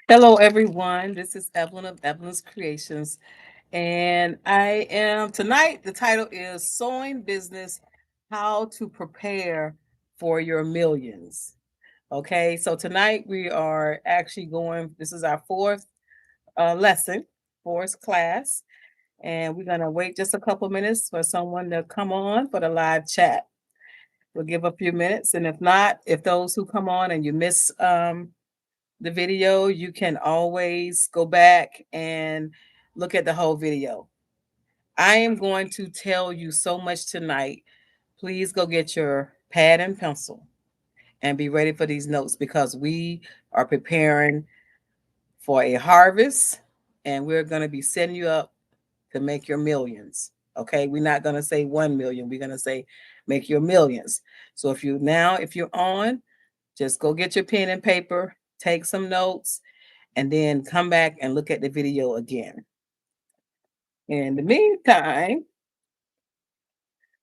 Hello, everyone. This is Evelyn of Evelyn's Creations. And I am tonight, the title is Sewing Business How to Prepare for Your Millions. Okay, so tonight we are actually going, this is our fourth lesson, fourth class. And we're going to wait just a couple minutes for someone to come on for the live chat. We'll give a few minutes. And if not, if those who come on and you miss the video, you can always go back and look at the whole video. I am going to tell you so much tonight. Please go get your pad and pencil and be ready for these notes because we are preparing for a harvest and we're going to be setting you up to make your millions. Okay, we're not going to say 1 million, we're going to say make your millions. So if you're on, just go get your pen and paper, take some notes, and then come back and look at the video again. In the meantime,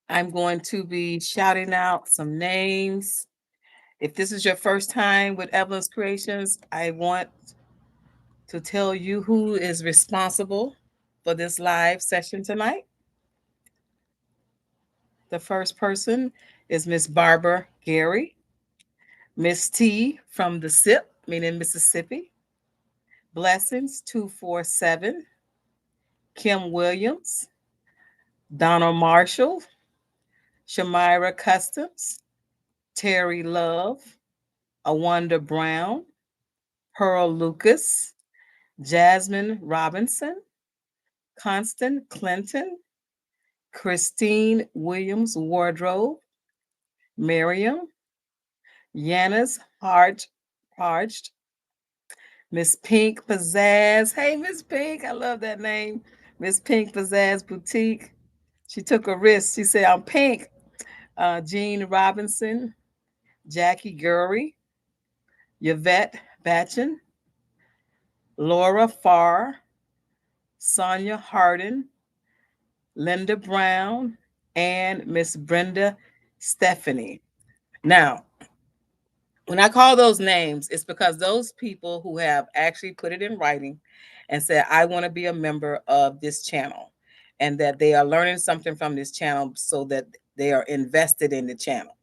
I'm going to be shouting out some names. If this is your first time with Evelyn's Creations, I want to tell you who is responsible for this live session tonight. The first person is Miss Barbara Gary, Miss T from the SIP, meaning Mississippi, Blessings 247, Kim Williams, Donald Marshall, Shamira Customs, Terry Love, Awanda Brown, Pearl Lucas, Jasmine Robinson, Constant Clinton, Christine Williams Wardrobe, Miriam, Yanis Parched, Miss Pink Pizzazz. Hey, Miss Pink, I love that name. Miss Pink Pizzazz Boutique. She took a risk. She said, I'm pink. Jean Robinson, Jackie Gurry, Yvette Batchin, Laura Farr, Sonia Hardin, Linda Brown, and Miss Brenda Stephanie. Now, when I call those names, it's because those people who have actually put it in writing and said, I want to be a member of this channel and that they are learning something from this channel so that they are invested in the channel.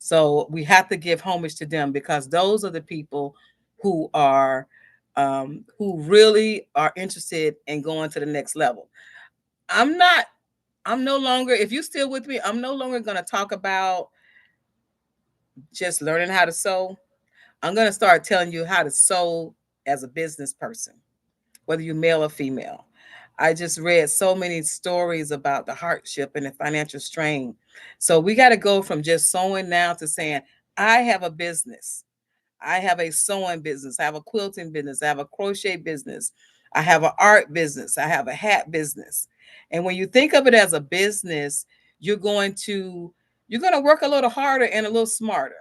So we have to give homage to them because those are the people who are who really are interested in going to the next level. I'm not, I'm no longer, if you're still with me, I'm no longer going to talk about just learning how to sew. I'm going to start telling you how to sew as a business person, whether you're male or female. I just read so many stories about the hardship and the financial strain. So we got to go from just sewing now to saying, I have a business. I have a sewing business. I have a quilting business. I have a crochet business. I have an art business. I have a hat business. And when you think of it as a business, you're going to you're going to work a little harder and a little smarter.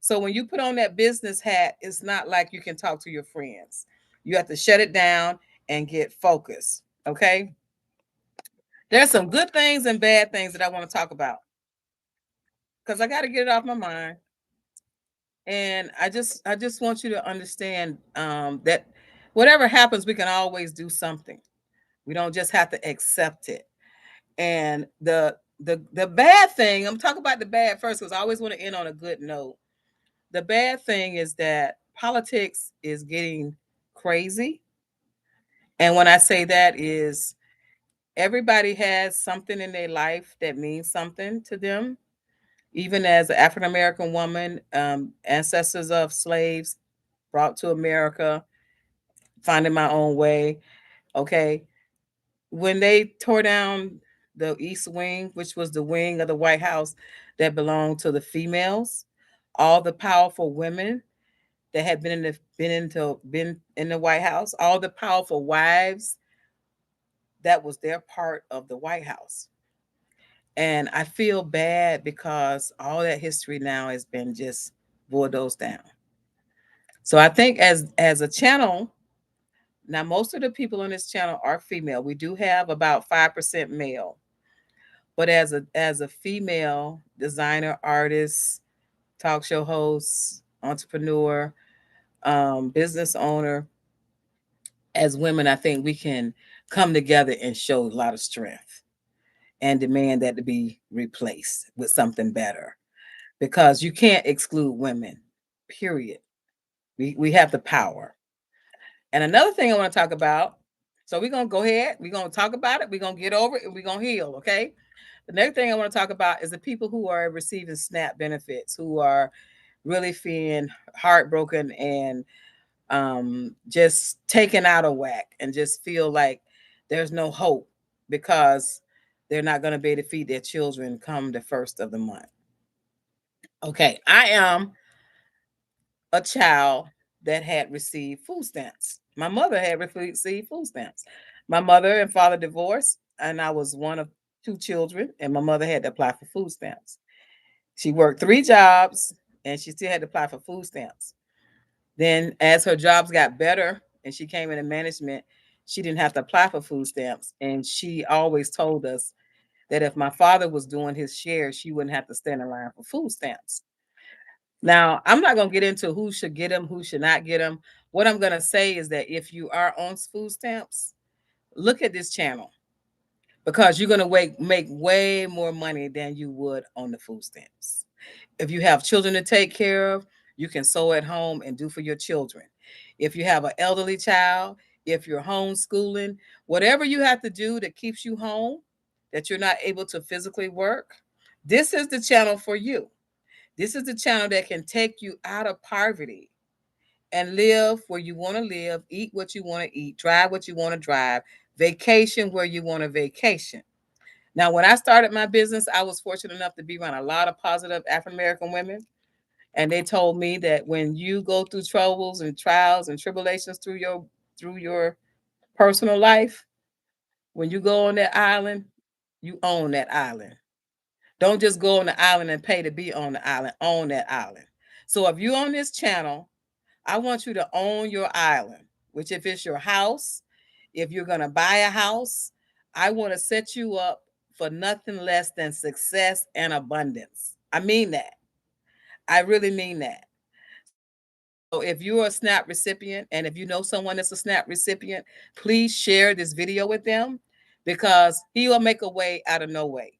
So when you put on that business hat, it's not like you can talk to your friends. You have to shut it down and get focused. Okay? There's some good things and bad things that I want to talk about because I got to get it off my mind. And I just want you to understand that whatever happens, we can always do something. We don't just have to accept it. And the bad thing, I'm talking about the bad first because I always want to end on a good note. The bad thing is that politics is getting crazy. And when I say that is everybody has something in their life that means something to them. Even as an African American woman, ancestors of slaves brought to America, finding my own way. Okay. When they tore down the East Wing, which was the wing of the White House that belonged to the females, all the powerful women that had been in the White House, all the powerful wives, that was their part of the White House. And I feel bad because all that history now has been just bulldozed down. So I think as a channel, now most of the people on this channel are female. We do have about 5% male. But as a female designer, artist, talk show host, entrepreneur, business owner, as women, I think we can come together and show a lot of strength and demand that to be replaced with something better, because you can't exclude women, period. We have the power. And another thing I want to talk about, so we're going to go ahead, we're going to talk about it, we're going to get over it, and we're going to heal, okay? The next thing I want to talk about is the people who are receiving SNAP benefits, who are really feeling heartbroken and just taken out of whack and just feel like there's no hope because they're not going to be able to feed their children come the first of the month. Okay, I am a child that had received food stamps. My mother had received food stamps. My mother and father divorced, and I was one of two children, and my mother had to apply for food stamps. She worked three jobs, and she still had to apply for food stamps. Then, as her jobs got better and she came into management, she didn't have to apply for food stamps. And she always told us that if my father was doing his share, she wouldn't have to stand in line for food stamps. Now, I'm not going to get into who should get them, who should not get them. What I'm going to say is that if you are on food stamps, look at this channel, because you're going to make way more money than you would on the food stamps. If you have children to take care of, you can sew at home and do for your children. If you have an elderly child, if you're homeschooling, whatever you have to do that keeps you home, that you're not able to physically work, this is the channel for you. This is the channel that can take you out of poverty and live where you want to live, eat what you want to eat, drive what you want to drive, vacation where you want to vacation. Now, when I started my business, I was fortunate enough to be around a lot of positive African American women. And they told me that when you go through troubles and trials and tribulations through your personal life, when you go on that island, you own that island. Don't just go on the island and pay to be on the island, own that island. So if you're on this channel, I want you to own your island, which if it's your house, if you're going to buy a house, I want to set you up for nothing less than success and abundance. I mean that. I really mean that. So if you're a SNAP recipient and if you know someone that's a SNAP recipient, please share this video with them, because he will make a way out of no way.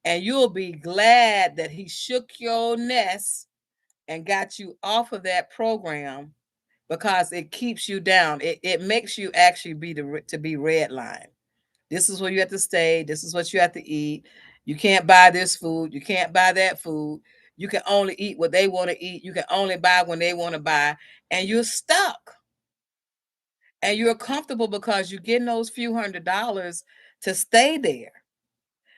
And you'll be glad that he shook your nest and got you off of that program, because it keeps you down. It makes you actually to be redlined. This is where you have to stay. This is what you have to eat. You can't buy this food. You can't buy that food. You can only eat what they want to eat. You can only buy when they want to buy. And you're stuck. And you're comfortable because you're getting those few $100s to stay there.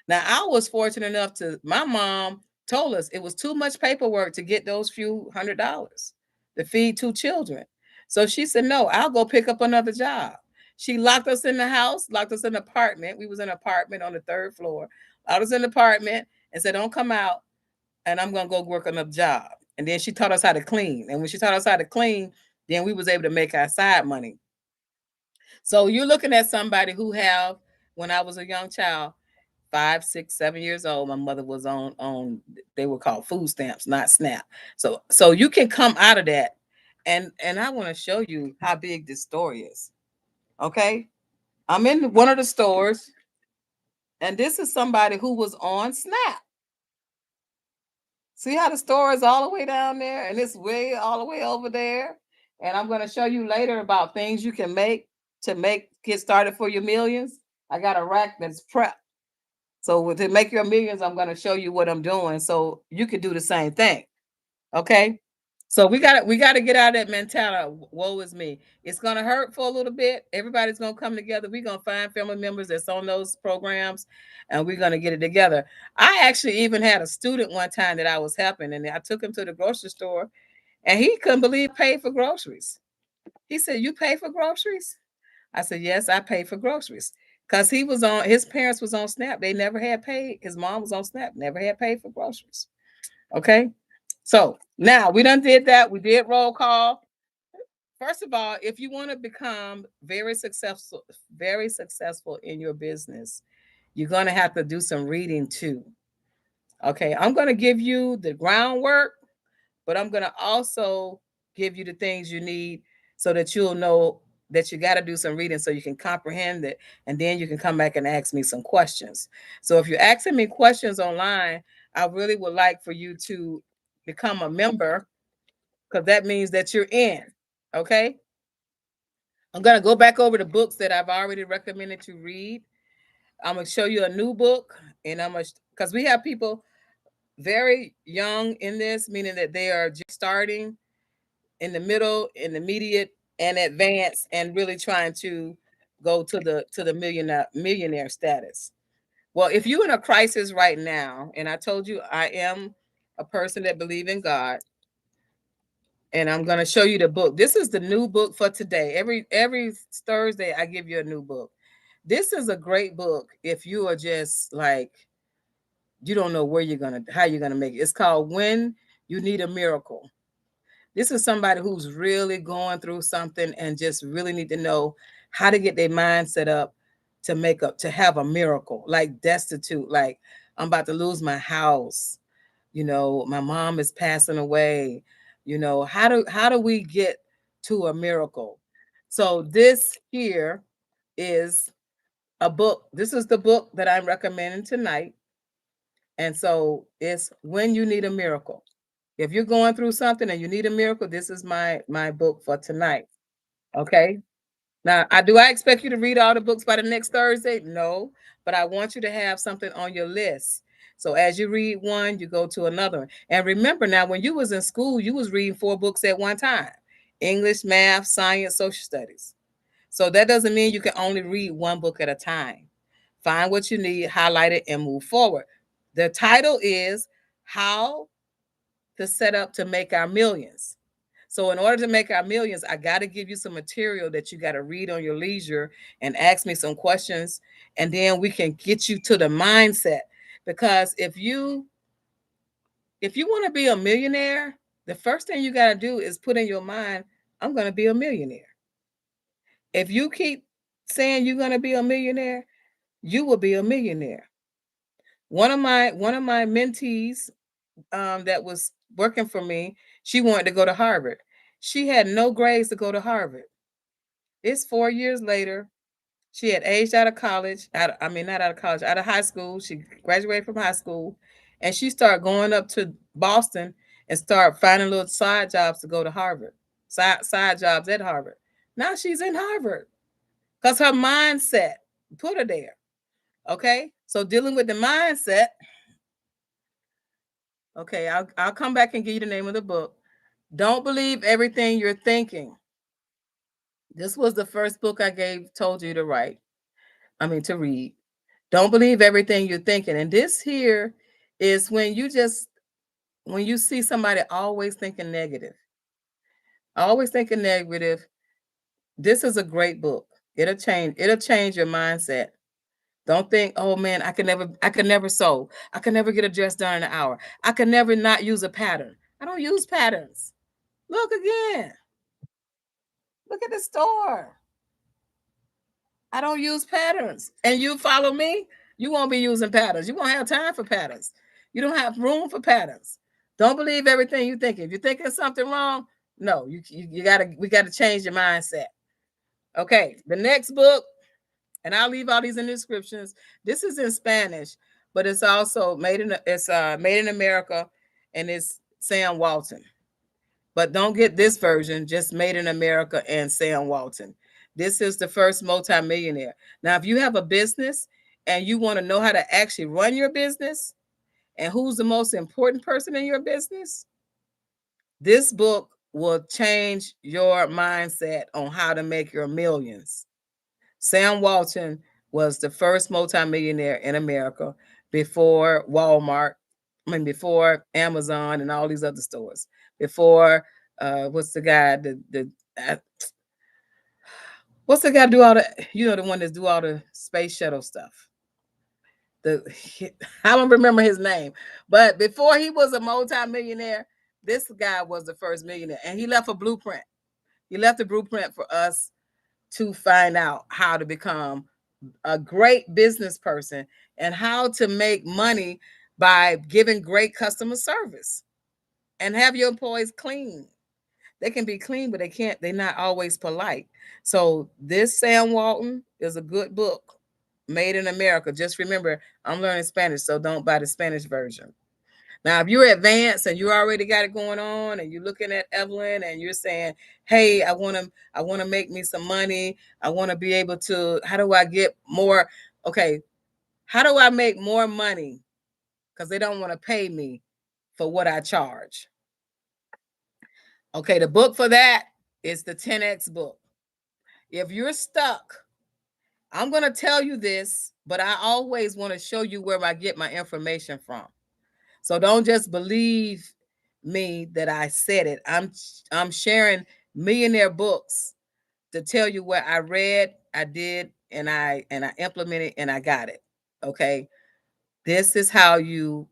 Now, I was fortunate enough my mom told us it was too much paperwork to get those few $100s to feed two children. So she said, no, I'll go pick up another job. She locked us in the house, locked us in an apartment. We was in an apartment on the third floor. I was in the apartment and said, don't come out, and I'm going to go work another job. And then she taught us how to clean. And when she taught us how to clean, then we was able to make our side money. So you're looking at somebody who when I was a young child, 5, 6, 7 years old, my mother was on they were called food stamps, not SNAP. So you can come out of that, and I want to show you how big this store is. Okay, I'm in one of the stores, and this is somebody who was on SNAP. See how the store is all the way down there, and it's way all the way over there. And I'm going to show you later about things you can make to get started for your millions. I got a rack that's prepped. So to make your millions, I'm going to show you what I'm doing so you can do the same thing. Okay? So we got to get out of that mentality. Woe is me. It's going to hurt for a little bit. Everybody's going to come together. We're going to find family members that's on those programs, and we're going to get it together. I actually even had a student one time that I was helping, and I took him to the grocery store, and he couldn't believe I paid for groceries. He said, "You pay for groceries?" I said, "Yes, I pay for groceries." Because his parents was on SNAP. They never had paid. His mom was on SNAP, never had paid for groceries. Okay. So now we done did that. We did roll call. First of all, if you want to become very successful in your business, you're going to have to do some reading too. Okay. I'm going to give you the groundwork, but I'm going to also give you the things you need so that you'll know that you got to do some reading so you can comprehend it, and then you can come back and ask me some questions. So if you're asking me questions online, I really would like for you to become a member, because that means that you're in. Okay. I'm going to go back over the books that I've already recommended to read. I'm going to show you a new book, and I'm going to, because we have people very young in this, meaning that they are just starting, in the middle, intermediate, and advanced, and really trying to go to the millionaire status. Well, if you're in a crisis right now, and I told you I am a person that believes in God, and I'm going to show you the book. This is the new book for today. Every Thursday I give you a new book. This is a great book if you are just like, you don't know where you're going to, how you're going to make it. It's called When You Need a Miracle. This is somebody who's really going through something and just really need to know how to get their mind set up to make up, to have a miracle, like destitute, like I'm about to lose my house, my mom is passing away. How do we get to a miracle? So this here is a book. This is the book that I'm recommending tonight. And so it's When You Need a Miracle. If you're going through something and you need a miracle, this is my book for tonight. Okay. Now, I expect you to read all the books by the next Thursday? No, but I want you to have something on your list. So as you read one, you go to another one. And remember now, when you was in school, you was reading 4 books at one time: English, math, science, social studies. So that doesn't mean you can only read one book at a time. Find what you need, highlight it, and move forward. The title is How to Set Up to Make Our Millions. So in order to make our millions, I got to give you some material that you got to read on your leisure and ask me some questions, and then we can get you to the mindset. Because if you want to be a millionaire, the first thing you got to do is put in your mind, I'm going to be a millionaire. If you keep saying you're going to be a millionaire, you will be a millionaire. One of my mentees, that was working for me, she wanted to go to Harvard. She had no grades to go to Harvard. It's 4 years later. She had aged out of college. I mean, not out of college, out of high school. She graduated from high school, and she started going up to Boston and started finding little side jobs to go to Harvard. Side jobs at Harvard. Now she's in Harvard because her mindset put her there. Okay, so dealing with the mindset. Okay, I'll come back and give you the name of the book. Don't believe everything you're thinking. This was the first book I told you to write. I mean, to read. Don't believe everything you're thinking. And this here is when you see somebody always thinking negative, this is a great book. It'll change your mindset. Don't think, oh man, I can never sew. I can never get a dress done in an hour. I can never not use a pattern. I don't use patterns. Look again. Look at the store. I don't use patterns. And you follow me, you won't be using patterns. You won't have time for patterns. You don't have room for patterns. Don't believe everything you think. If you're thinking something wrong, no, we gotta change your mindset. Okay, the next book, and I'll leave all these in the descriptions. This is in Spanish, but it's also made in America, and it's Sam Walton. But don't get this version, just Made in America and Sam Walton. This is the first multimillionaire. Now, if you have a business and you want to know how to actually run your business and who's the most important person in your business, this book will change your mindset on how to make your millions. Sam Walton was the first multimillionaire in America before Walmart, before Amazon and all these other stores. Before what's the guy uh, what's the guy do all the the one that's do all the space shuttle stuff. The I don't remember his name, but before he was a multimillionaire, this guy was the first millionaire, and he left a blueprint. He left a blueprint for us to find out how to become a great business person and how to make money by giving great customer service and have your employees clean. They can be clean, but they're not always polite. So this Sam Walton is a good book, made in America. Just remember, I'm learning Spanish, so don't buy the Spanish version. Now, if you're advanced and you already got it going on, and you're looking at Evelyn and you're saying, "Hey, I want to make me some money. I want to be able to. How do I get more? Okay, how do I make more money? Because they don't want to pay me for what I charge." Okay, the book for that is the 10x book. If you're stuck, I'm going to tell you this, but I always want to show you where I get my information from. So don't just believe me that I said it. I'm sharing millionaire books to tell you what I read, I did, and I implemented and I got it. Okay? This is how you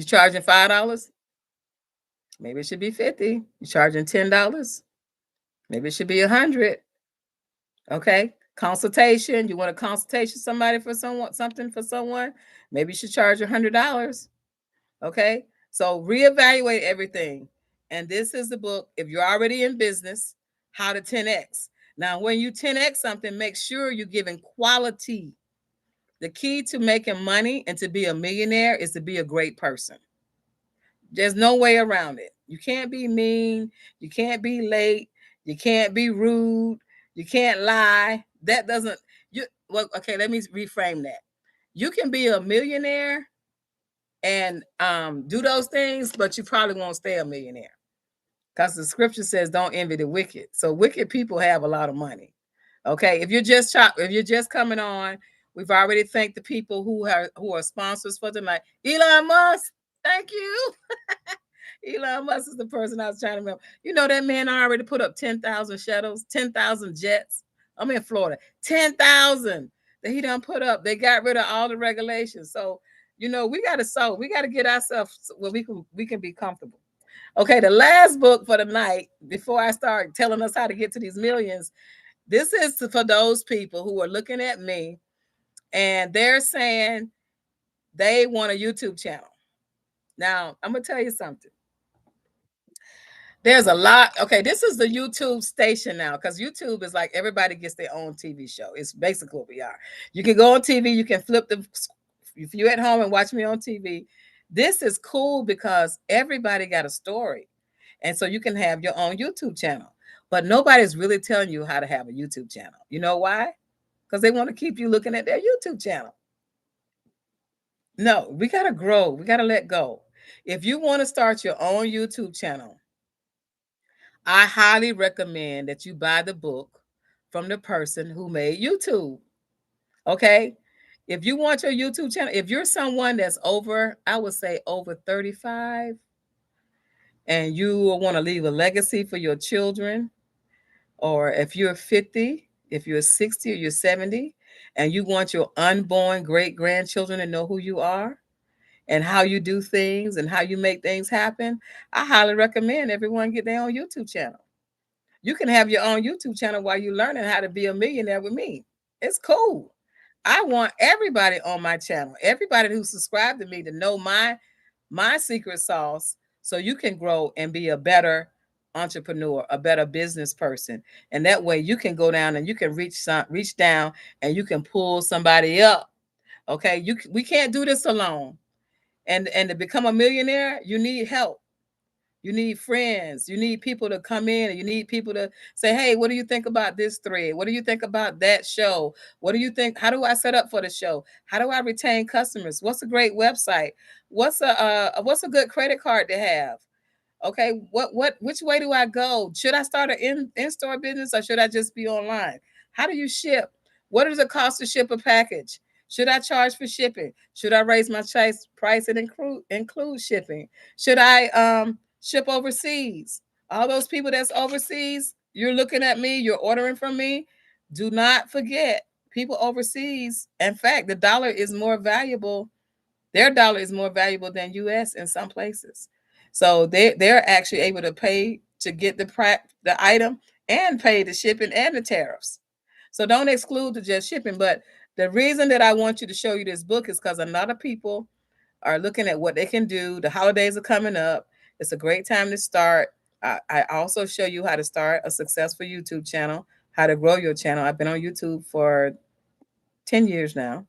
charging $5? Maybe it should be 50. You charging $10? Maybe it should be 100. Okay? Consultation. You want a consultation somebody for someone something for someone? Maybe you should charge $100. Okay? So reevaluate everything. And this is the book, if you're already in business, how to 10x. Now, when you 10x something, make sure you're giving quality. The key to making money and to be a millionaire is to be a great person. There's no way around it. You can't be mean. You can't be late. You can't be rude. You can't lie. That doesn't, you, well, okay, let me reframe that. You can be a millionaire and do those things, but you probably won't stay a millionaire because the scripture says don't envy the wicked. So wicked people have a lot of money. Okay, if you're just coming on, we've already thanked the people who are sponsors for tonight. Elon Musk, thank you. Elon Musk is the person I was trying to remember. You know that man already put up 10,000 shuttles, 10,000 jets. I'm in Florida. 10,000 that he done put up. They got rid of all the regulations. So, we got to solve. We got to get ourselves where we can be comfortable. Okay, the last book for the night before I start telling us how to get to these millions. This is for those people who are looking at me and they're saying they want a YouTube channel. Now, I'm going to tell you something. There's a lot. Okay, this is the YouTube station now because YouTube is like everybody gets their own TV show. It's basically what we are. You can go on TV, you can flip if you're at home and watch me on TV. This is cool because everybody got a story. And so you can have your own YouTube channel. But nobody's really telling you how to have a YouTube channel. You know why? Because they want to keep you looking at their YouTube channel. No, we got to grow. We got to let go. If you want to start your own YouTube channel, I highly recommend that you buy the book from the person who made YouTube. Okay? If you want your YouTube channel, if you're someone that's over, I would say over 35, and you want to leave a legacy for your children, or if you're 50, if you're 60 or you're 70, and you want your unborn great grandchildren to know who you are and how you do things and how you make things happen, I highly recommend everyone get their own YouTube channel. You can have your own YouTube channel while you're learning how to be a millionaire with me. It's cool. I want everybody on my channel, everybody who subscribed to me to know my secret sauce so you can grow and be a better entrepreneur, a better business person. And that way you can go down and you can reach down and you can pull somebody up. Okay? We can't do this alone. And to become a millionaire, you need help. You need friends. You need people to come in and you need people to say, hey, what do you think about this thread? What do you think about that show? What do you think? How do I set up for the show? How do I retain customers? What's a great website? What's a good credit card to have? Okay, which way do I go? Should I start an in-store business or should I just be online? How do you ship? What does it cost to ship a package? Should I charge for shipping? Should I raise my price and include shipping? Should I ship overseas? All those people that's overseas, you're looking at me, you're ordering from me. Do not forget people overseas. In fact, their dollar is more valuable than US in some places. So they're actually able to pay to get the item and pay the shipping and the tariffs. So don't exclude the just shipping. But the reason that I want you to show you this book is because a lot of people are looking at what they can do. The holidays are coming up. It's a great time to start. I also show you how to start a successful YouTube channel, how to grow your channel. I've been on YouTube for 10 years now.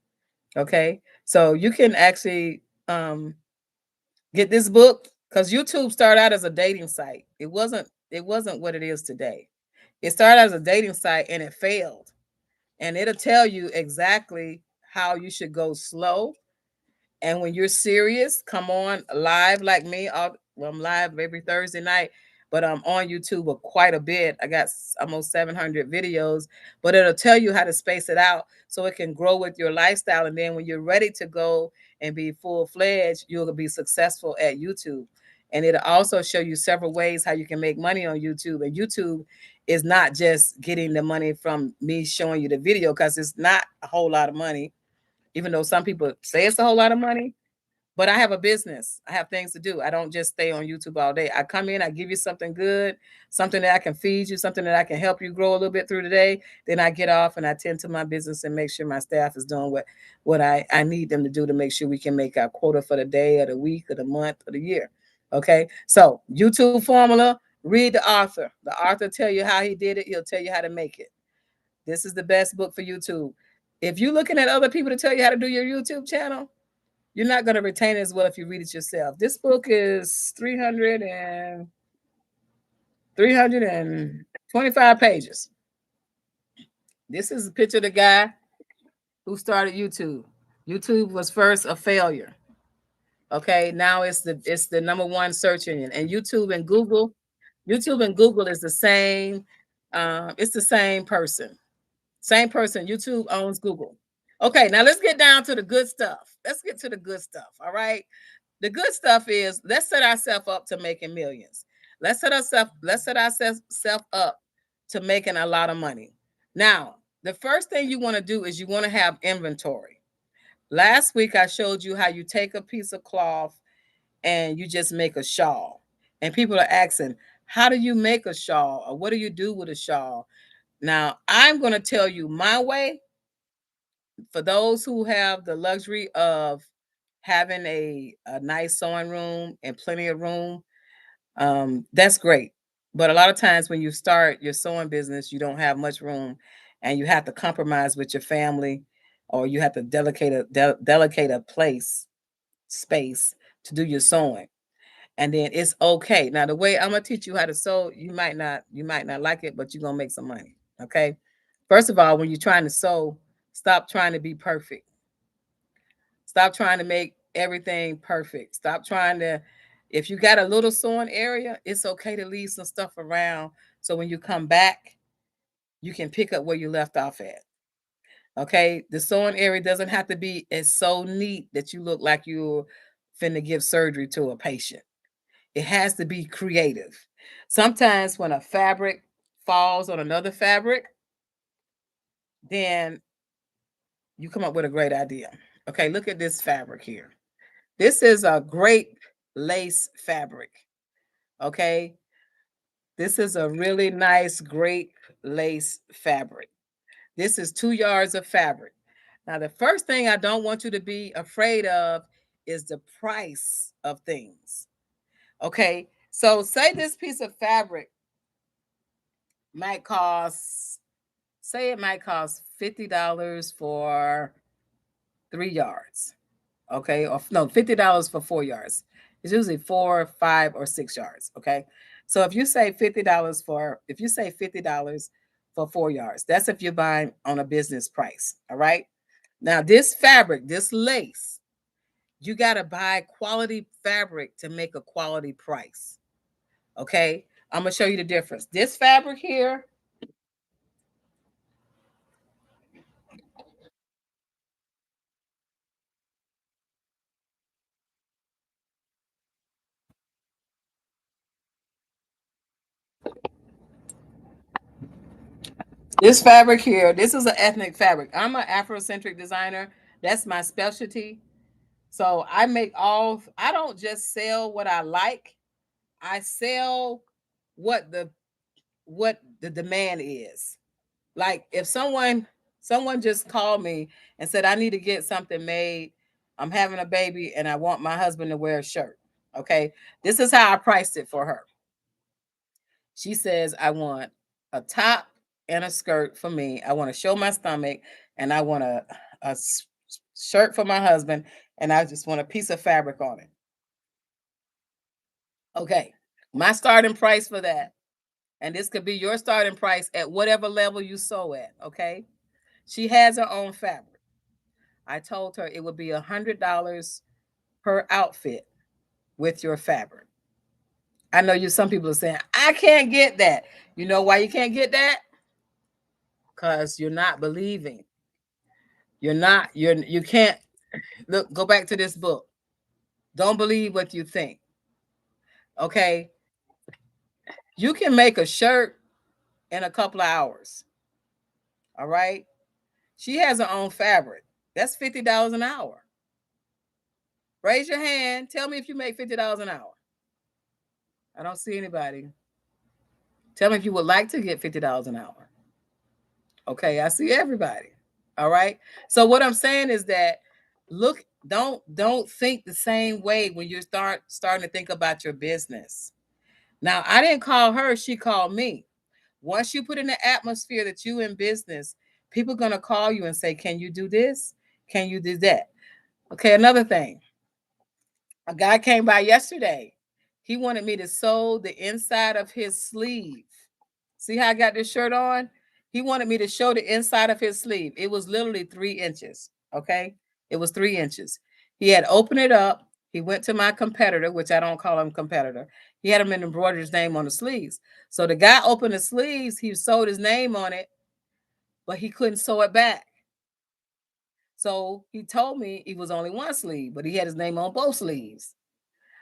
Okay. So you can actually get this book because YouTube started out as a dating site. It wasn't what it is today. It started as a dating site and it failed. And it'll tell you exactly how you should go slow. And when you're serious, come on live like me. Well, I'm live every Thursday night, but I'm on YouTube quite a bit. I got almost 700 videos, but it'll tell you how to space it out so it can grow with your lifestyle. And then when you're ready to go and be full fledged, you'll be successful at YouTube. And it'll also show you several ways how you can make money on YouTube. And YouTube is not just getting the money from me showing you the video because it's not a whole lot of money, even though some people say it's a whole lot of money. But I have a business. I have things to do. I don't just stay on YouTube all day. I come in, I give you something good, something that I can feed you, something that I can help you grow a little bit through the day. Then I get off and I tend to my business and make sure my staff is doing what I need them to do to make sure we can make our quota for the day or the week or the month or the year. Okay. So YouTube formula, read the author. The author tell you how he did it. He'll tell you how to make it. This is the best book for YouTube. If you're looking at other people to tell you how to do your YouTube channel, you're not going to retain it as well if you read it yourself. This book is 325 pages. This is a picture of the guy who started YouTube. YouTube was first a failure. Okay, now it's the number one search engine, and YouTube and Google is the same. It's the same person. Same person. YouTube owns Google. Okay, now let's get down to the good stuff. Let's get to the good stuff. All right. The good stuff is let's set ourselves up to making millions. Let's set ourselves up to making a lot of money. Now, the first thing you want to do is you want to have inventory. Last week I showed you how you take a piece of cloth and you just make a shawl. And people are asking, how do you make a shawl or what do you do with a shawl? Now, I'm going to tell you my way for those who have the luxury of having a nice sewing room and plenty of room. That's great. But a lot of times when you start your sewing business, you don't have much room and you have to compromise with your family or you have to delegate a place space to do your sewing. And then it's okay. Now the way I'm gonna teach you how to sew, you might not like it, but you're gonna make some money. Okay. First of all, when you're trying to sew, stop trying to be perfect. Stop trying to make everything perfect. Stop trying to, if you got a little sewing area, it's okay to leave some stuff around. So when you come back, you can pick up where you left off at. Okay. The sewing area doesn't have to be as so neat that you look like you're finna give surgery to a patient. It has to be creative. Sometimes when a fabric falls on another fabric, then you come up with a great idea. Okay, look at this fabric here. This is a grape lace fabric. Okay, this is a really nice grape lace fabric. This is 2 yards of fabric. Now, the first thing I don't want you to be afraid of is the price of things. Okay, so say this piece of fabric might cost, say it might cost $50 for 3 yards. Okay, or no, $50 for 4 yards. It's usually 4, 5, or 6 yards. Okay, so if you say $50 for 4 yards, that's if you're buying on a business price. All right. Now this fabric, this lace, you got to buy quality fabric to make a quality price. Okay, I'm gonna show you the difference. This fabric here, this is an ethnic fabric. I'm an Afrocentric designer. That's my specialty. So I don't just sell what I like. I sell what the demand is. Like if someone just called me and said I need to get something made. I'm having a baby and I want my husband to wear a shirt. Okay. This is how I priced it for her. She says, I want a top and a skirt for me. I want to show my stomach, and I want a shirt for my husband, and I just want a piece of fabric on it. Okay. My starting price for that, and this could be your starting price at whatever level you sew at. Okay. She has her own fabric. I told her it would be $100 per outfit with your fabric. I know some people are saying, I can't get that. You know why you can't get that? Because you're not believing. You can't look, go back to this book. Don't believe what you think. Okay. You can make a shirt in a couple of hours. All right. She has her own fabric. That's $50 an hour. Raise your hand. Tell me if you make $50 an hour. I don't see anybody. Tell me if you would like to get $50 an hour. Okay, I see everybody. All right. So what I'm saying is that look, don't think the same way when you starting to think about your business. Now, I didn't call her, she called me. Once you put in the atmosphere that you in business, people are going to call you and say, "Can you do this? Can you do that?" Okay, another thing. A guy came by yesterday. He wanted me to sew the inside of his sleeve. See how I got this shirt on? He wanted me to show the inside of his sleeve. It was literally 3 inches. Okay. It was 3 inches. He had opened it up. He went to my competitor, which I don't call him competitor. He had him in embroidered his name on the sleeves. So the guy opened the sleeves. He sewed his name on it, but he couldn't sew it back. So he told me it was only one sleeve, but he had his name on both sleeves.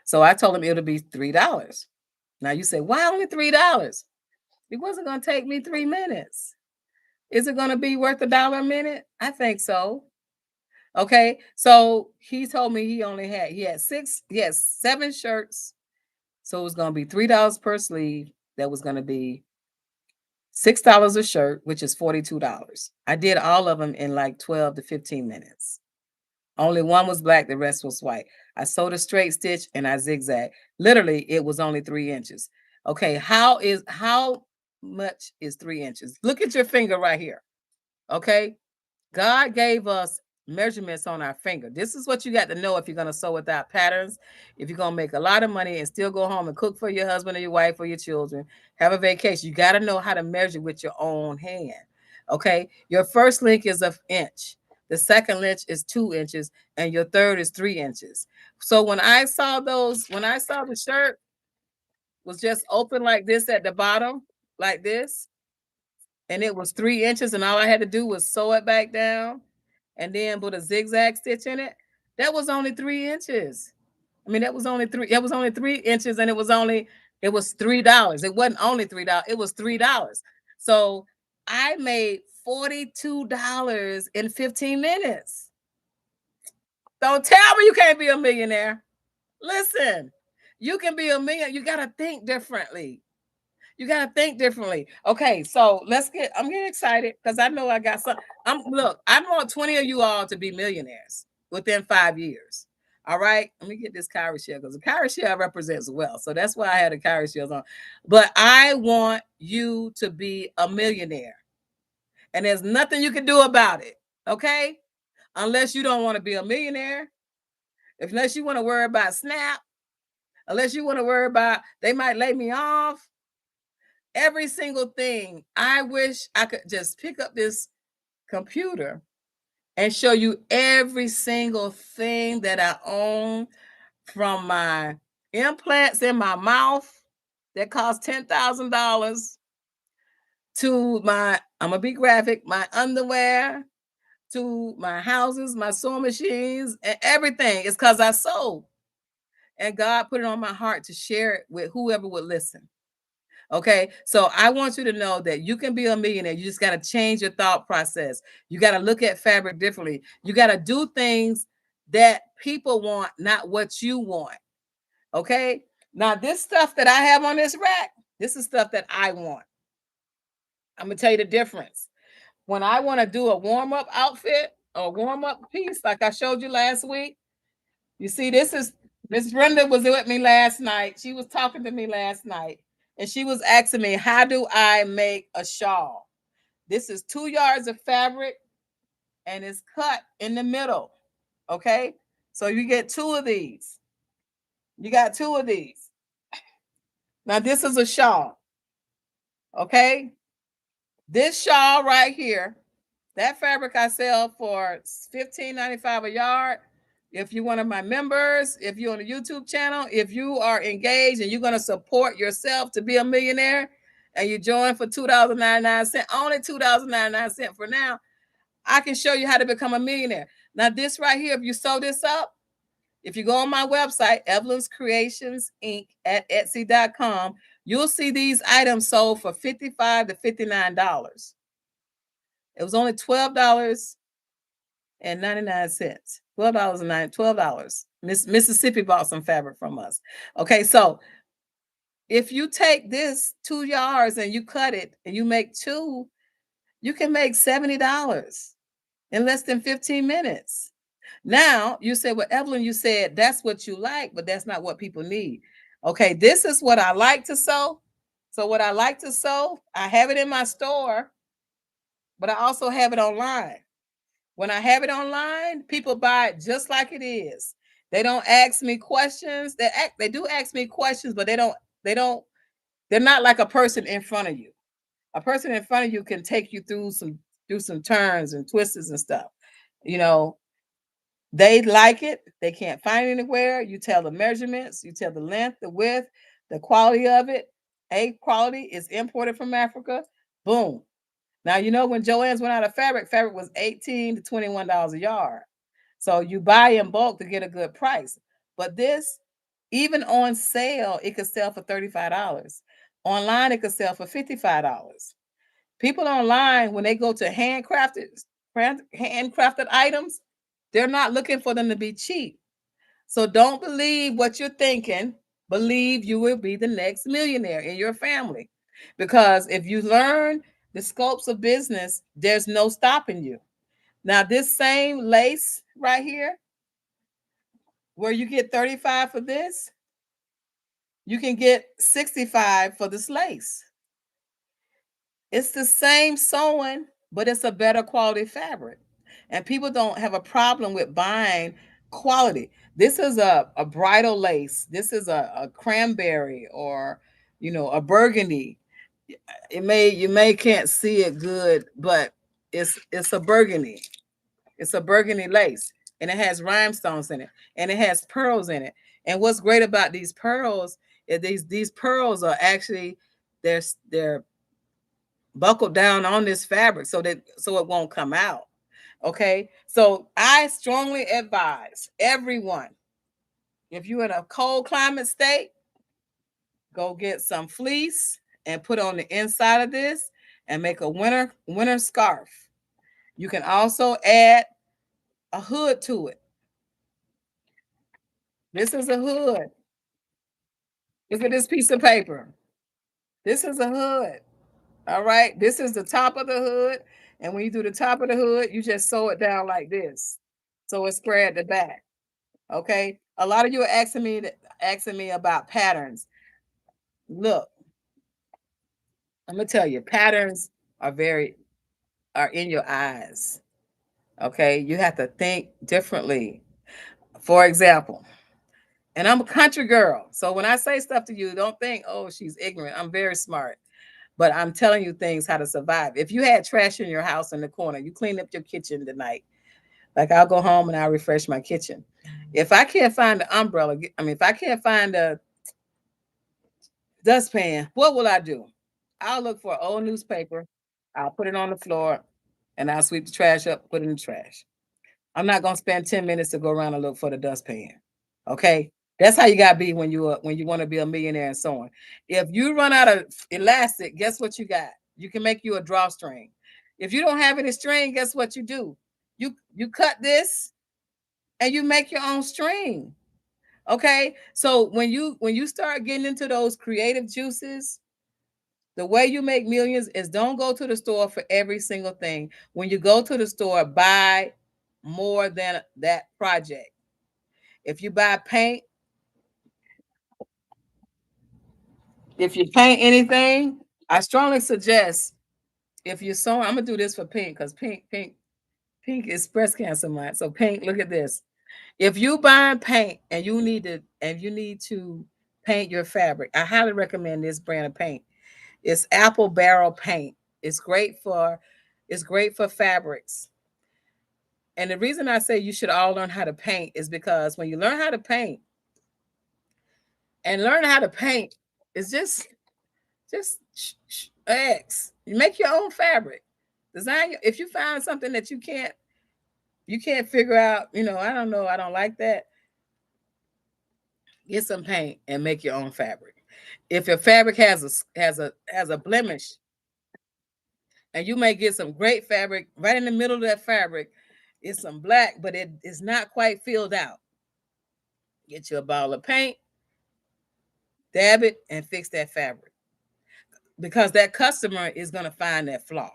So I told him it'll be $3. Now you say, why only $3? It wasn't going to take me 3 minutes. Is it going to be worth $1 a minute? I think so. Okay. So he told me he had 7 shirts. So it was going to be $3 per sleeve. That was going to be $6 a shirt, which is $42. I did all of them in like 12 to 15 minutes. Only one was black, the rest was white. I sewed a straight stitch and I zigzag. Literally, it was only 3 inches. Okay, how much is 3 inches? Look at your finger right here. Okay, God gave us measurements on our finger. This is what you got to know if you're going to sew without patterns, if you're going to make a lot of money and still go home and cook for your husband or your wife or your children, have a vacation. You got to know how to measure with your own hand. Okay, your first link is an inch. The second link is 2 inches, and your third is 3 inches. So when I saw the shirt was just open like this at the bottom, like this, and it was 3 inches, and all I had to do was sew it back down and then put a zigzag stitch in it. That was only 3 inches. I mean, that was only 3 inches, and it was $3. It wasn't only $3, it was $3. So I made $42 in 15 minutes. Don't tell me you can't be a millionaire. Listen, you can be a millionaire. You got to think differently. You got to think differently. Okay, so I'm getting excited because I know I got some. I want 20 of you all to be millionaires within 5 years. All right, let me get this Kyrie shell because the Kyrie shell represents wealth. So that's why I had the Kyrie shells on. But I want you to be a millionaire. And there's nothing you can do about it. Okay? Unless you don't want to be a millionaire, unless you want to worry about SNAP, unless you want to worry about they might lay me off. Every single thing. I wish I could just pick up this computer and show you every single thing that I own, from my implants in my mouth that cost $10,000 to I'm gonna be graphic, my underwear, to my houses, my sewing machines, and everything. It's because I sold. And God put it on my heart to share it with whoever would listen. Okay. So I want you to know that you can be a millionaire. You just got to change your thought process. You got to look at fabric differently. You got to do things that people want, not what you want. Okay. Now, this stuff that I have on this rack, this is stuff that I want. I'm going to tell you the difference. When I want to do a warm up outfit or warm up piece, like I showed you last week, you see, this is Miss Brenda was with me last night. She was talking to me last night, and she was asking me, how do I make a shawl? This is 2 yards of fabric, and it's cut in the middle. Okay, so you get two of these. You got two of these. Now this is a shawl. Okay, this shawl right here, that fabric I sell for $15.95 a yard. If you're one of my members, if you're on a YouTube channel, if you are engaged and you're going to support yourself to be a millionaire, and you join for $2.99, only $2.99 for now, I can show you how to become a millionaire. Now, this right here, if you sew this up, if you go on my website, Evelyn's Creations Inc. at Etsy.com, you'll see these items sold for $55 to $59. It was only $12.99. $12. Mississippi bought some fabric from us. Okay, so if you take this 2 yards and you cut it and you make two, you can make $70 in less than 15 minutes. Now you say, well, Evelyn, you said that's what you like, but that's not what people need. Okay, this is what I like to sew. So what I like to sew, I have it in my store, but I also have it online. When I have it online, people buy it just like it is. They don't ask me questions. They do ask me questions, but they don't they're not like a person in front of you. A person in front of you can take you through some turns and twists and stuff. You know, they like it. They can't find it anywhere. You tell the measurements, you tell the length, the width, the quality of it. A quality is imported from Africa. Boom. Now you know when Joann's went out of fabric, fabric was $18 to $21 a yard. So you buy in bulk to get a good price. But this, even on sale, it could sell for $35. Online, it could sell for $55. People online, when they go to handcrafted items, they're not looking for them to be cheap. So don't believe what you're thinking. Believe you will be the next millionaire in your family. Because if you learn the scopes of business, there's no stopping you. Now, this same lace right here, where you get 35 for this, you can get 65 for this lace. It's the same sewing, but it's a better quality fabric. And people don't have a problem with buying quality. This is a bridal lace. This is a cranberry or a burgundy. You may can't see it good, but it's a burgundy. It's a burgundy lace, and it has rhinestones in it, and it has pearls in it. And what's great about these pearls is these pearls are actually they're buckled down on this fabric so it won't come out. Okay, so I strongly advise everyone, if you're in a cold climate state, go get some fleece and put on the inside of this and make a winter scarf. You can also add a hood to it. This is a hood. Look at this piece of paper. This is a hood. All right. This is the top of the hood. And when you do the top of the hood, you just sew it down like this. So it's spread the back. Okay. A lot of you are asking me about patterns. Look, I'm gonna tell you, patterns are are in your eyes. Okay. You have to think differently. For example, and I'm a country girl. So when I say stuff to you, don't think, oh, she's ignorant. I'm very smart. But I'm telling you things how to survive. If you had trash in your house in the corner, you clean up your kitchen tonight. Like I'll go home and I'll refresh my kitchen. If I can't find the umbrella, if I can't find the dustpan, what will I do? I'll look for an old newspaper. I'll put it on the floor and I'll sweep the trash up, put it in the trash. I'm not gonna spend 10 minutes to go around and look for the dustpan. Okay. That's how you gotta be when you want to be a millionaire and so on. If you run out of elastic, guess what you got? You can make you a drawstring. If you don't have any string, guess what you do? You cut this and you make your own string. Okay. So when you start getting into those creative juices, the way you make millions is don't go to the store for every single thing. When you go to the store, buy more than that project. If you buy paint, If you paint anything, I strongly suggest if you're sewing, I'm gonna do this for pink because pink is breast cancer month. So pink, look at this. If you buy paint and you need to paint your fabric, I highly recommend this brand of paint. It's Apple Barrel Paint. It's great for it's great for fabrics. And the reason I say you should all learn how to paint is because when you learn how to paint and learn how to paint, it's just X. You make your own fabric. Design if you find something that you can't figure out, I don't know, I don't like that. Get some paint and make your own fabric. If your fabric has a blemish, and you may get some great fabric right in the middle of that fabric, it's some black, but it is not quite filled out. Get you a bottle of paint, dab it, and fix that fabric because that customer is going to find that flaw.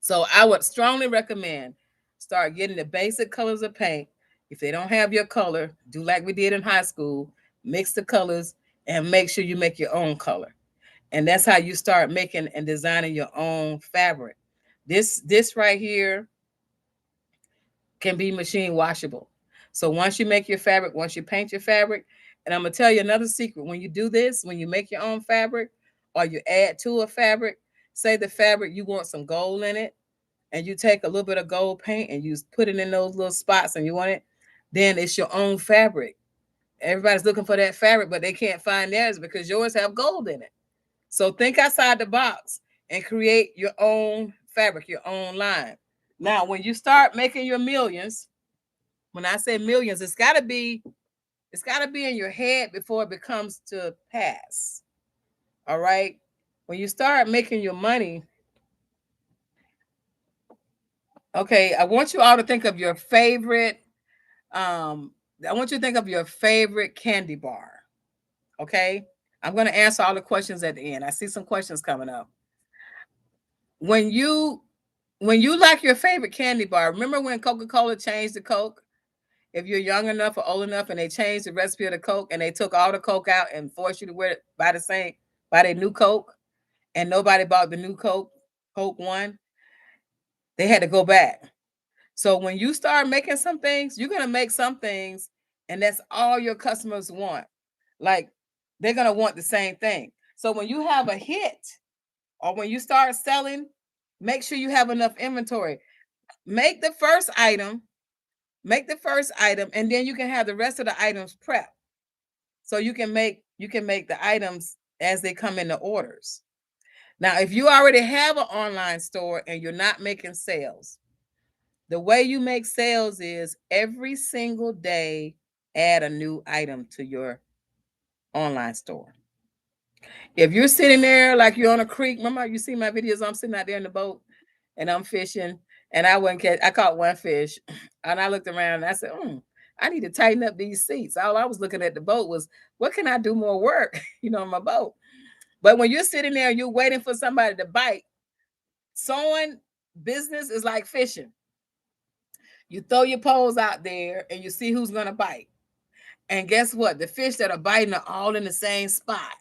So I would strongly recommend start getting the basic colors of paint. If they don't have your color, do like we did in high school, mix the colors and make sure you make your own color. And that's how you start making and designing your own fabric. This right here can be machine washable. So once you make your fabric, once you paint your fabric, and I'm gonna tell you another secret. When you do this, when you make your own fabric or you add to a fabric, say the fabric you want some gold in it, and you take a little bit of gold paint and you put it in those little spots and you want it, then it's your own fabric. Everybody's looking for that fabric, but they can't find theirs because yours have gold in it. So think outside the box and create your own fabric, your own line. Now, when you start making your millions, when I say millions, it's got to be in your head before it becomes to pass. All right? When you start making your money, okay, I want you all to think of your favorite I want you to think of your favorite candy bar. Okay? I'm going to answer all the questions at the end. I see some questions coming up. When you like your favorite candy bar, remember when Coca-Cola changed the Coke? If you're young enough or old enough and they changed the recipe of the Coke and they took all the Coke out and forced you to buy the new Coke, and nobody bought the new Coke one, they had to go back. So when you start making some things, you're gonna make some things, and that's all your customers want. Like they're gonna want the same thing. So when you have a hit or when you start selling, make sure you have enough inventory. Make the first item, and then you can have the rest of the items prepped. So you can make the items as they come in the orders. Now, if you already have an online store and you're not making sales, the way you make sales is every single day add a new item to your online store. If you're sitting there like you're on a creek, remember you see my videos, I'm sitting out there in the boat and I'm fishing and I caught one fish and I looked around and I said, I need to tighten up these seats. All I was looking at the boat was, what can I do more work, on my boat? But when you're sitting there, you're waiting for somebody to bite. Sewing business is like fishing. You throw your poles out there and you see who's going to bite. And guess what? The fish that are biting are all in the same spot.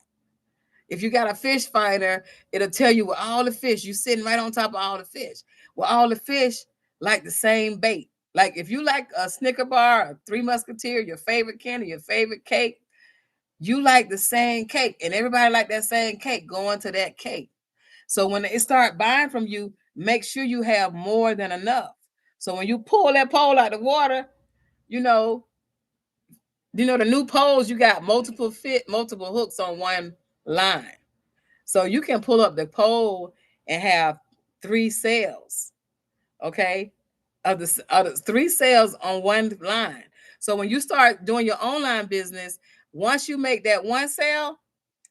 If you got a fish finder, it'll tell you where all the fish, you sitting right on top of all the fish. Well, all the fish like the same bait. Like if you like a Snicker bar, a Three Musketeer, your favorite candy, your favorite cake, you like the same cake. And everybody like that same cake, going to that cake. So when they start buying from you, make sure you have more than enough. So when you pull that pole out of the water, you know, the new poles, you got multiple hooks on one line. So you can pull up the pole and have three sales, okay? Of the three sales on one line. So when you start doing your online business, once you make that one sale,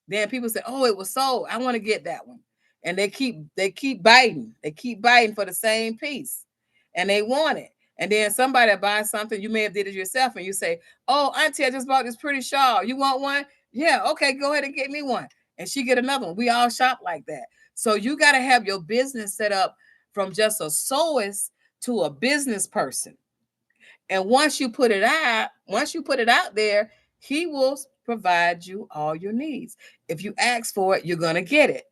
then people say, "Oh, it was sold. I want to get that one." And they keep biting. They keep biting for the same piece. And they want it. And then somebody buys something, you may have did it yourself, and you say, "Oh, auntie, I just bought this pretty shawl. You want one?" "Yeah, okay, go ahead and get me one." And she get another one. We all shop like that. So you got to have your business set up from just a sewist to a business person. And once you put it out there, he will provide you all your needs. If you ask for it, you're going to get it.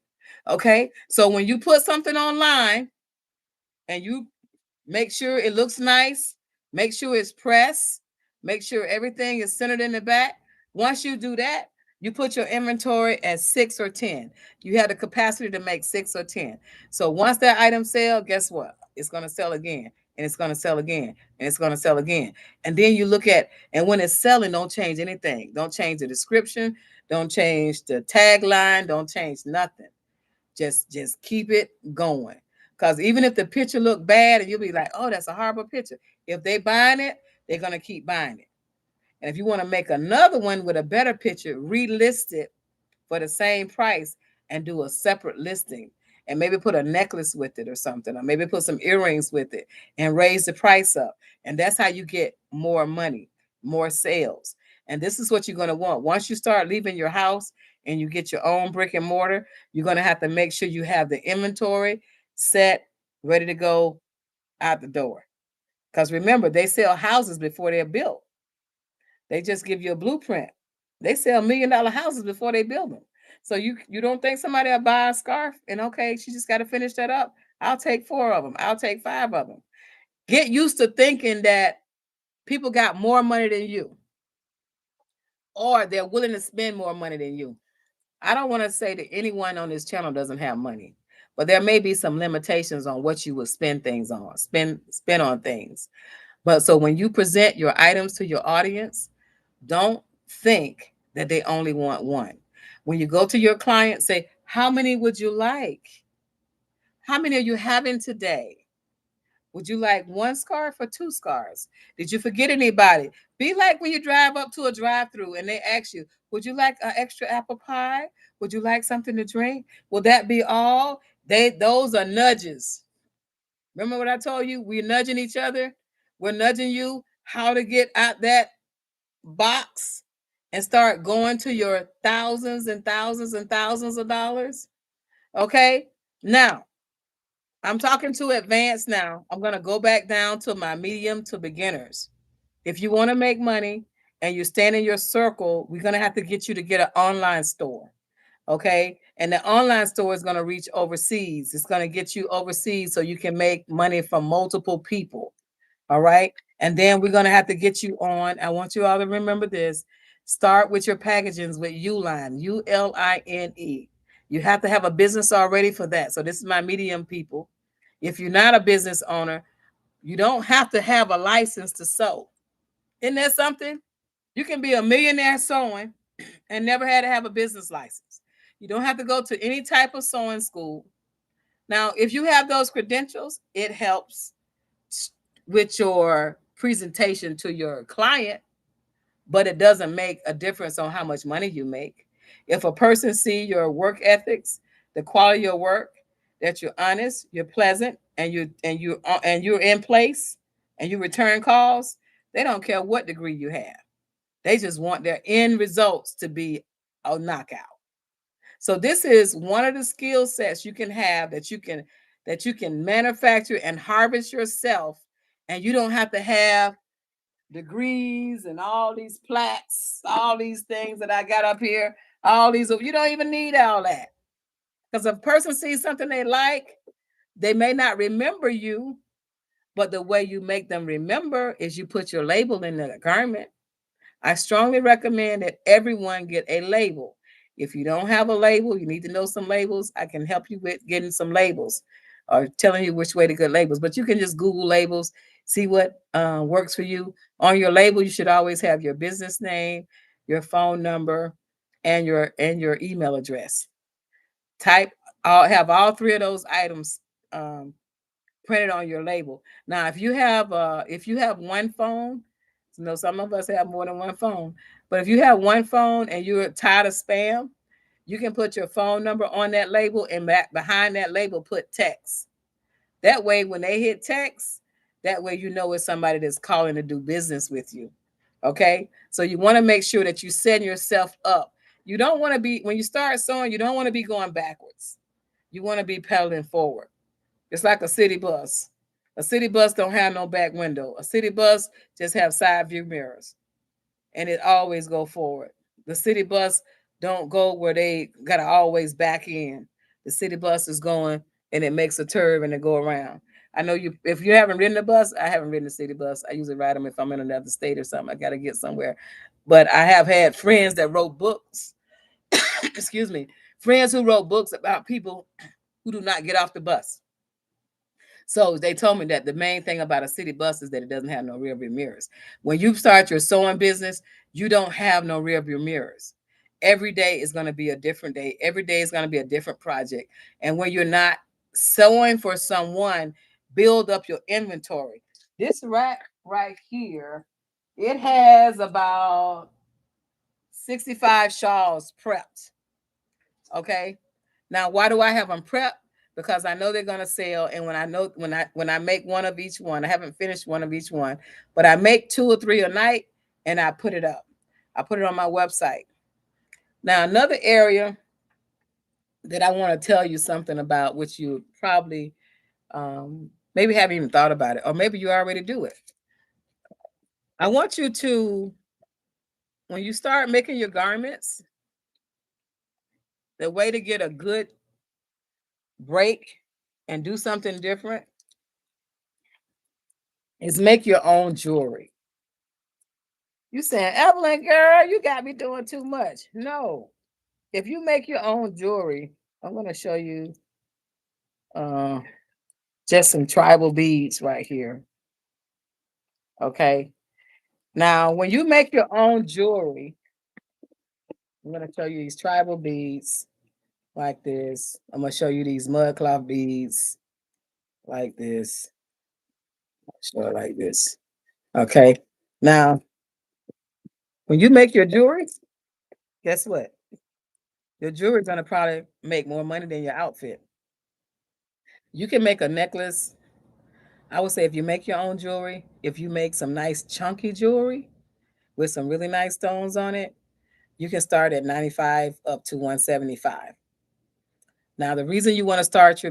Okay? So when you put something online and you make sure it looks nice, make sure it's pressed, make sure everything is centered in the back. Once you do that, you put your inventory at 6 or 10. You have the capacity to make 6 or 10. So once that item sells, guess what? It's going to sell again, and it's going to sell again, and it's going to sell again. And then you look at, and when it's selling, don't change anything. Don't change the description. Don't change the tagline. Don't change nothing. Just keep it going. Because even if the picture look bad and you'll be like, oh, that's a horrible picture. If they buying it, they're gonna keep buying it. And if you want to make another one with a better picture, relist it for the same price and do a separate listing and maybe put a necklace with it or something, or maybe put some earrings with it and raise the price up. And that's how you get more money, more sales. And this is what you're going to want. Once you start leaving your house and you get your own brick and mortar, you're going to have to make sure you have the inventory set, ready to go out the door. Because remember, they sell houses before they're built. They just give you a blueprint. They sell $1 million houses before they build them. So you don't think somebody will buy a scarf and okay, she just got to finish that up. I'll take 4 of them. I'll take 5 of them. Get used to thinking that people got more money than you, or they're willing to spend more money than you. I don't want to say that anyone on this channel doesn't have money, but there may be some limitations on what you would spend things on, spend on things. But so when you present your items to your audience, don't think that they only want one. When you go to your client, say, how many would you like? How many are you having today? Would you like 1 scarf or 2 scarves? Did you forget anybody? Be like when you drive up to a drive-through and they ask you, would you like an extra apple pie? Would you like something to drink? Will that be all? Those are nudges. Remember what I told you? We're nudging each other. We're nudging you how to get out that box and start going to your thousands and thousands and thousands of dollars. Okay. Now, I'm talking to advanced now. I'm going to go back down to my medium to beginners. If you want to make money and you stand in your circle, we're going to have to get you to get an online store. Okay. And the online store is going to reach overseas. It's going to get you overseas so you can make money from multiple people. All right. And then we're going to have to get you on. I want you all to remember this. Start with your packagings with Uline, Uline. You have to have a business already for that. So this is my medium people. If you're not a business owner, you don't have to have a license to sew. Isn't that something? You can be a millionaire sewing and never had to have a business license. You don't have to go to any type of sewing school. Now, if you have those credentials, it helps with your presentation to your client, but it doesn't make a difference on how much money you make. If a person see your work ethics, the quality of your work, that you're honest, you're pleasant, and you're in place, and you return calls, they don't care what degree you have. They just want their end results to be a knockout. So this is one of the skill sets you can have that you can manufacture and harvest yourself, and you don't have to have degrees and all these plaques, all these things that I got up here, all these. You don't even need all that, because if a person sees something they like, they may not remember you, but the way you make them remember is you put your label in the garment. I strongly recommend that everyone get a label. If you don't have a label, you need to know some labels. I can help you with getting some labels or telling you which way to get labels. But you can just Google labels, see what works for you. On your label, you should always have your business name, your phone number, and your email address. Type have all 3 of those items um, printed on your label. Now, if you have one phone, some of us have more than one phone, but if you have one phone and you're tired of spam, you can put your phone number on that label and behind that label put text. That way, when they hit text, that way you know it's somebody that's calling to do business with you. Okay, so you want to make sure that you set yourself up. You don't want to be when you start sewing. You don't want to be going backwards. You want to be pedaling forward. It's like a city bus. A city bus don't have no back window. A city bus just have side view mirrors, and it always go forward. The city bus don't go where they gotta always back in. The city bus is going and it makes a turn and it go around. I know you if you haven't ridden the bus, I haven't ridden the city bus. I usually ride them if I'm in another state or something. I gotta get somewhere. But I have had friends that wrote books, excuse me, friends who wrote books about people who do not get off the bus. So they told me that the main thing about a city bus is that it doesn't have no rear view mirrors. When you start your sewing business, you don't have no rear view mirrors. Every day is going to be a different day. Every day is going to be a different project. And when you're not sewing for someone, build up your inventory. This rack right here, it has about 65 shawls prepped. Okay. Now, why do I have them prepped? Because I know they're gonna sell, and when I make one of each one, I haven't finished one of each one, but I make 2 or 3 a night, and I put it up. I put it on my website. Now, another area that I want to tell you something about, which you probably maybe haven't even thought about it, or maybe you already do it. I want you to, when you start making your garments, the way to get a good break and do something different is make your own jewelry. You saying, Evelyn, girl, you got me doing too much. No. If you make your own jewelry, I'm gonna show you uh just some tribal beads right here. Okay. Now, when you make your own jewelry, I'm gonna show you these tribal beads like this. I'm gonna show you these mud cloth beads like this. Show it like this. Okay. Now, when you make your jewelry, guess what? Your jewelry is gonna probably make more money than your outfit. You can make a necklace. I would say if you make your own jewelry, if you make some nice chunky jewelry with some really nice stones on it, you can start at 95 up to 175. Now, the reason you want to start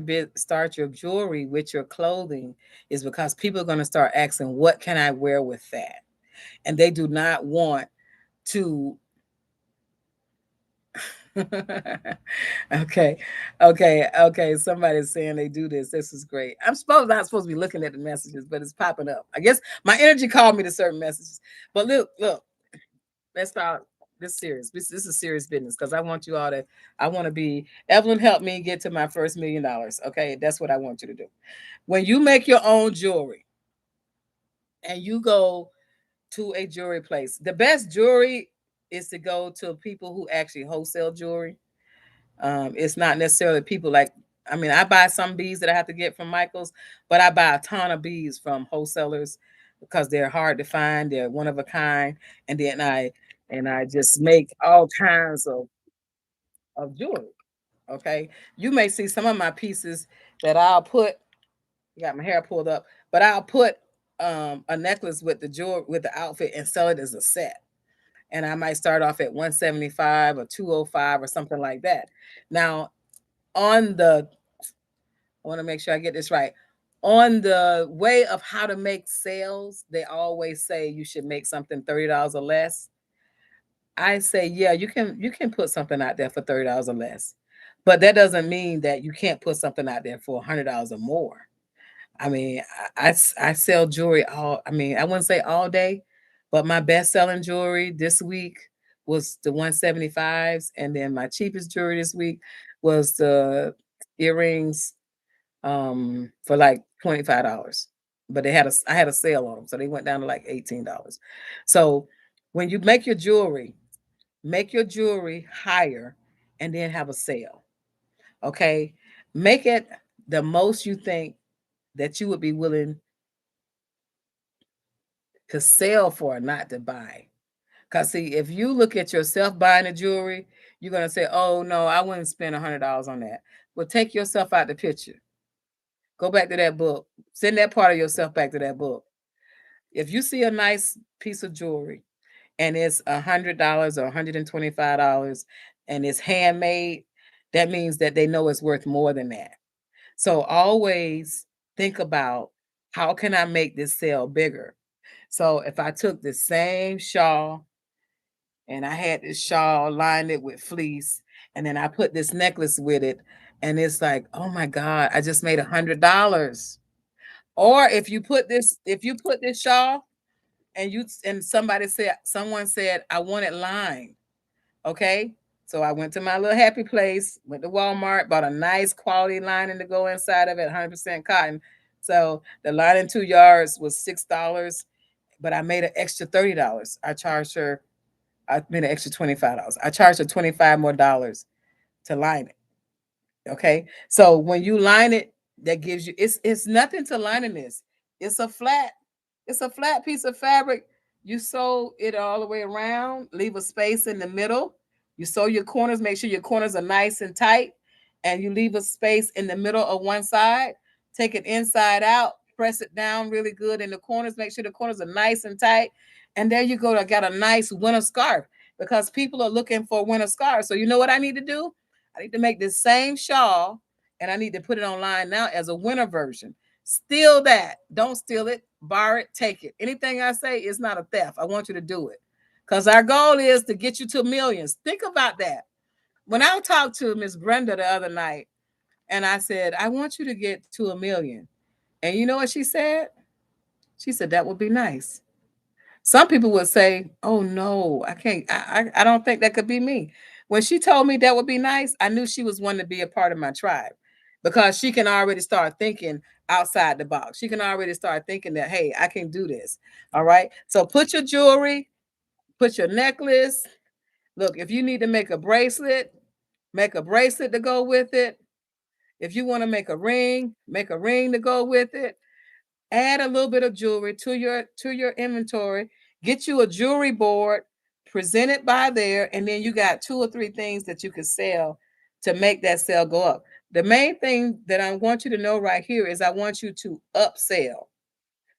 your jewelry with your clothing is because people are going to start asking, "What can I wear with that?" And they do not want to. Okay, okay. Somebody's saying they do this. This is great. Not supposed to be looking at the messages, but it's popping up. I guess my energy called me to certain messages. But look. Let's start this serious. This is serious business because I want you all to. I want to be Evelyn. Help me get to my first $1 million. Okay, that's what I want you to do. When you make your own jewelry and you go to a jewelry place, the best jewelry is to go to people who actually wholesale jewelry. It's not necessarily people like, I mean, I buy some beads that I have to get from Michael's, but I buy a ton of beads from wholesalers because they're hard to find. They're one of a kind. And then I just make all kinds of jewelry. Okay. You may see some of my pieces that I'll put, got my hair pulled up, but I'll put a necklace with the jewelry with the outfit and sell it as a set. And I might start off at 175 or 205 or something like that. Now, on the I want to make sure I get this right. On the way of how to make sales, they always say you should make something $30 or less. I say, yeah, you can put something out there for $30 or less. But that doesn't mean that you can't put something out there for $100 or more. I mean, I sell jewelry I mean, I wouldn't say all day, but my best selling jewelry this week was the 175s. And then my cheapest jewelry this week was the earrings for like $25. But I had a sale on them, so they went down to like $18. So when you make your jewelry higher and then have a sale. Okay. Make it the most you think that you would be willing to sell for, not to buy. Because see, if you look at yourself buying the jewelry, you're gonna say, "Oh no, I wouldn't spend $100 on that." Well, take yourself out the picture. Go back to that book. Send that part of yourself back to that book. If you see a nice piece of jewelry and it's $100 or $125 and it's handmade, that means that they know it's worth more than that. So always think about, how can I make this sale bigger? So if I took the same shawl and I had this shawl, lined it with fleece, and then I put this necklace with it, and it's like, oh my God, I just made $100. Or if you put this shawl and someone said I want it lined, okay? So I went to my little happy place, went to Walmart, bought a nice quality lining to go inside of it, 100% cotton. So the lining 2 yards was $6, but I made an extra $30. I made an extra $25. I charged her 25 more dollars to line it. Okay. So when you line it, that gives you it's nothing to lining this. It's a flat, it's a flat piece of fabric. You sew it all the way around, leave a space in the middle. You sew your corners, make sure your corners are nice and tight, and you leave a space in the middle of one side. Take it inside out, press it down really good in the corners, make sure the corners are nice and tight. And there you go. I got a nice winter scarf because people are looking for winter scarves. So you know what I need to do? I need to make this same shawl and I need to put it online now as a winter version. Steal that. Don't steal it. Borrow it. Take it. Anything I say is not a theft. I want you to do it. Because our goal is to get you to millions. Think about that. When I talked to Miss Brenda the other night and I said, I want you to get to a million. And you know what she said? She said, that would be nice. Some people would say, "Oh no, I can't. I don't think that could be me." When she told me that would be nice, I knew she was one to be a part of my tribe because she can already start thinking outside the box. She can already start thinking that, "Hey, I can do this." All right. So put your jewelry, put your necklace. Look, if you need to make a bracelet to go with it. If you want to make a ring to go with it. Add a little bit of jewelry to your inventory. Get you a jewelry board, present it by there, and then you got 2 or 3 things that you can sell to make that sale go up. The main thing that I want you to know right here is I want you to upsell.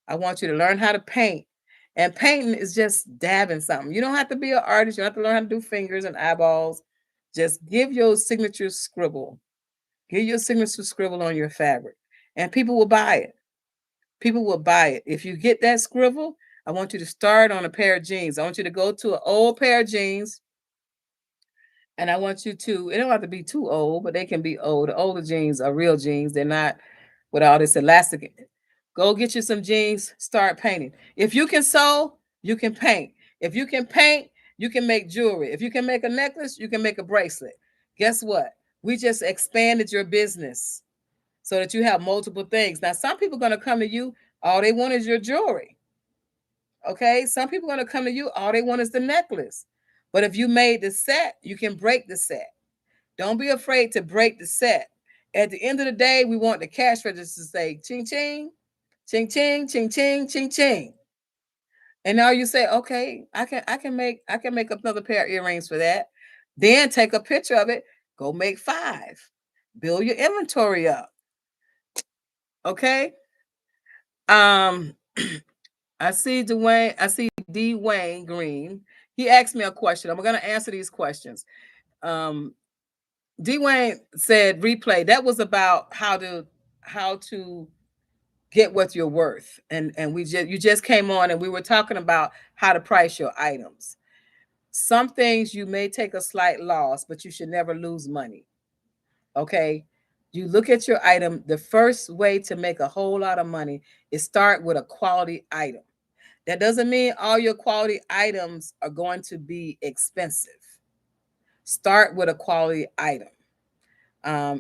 I want you to learn how to paint. And painting is just dabbing something. You don't have to be an artist. You don't have to learn how to do fingers and eyeballs. Just give your signature scribble. Give your signature scribble on your fabric, and people will buy it. People will buy it. If you get that scribble, I want you to start on a pair of jeans. I want you to go to an old pair of jeans, and I want you to, it don't have to be too old, but they can be old. The older jeans are real jeans. They're not with all this elastic. Go get you some jeans, start painting. If you can sew, you can paint. If you can paint, you can make jewelry. If you can make a necklace, you can make a bracelet. Guess what? We just expanded your business so that you have multiple things. Now, some people are going to come to you, all they want is your jewelry. Okay. Some people are going to come to you, all they want is the necklace. But if you made the set, you can break the set. Don't be afraid to break the set. At the end of the day, we want the cash register to say ching ching, ching ching, ching ching, ching ching. And now you say, okay, I can make another pair of earrings for that. Then take a picture of it, go make 5. Build your inventory up. Okay. Um I see D Wayne Green. He asked me a question. I'm gonna answer these questions. Um D Wayne said replay. That was about how to get what you're worth. And we just you just came on and we were talking about how to price your items. Some things you may take a slight loss, but you should never lose money. Okay. You look at your item. The first way to make a whole lot of money is start with a quality item. That doesn't mean all your quality items are going to be expensive. Start with a quality item.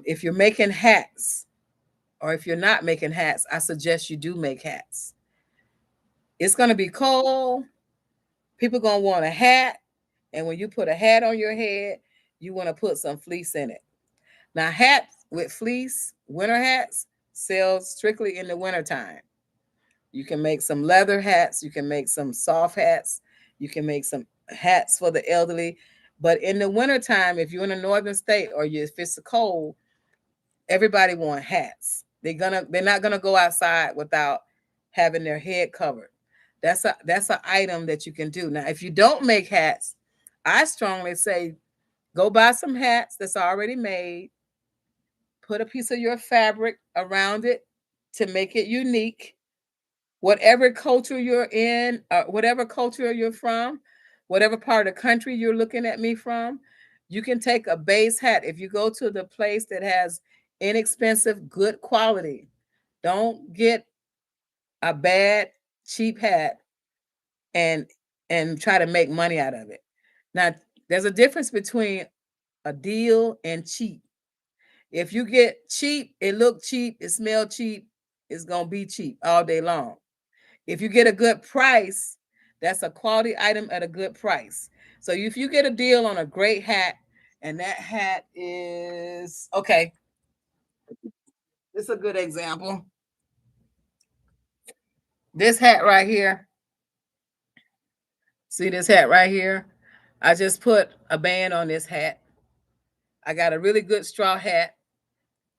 If you're making hats, or if you're not making hats, I suggest you do make hats. It's going to be cold. People going to want a hat. And when you put a hat on your head, you want to put some fleece in it. Now, hats with fleece, winter hats, sell strictly in the wintertime. You can make some leather hats. You can make some soft hats. You can make some hats for the elderly. But in the wintertime, if you're in a northern state or if it's cold, everybody want hats. They're not gonna go outside without having their head covered. That's an item that you can do. Now, if you don't make hats, I strongly say go buy some hats that's already made. Put a piece of your fabric around it to make it unique. Whatever culture you're in, whatever culture you're from, whatever part of the country you're looking at me from, you can take a base hat. If you go to the place that has inexpensive, good quality, don't get a bad, cheap hat and try to make money out of it. Now, there's a difference between a deal and cheap. If you get cheap, it look cheap, it smell cheap, it's gonna be cheap all day long. If you get a good price, that's a quality item at a good price. So if you get a deal on a great hat, and that hat is okay, this is a good example. This hat right here, see this hat right here? I just put a band on this hat. I got a really good straw hat.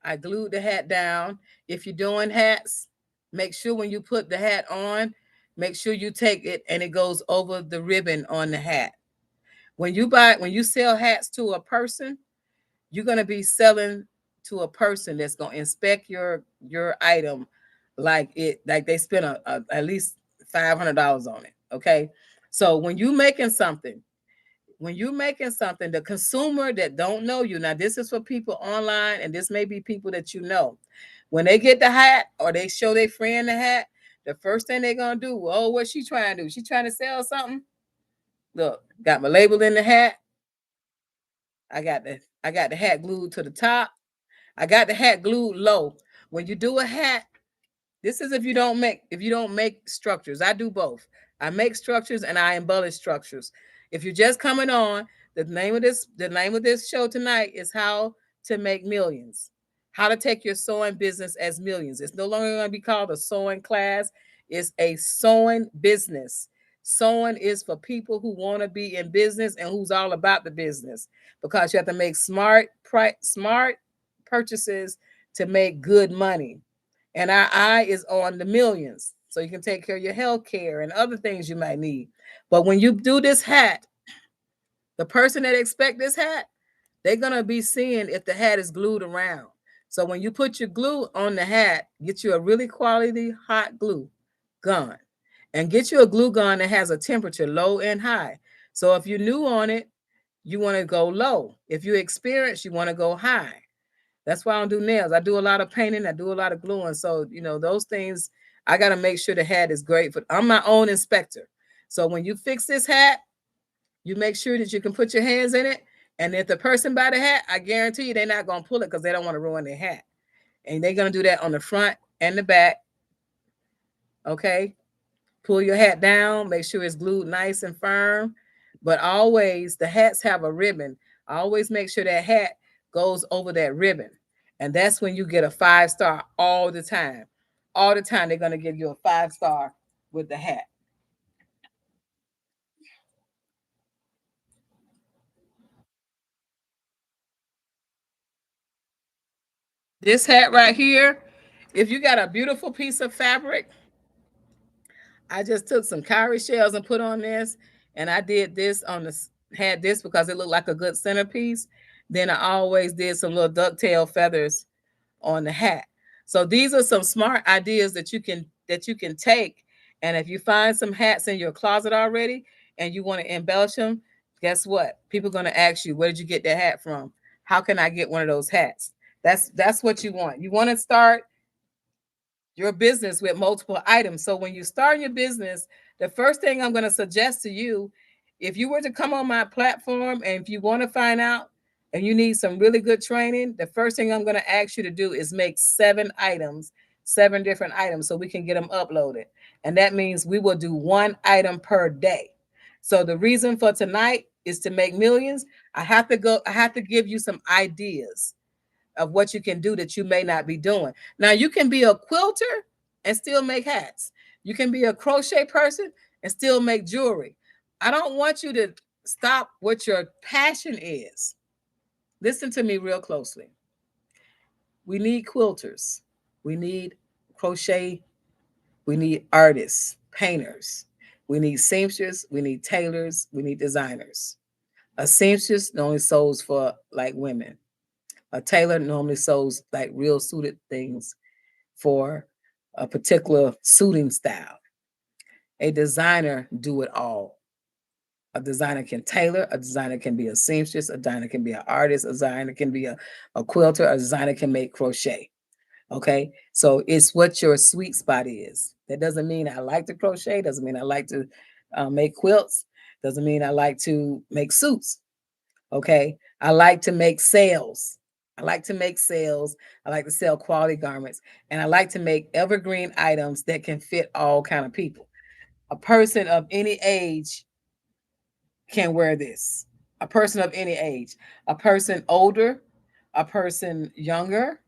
I glued the hat down. If you're doing hats, make sure when you put the hat on, make sure you take it and it goes over the ribbon on the hat. When you sell hats to a person, you're going to be selling to a person that's going to inspect your item like they spent at least $500 on it. Okay. So when you're making something, the consumer that don't know you, now this is for people online, and this may be people that you know. When they get the hat or they show their friend the hat, the first thing they're gonna do, oh, what's she trying to do? She trying to sell something? Look, got my label in the hat. I got the hat glued to the top. I got the hat glued low. When you do a hat, this is if you don't make structures. I do both. I make structures and I embellish structures. If you're just coming on, the name of this show tonight is how to make millions. How to take your sewing business as millions. It's no longer going to be called a sewing class. It's a sewing business. Sewing is for people who want to be in business and who's all about the business, because you have to make smart purchases to make good money. And our eye is on the millions. So you can take care of your health care and other things you might need. But when you do this hat, the person that expect this hat, they're gonna be seeing if the hat is glued around. So when you put your glue on the hat, get you a really quality hot glue gun. And get you a glue gun that has a temperature low and high. So if you're new on it, you want to go low. If you're experienced, you want to go high. That's why I don't do nails. I do a lot of painting. I do a lot of gluing. So, those things, I got to make sure the hat is great. I'm my own inspector. So when you fix this hat, you make sure that you can put your hands in it. And if the person buy the hat, I guarantee you they're not going to pull it because they don't want to ruin their hat. And they're going to do that on the front and the back. Okay. Pull your hat down. Make sure it's glued nice and firm. But always, the hats have a ribbon. Always make sure that hat goes over that ribbon. And that's when you get a 5-star all the time. All the time, they're going to give you a 5-star with the hat. This hat right here, if you got a beautiful piece of fabric, I just took some cowrie shells and put on this. And I did this had this because it looked like a good centerpiece. Then I always did some little ducktail feathers on the hat. So these are some smart ideas that you can take. And if you find some hats in your closet already and you want to embellish them, guess what? People are going to ask you, where did you get that hat from? How can I get one of those hats? That's what you want. You want to start your business with multiple items. So when you start your business, the first thing I'm going to suggest to you, if you were to come on my platform and if you want to find out and you need some really good training, the first thing I'm going to ask you to do is make 7 different items so we can get them uploaded. And that means we will do 1 item per day. So the reason for tonight is to make millions. I have to give you some ideas of what you can do that you may not be doing. Now, you can be a quilter and still make hats. You can be a crochet person and still make jewelry. I don't want you to stop what your passion is. Listen to me real closely. We need quilters. We need crochet. We need artists, painters. We need seamsters. We need tailors. We need designers. A seamstress only sews for like women. A tailor normally sews like real suited things for a particular suiting style. A designer do it all. A designer can tailor, a designer can be a seamstress, a designer can be an artist, a designer can be a quilter, a designer can make crochet. Okay, so it's what your sweet spot is. That doesn't mean I like to crochet, doesn't mean I like to make quilts, doesn't mean I like to make suits. Okay, I like to make sales. I like to make sales. I like to sell quality garments, and I like to make evergreen items that can fit all kind of people. A person of any age can wear this. A person of any age, a person older, a person younger,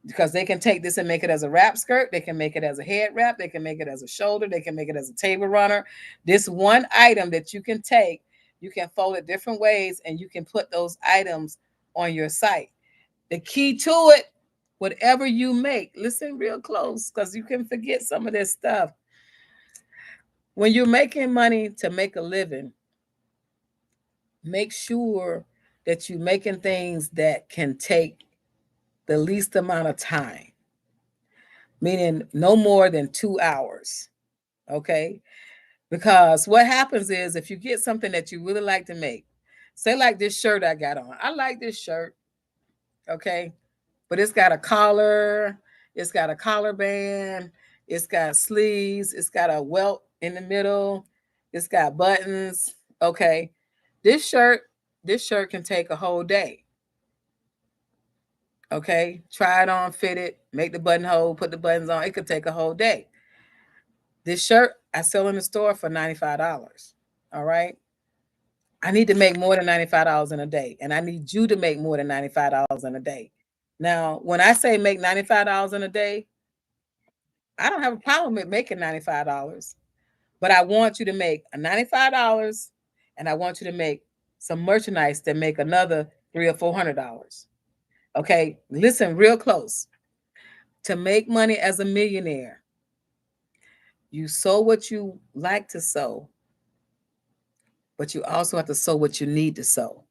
because they can take this and make it as a wrap skirt. They can make it as a head wrap. They can make it as a shoulder. They can make it as a table runner. This one item that you can take, you can fold it different ways and you can put those items on your site. The key to it, whatever you make, listen real close because you can forget some of this stuff. When you're making money to make a living, make sure that you're making things that can take the least amount of time, meaning no more than 2 hours. Okay. Because what happens is if you get something that you really like to make, say like this shirt I got on. I like this shirt. Okay. But it's got a collar, it's got a collar band, it's got sleeves, it's got a welt in the middle, it's got buttons. Okay. This shirt, this shirt can take a whole day. Okay. Try it on, fit it, make the buttonhole, put the buttons on. It could take a whole day. This shirt I sell in the store for $95. All right. I need to make more than $95 in a day. And I need you to make more than $95 in a day. Now, when I say make $95 in a day, I don't have a problem with making $95, but I want you to make a $95 and I want you to make some merchandise that make another $300 or $400. Okay. Listen real close. To make money as a millionaire, you sow what you like to sow, but you also have to sow what you need to sow.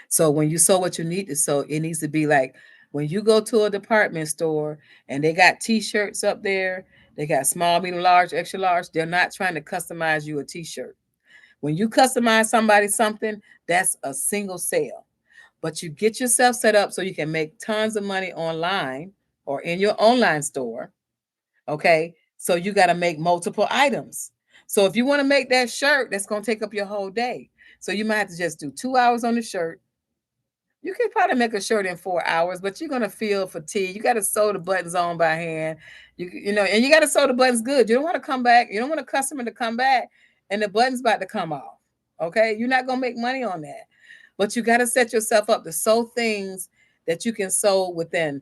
So when you sow what you need to sow, it needs to be like when you go to a department store and they got t-shirts up there, they got small, medium, large, extra large. They're not trying to customize you a t-shirt. When you customize somebody something, that's a single sale. But you get yourself set up so you can make tons of money online or in your online store. Okay. So you got to make multiple items. So if you want to make that shirt, that's going to take up your whole day. So you might have to just do 2 hours on the shirt. You can probably make a shirt in 4 hours, but you're gonna feel fatigued. You got to sew the buttons on by hand. You know, and you got to sew the buttons good. You don't want to come back. You don't want a customer to come back and the button's about to come off. Okay, you're not gonna make money on that. But you got to set yourself up to sew things that you can sew within.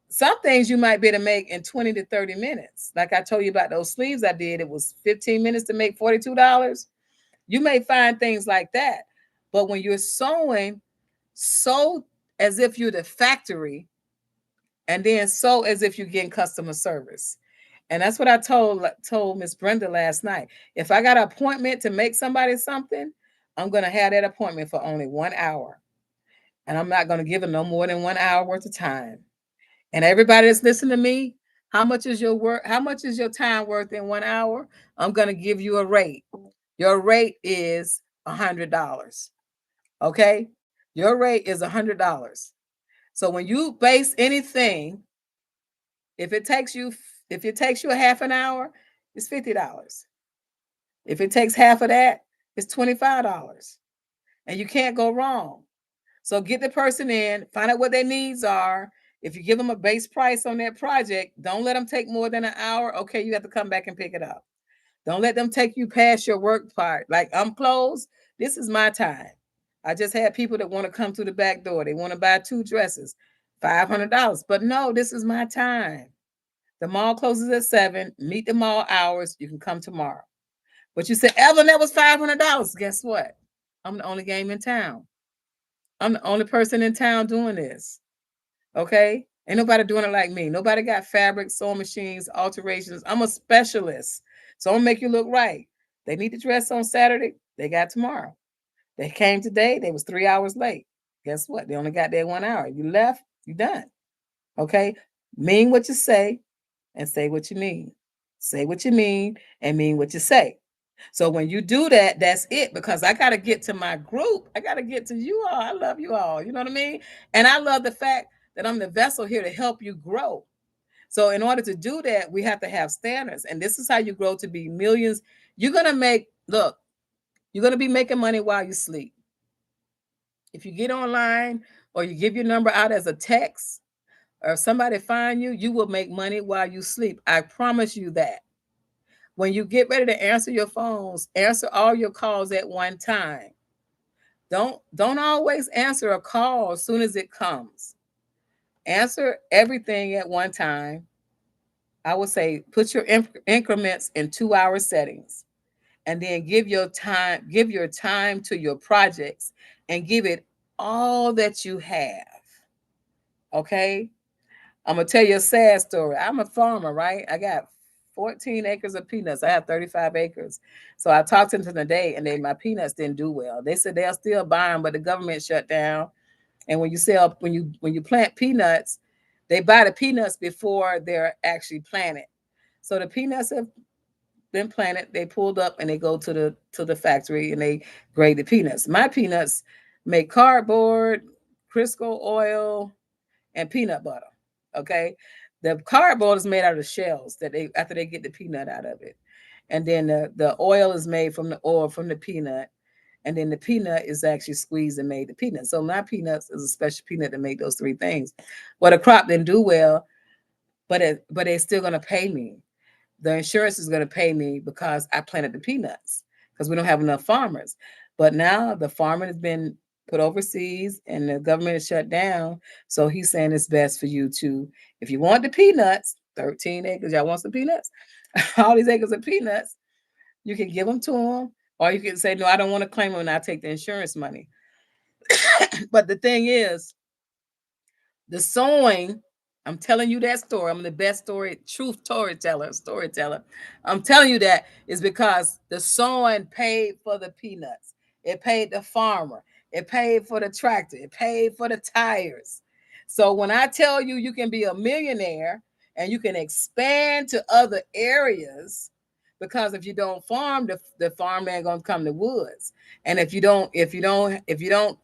Some things you might be able to make in 20 to 30 minutes. Like I told you about those sleeves I did, it was 15 minutes to make $42. You may find things like that. But when you're sewing, sew as if you're the factory and then sew as if you're getting customer service. And that's what I told Miss Brenda last night. If I got an appointment to make somebody something, I'm going to have that appointment for only 1 hour. And I'm not going to give it no more than 1 hour worth of time. And everybody that's listening to me, how much is your work? How much is your time worth in 1 hour? I'm going to give you a rate. Your rate is $100. Okay? Your rate is $100. So when you base anything, if it takes you a half an hour, it's $50. If it takes half of that, it's $25. And you can't go wrong. So get the person in, find out what their needs are. If you give them a base price on that project, don't let them take more than an hour. Okay, you have to come back and pick it up. Don't let them take you past your work part. Like, I'm closed. This is my time. I just had people that want to come through the back door. They want to buy 2 dresses, $500. But no, this is my time. The mall closes at 7. Meet the mall hours. You can come tomorrow. But you said, Evelyn, that was $500. Guess what? I'm the only game in town. I'm the only person in town doing this. Okay? Ain't nobody doing it like me. Nobody got fabric, sewing machines, alterations. I'm a specialist. So I'm going to make you look right. They need the dress on Saturday. They got tomorrow. They came today. They was 3 hours late. Guess what? They only got there 1 hour. You left, you done. Okay? Mean what you say and say what you mean. Say what you mean and mean what you say. So when you do that, that's it, because I got to get to my group. I got to get to you all. I love you all. You know what I mean? And I love the fact that I'm the vessel here to help you grow. So in order to do that, we have to have standards. And this is how you grow to be millions. You're going to look, you're going to be making money while you sleep. If you get online or you give your number out as a text, or if somebody find you, you will make money while you sleep. I promise you that. When you get ready to answer your phones, answer all your calls at one time. Don't always answer a call as soon as it comes. Answer everything at one time. I would say put your increments in 2-hour settings, and then give your time to your projects, and give it all that you have. Okay? I'm gonna tell you a sad story. I'm a farmer, right? I got 14 acres of peanuts. I have 35 acres. So I talked to them today, and my peanuts didn't do well. They said they'll still buy them, but the government shut down. And when you plant peanuts, they buy the peanuts before they're actually planted. So the peanuts have been planted, they pulled up, and they go to the factory, and they grade the peanuts. My peanuts make cardboard, Crisco oil, and peanut butter. Okay. The cardboard is made out of shells that they after they get the peanut out of it. And then the oil is made from the oil from the peanut. And then the peanut is actually squeezed and made the peanut. So my peanuts is a special peanut to make those three things. Well, the crop didn't do well, but they're still gonna pay me. The insurance is going to pay me because I planted the peanuts, because we don't have enough farmers. But now the farmer has been put overseas and the government is shut down. So he's saying it's best for you to, if you want the peanuts, 13 acres, y'all want some peanuts? All these acres of peanuts, you can give them to them, or you can say, no, I don't want to claim them, and I take the insurance money. But the thing is, the sewing, I'm telling you that story. I'm the best truth storyteller. I'm telling you that is because the sewing paid for the peanuts. It paid the farmer. It paid for the tractor. It paid for the tires. So when I tell you you can be a millionaire and you can expand to other areas, because if you don't farm, the farmland gonna come to woods. And if you don't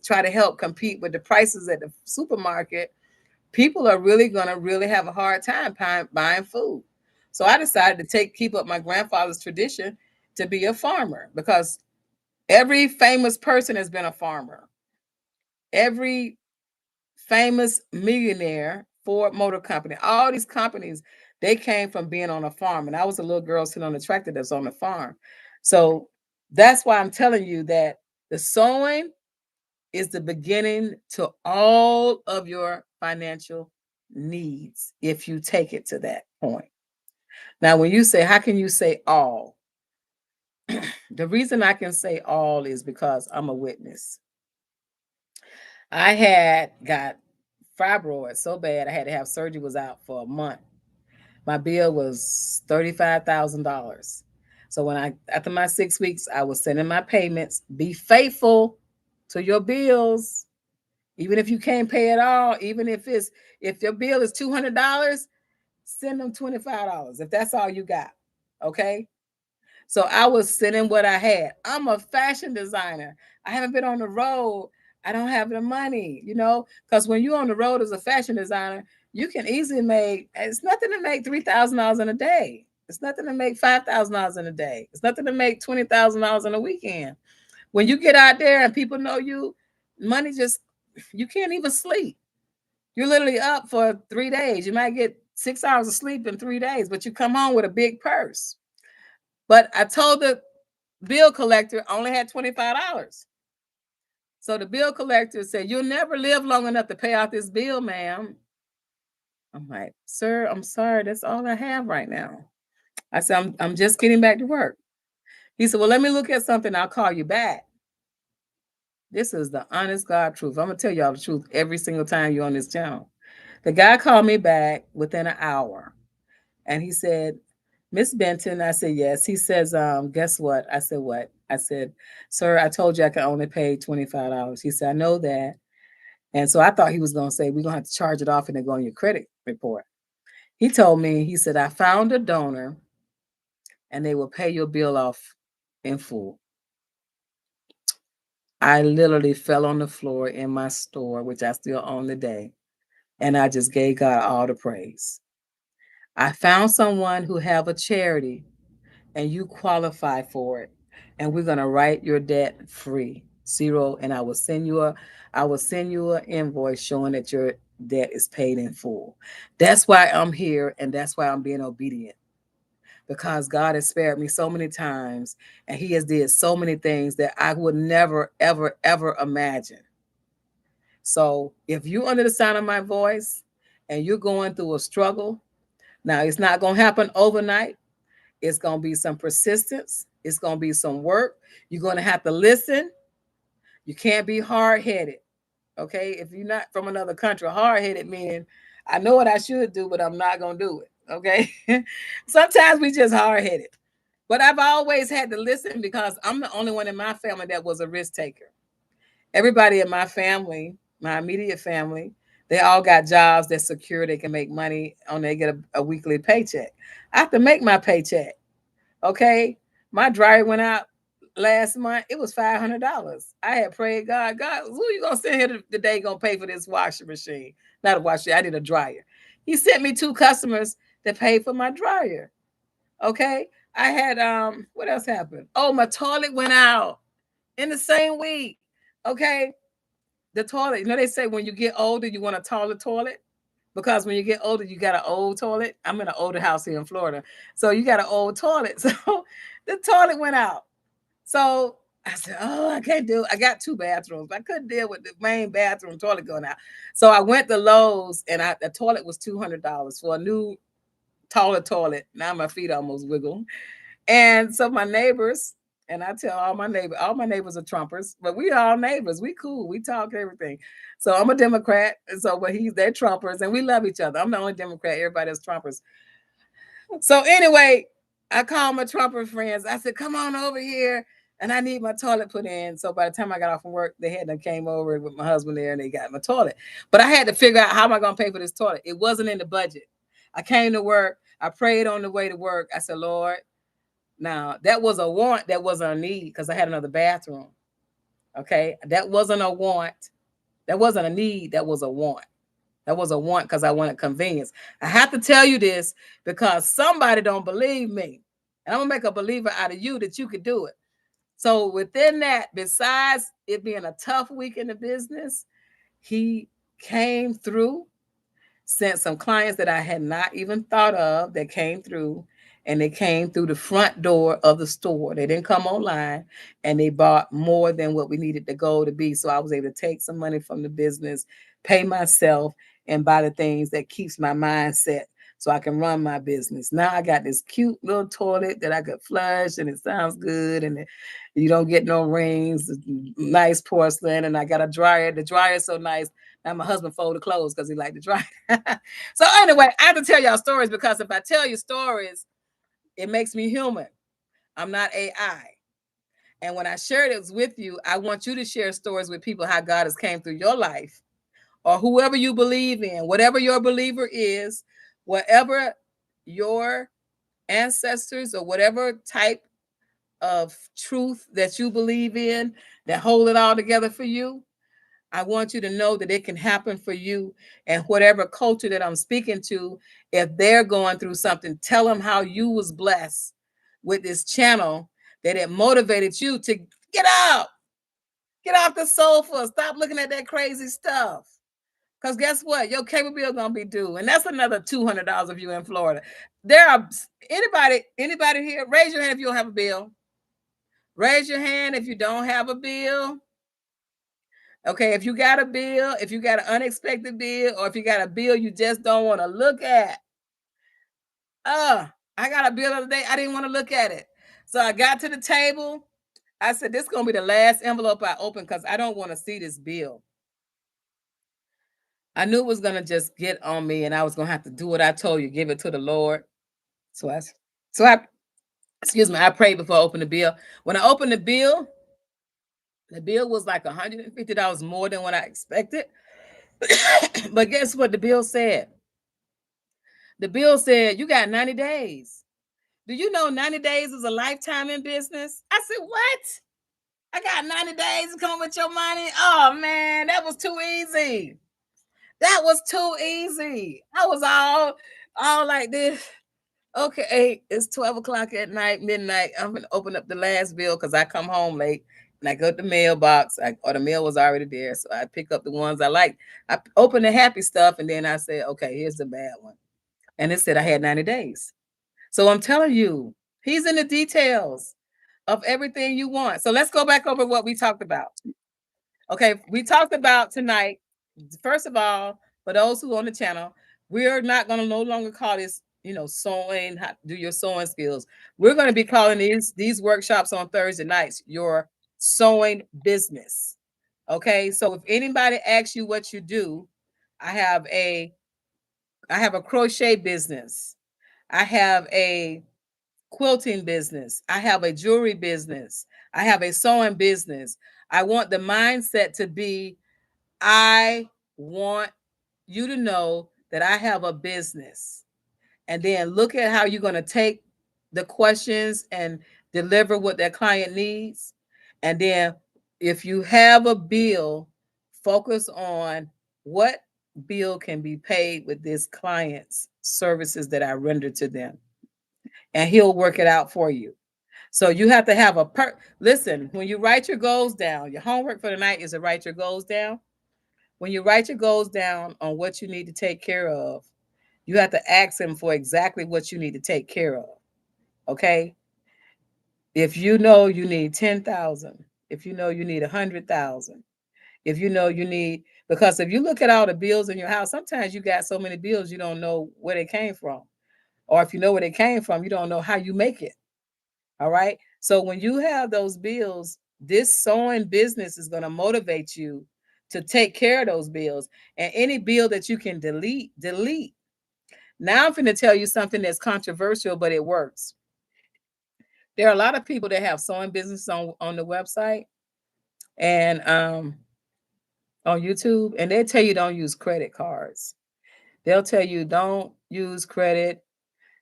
try to help compete with the prices at the supermarket, people are really going to really have a hard time buying food. So I decided to keep up my grandfather's tradition to be a farmer, because every famous person has been a farmer. Every famous millionaire, Ford Motor Company, all these companies, they came from being on a farm. And I was a little girl sitting on the tractor that's on the farm. So that's why I'm telling you that the sowing is the beginning to all of your financial needs if you take it to that point. Now, when you say, how can you say all? The reason I can say all is because I'm a witness. I had got fibroids so bad I had to have surgery, was out for a month. My bill was $35,000. So after my 6 weeks, I was sending my payments. Be faithful to your bills. Even if you can't pay it all, even if your bill is $200, send them $25 if that's all you got. Okay. So I was sending what I had. I'm a fashion designer. I haven't been on the road. I don't have the money, because when you're on the road as a fashion designer, you can easily it's nothing to make $3,000 in a day. It's nothing to make $5,000 in a day. It's nothing to make $20,000 in a weekend. When you get out there and people know you, money you can't even sleep. You're literally up for 3 days. You might get 6 hours of sleep in 3 days, but you come home with a big purse. But I told the bill collector I only had $25. So the bill collector said, you'll never live long enough to pay off this bill, ma'am. I'm like, sir, I'm sorry. That's all I have right now. I said, I'm just getting back to work. He said, well, let me look at something. I'll call you back. This is the honest God truth. I'm going to tell y'all the truth every single time you're on this channel. The guy called me back within an hour, and he said, Miss Benton. I said, yes. He says, guess what? I said, what? I said, sir, I told you I could only pay $25. He said, I know that. And so I thought he was going to say, we're going to have to charge it off and then go on your credit report. He told me, he said, I found a donor and they will pay your bill off in full. I literally fell on the floor in my store, which I still own today, and I just gave God all the praise. I found someone who have a charity and you qualify for it, and we're going to write your debt free, zero, and I will send you an invoice showing that your debt is paid in full. That's why I'm here, and that's why I'm being obedient, because God has spared me so many times, and He has did so many things that I would never, ever, ever imagine. So if you under the sound of my voice and you're going through a struggle, now it's not going to happen overnight. It's going to be some persistence. It's going to be some work. You're going to have to listen. You can't be hard headed. Okay. If you're not from another country, hard headed meaning I know what I should do, but I'm not going to do it. Okay. Sometimes we just hard headed. But I've always had to listen because I'm the only one in my family that was a risk taker. Everybody in my family, my immediate family, they all got jobs that secure they can make money on they get a weekly paycheck. I have to make my paycheck. Okay. My dryer went out last month. It was $500. I had prayed God, God, who you gonna send here today gonna pay for this washing machine? Not a washing, I did a dryer. He sent me two customers that paid for my dryer. Okay. I had what else happened? Oh, my toilet went out in the same week. Okay. The toilet, you know, they say when you get older, you want a taller toilet because when you get older, you got an old toilet. I'm in an older house here in Florida. So you got an old toilet. So the toilet went out. So I said, oh, I can't do it. I got two bathrooms. I couldn't deal with the main bathroom toilet going out. So I went to Lowe's and the toilet was $200 for a new taller toilet. Now my feet almost wiggle. And so my neighbors, and I tell all my neighbors are Trumpers, but we all neighbors. We cool. We talk everything. So I'm a Democrat. And so but they're Trumpers and we love each other. I'm the only Democrat. Everybody is Trumpers. So anyway, I called my Trumper friends. I said, come on over here. And I need my toilet put in. So by the time I got off from work, they had them came over with my husband there and they got my toilet. But I had to figure out how am I gonna pay for this toilet? It wasn't in the budget. I came to work. I prayed on the way to work. I said, Lord, now that was a want, that wasn't a need because I had another bathroom. Okay. That wasn't a want. That wasn't a need. That was a want. That was a want because I wanted convenience. I have to tell you this because somebody don't believe me. And I'm gonna make a believer out of you that you could do it. So within that, besides it being a tough week in the business, he came through, sent some clients that I had not even thought of that came through, and they came through the front door of the store. They didn't come online, and they bought more than what we needed the goal to be. So I was able to take some money from the business, pay myself, and buy the things that keeps my mindset so I can run my business. Now I got this cute little toilet that I could flush, and it sounds good, and you don't get no rings, nice porcelain, and I got a dryer. The dryer is so nice. Now my husband folded clothes because he liked to dry. So anyway, I have to tell y'all stories because if I tell you stories, it makes me human. I'm not AI. And when I share this with you, I want you to share stories with people how God has came through your life or whoever you believe in, whatever your believer is, whatever your ancestors or whatever type of truth that you believe in that hold it all together for you. I want you to know that it can happen for you and whatever culture that I'm speaking to, if they're going through something, tell them how you was blessed with this channel that it motivated you to get up, get off the sofa, stop looking at that crazy stuff. Because guess what? Your cable bill gonna be due. And that's another $200 if you in Florida. There are anybody here, raise your hand if you don't have a bill. Raise your hand if you don't have a bill. Okay, if you got a bill, if you got an unexpected bill, or if you got a bill you just don't want to look at. I got a bill the other day. I didn't want to look at it. So I got to the table. I said, this is going to be the last envelope I open because I don't want to see this bill. I knew it was going to just get on me and I was going to have to do what I told you, give it to the Lord. So excuse me, I prayed before I opened the bill. When I opened the bill was like $150 more than what I expected. But guess what the bill said? The bill said, you got 90 days. Do you know 90 days is a lifetime in business? I said, what? I got 90 days to come with your money. Oh man, that was too easy. That was too easy. I was all like this. Okay, it's 12 o'clock at night, midnight. I'm gonna open up the last bill because I come home late and I go to the mailbox, or the mail was already there. So I pick up the ones I like. I open the happy stuff and then I say, okay, here's the bad one. And it said I had 90 days. So I'm telling you, he's in the details of everything you want. So let's go back over what we talked about. Okay, we talked about tonight. First of all, for those who on the channel, we're not going to no longer call this, sewing, do your sewing skills. We're going to be calling these workshops on Thursday nights your sewing business. Okay, so if anybody asks you what you do, I have a crochet business. I have a quilting business. I have a jewelry business. I have a sewing business. I want the mindset to be, I want you to know that I have a business. And then look at how you're going to take the questions and deliver what that client needs. And then if you have a bill, focus on what bill can be paid with this client's services that I render to them. And he'll work it out for you. So you have to have listen, when you write your goals down, your homework for the night is to write your goals down. When you write your goals down on what you need to take care of, you have to ask him for exactly what you need to take care of. Okay? If you know you need 10,000, if you know you need 100,000, if you know you need, because if you look at all the bills in your house, sometimes you got so many bills you don't know where they came from. Or if you know where they came from, you don't know how you make it. All right. So when you have those bills, this sewing business is going to motivate you to take care of those bills. And any bill that you can delete, delete. Now I'm going to tell you something that's controversial, but it works. There are a lot of people that have sewing business on the website and on YouTube, and they tell you don't use credit cards. They'll tell you don't use credit,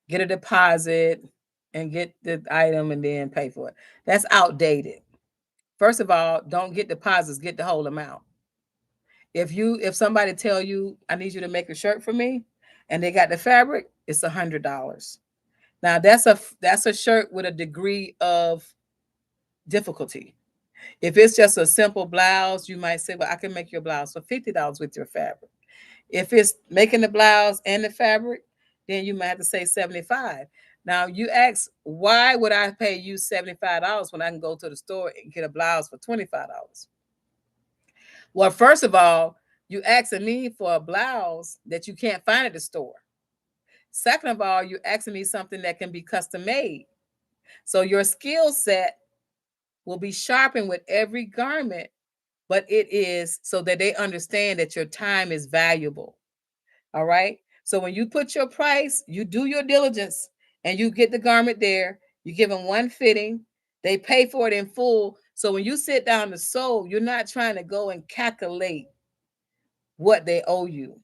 get a deposit, and get the item and then pay for it. That's outdated. First of all, don't get deposits, get the whole amount. If somebody tell you, I need you to make a shirt for me, and they got the fabric, it's $100. Now that's a shirt with a degree of difficulty. If it's just a simple blouse, you might say, well, I can make your blouse for $50 with your fabric. If it's making the blouse and the fabric, then you might have to say 75. Now you ask, why would I pay you $75 when I can go to the store and get a blouse for $25? Well, first of all, you asking me for a blouse that you can't find at the store. Second of all, you're asking me something that can be custom made. So your skill set will be sharpened with every garment, but it is so that they understand that your time is valuable. All right. So when you put your price, you do your diligence and you get the garment there, you give them one fitting, they pay for it in full. So when you sit down to sew, you're not trying to go and calculate what they owe you.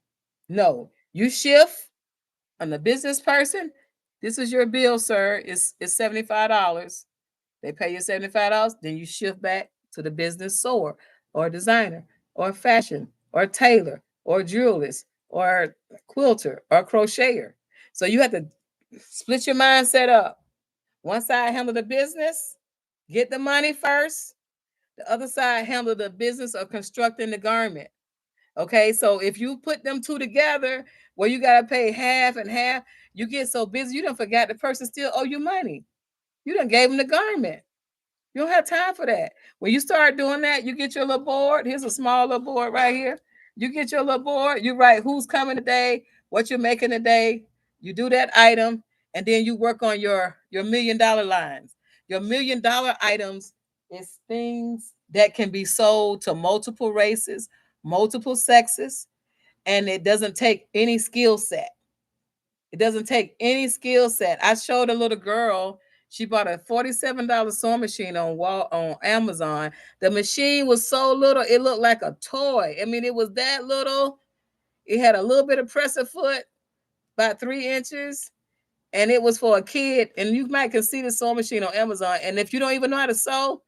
No, you shift on the business person. This is your bill, sir. It's $75. They pay you $75. Then you shift back to the business sewer or designer or fashion or tailor or jewelist or quilter or crocheter. So you have to split your mindset up. One side handle the business, get the money first. The other side handle the business of constructing the garment. Okay, so if you put them two together, where you gotta pay half and half, you get so busy you don't forget the person still owe you money. You done gave them the garment. You don't have time for that. When you start doing that, you get your little board. Here's a small little board right here. You get your little board. You write who's coming today, what you're making today. You do that item, and then you work on your $1 million lines. Your $1 million items is things that can be sold to multiple races, multiple sexes, and it doesn't take any skill set. It doesn't take any skill set. I showed a little girl. She bought a $47 sewing machine on Amazon. The machine was so little, it looked like a toy. I mean, it was that little. It had a little bit of presser foot, about 3 inches. and it was for a kid. And you might can see the sewing machine on Amazon. And if you don't even know how to sew,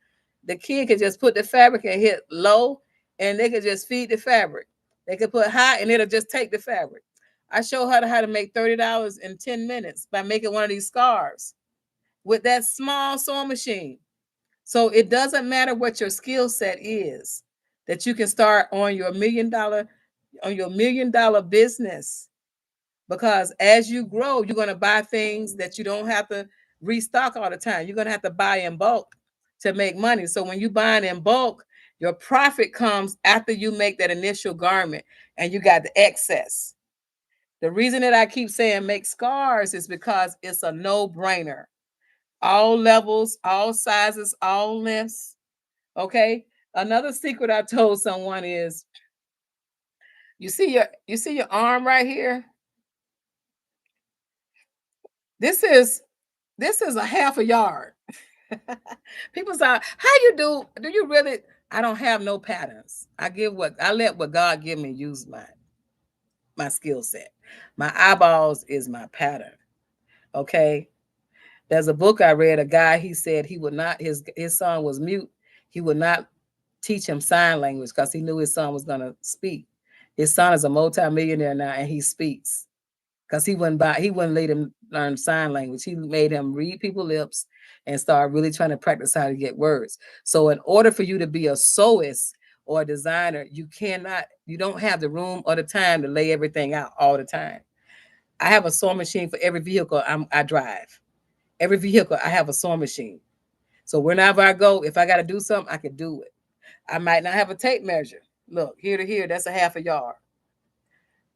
the kid could just put the fabric and hit low, and they could just feed the fabric. They could put high, and it'll just take the fabric. I show her how to make $30 in 10 minutes by making one of these scarves with that small sewing machine. So it doesn't matter what your skill set is, that you can start on your $1 million business, because as you grow, you're going to buy things that you don't have to restock all the time. You're going to have to buy in bulk to make money. So when you buy in bulk, your profit comes after you make that initial garment and you got the excess. The reason that I keep saying make scars is because it's a no-brainer. All levels, all sizes, all lengths. Okay. Another secret I told someone is you see your arm right here. This is this is a half a yard. People say, "How you do? Do you really?" I don't have no patterns. I let what God give me use my skill set. My eyeballs is my pattern. Okay. There's a book I read. A guy, he said he would not. His son was mute. He would not teach him sign language because he knew his son was gonna speak. His son is a multimillionaire now, and he speaks because he wouldn't let him learn sign language. He made him read people's lips and start really trying to practice how to get words. So in order for you to be a sewist or a designer, you don't have the room or the time to lay everything out all the time. I have a sewing machine for every vehicle I drive. Every vehicle I have a sewing machine. So whenever I go, if I got to do something, I can do it. I might not have a tape measure. Look, here to here, that's a half a yard.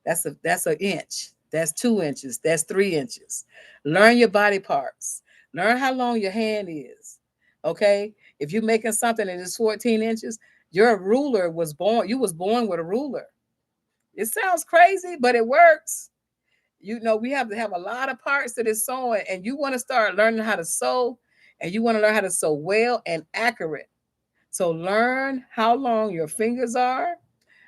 That's an inch. That's 2 inches. That's 3 inches. Learn your body parts. Learn how long your hand is. Okay. If you're making something that is 14 inches, your ruler was born. You was born with a ruler. It sounds crazy, but it works. We have to have a lot of parts to this sewing, and you want to start learning how to sew, and you want to learn how to sew well and accurate. So learn how long your fingers are.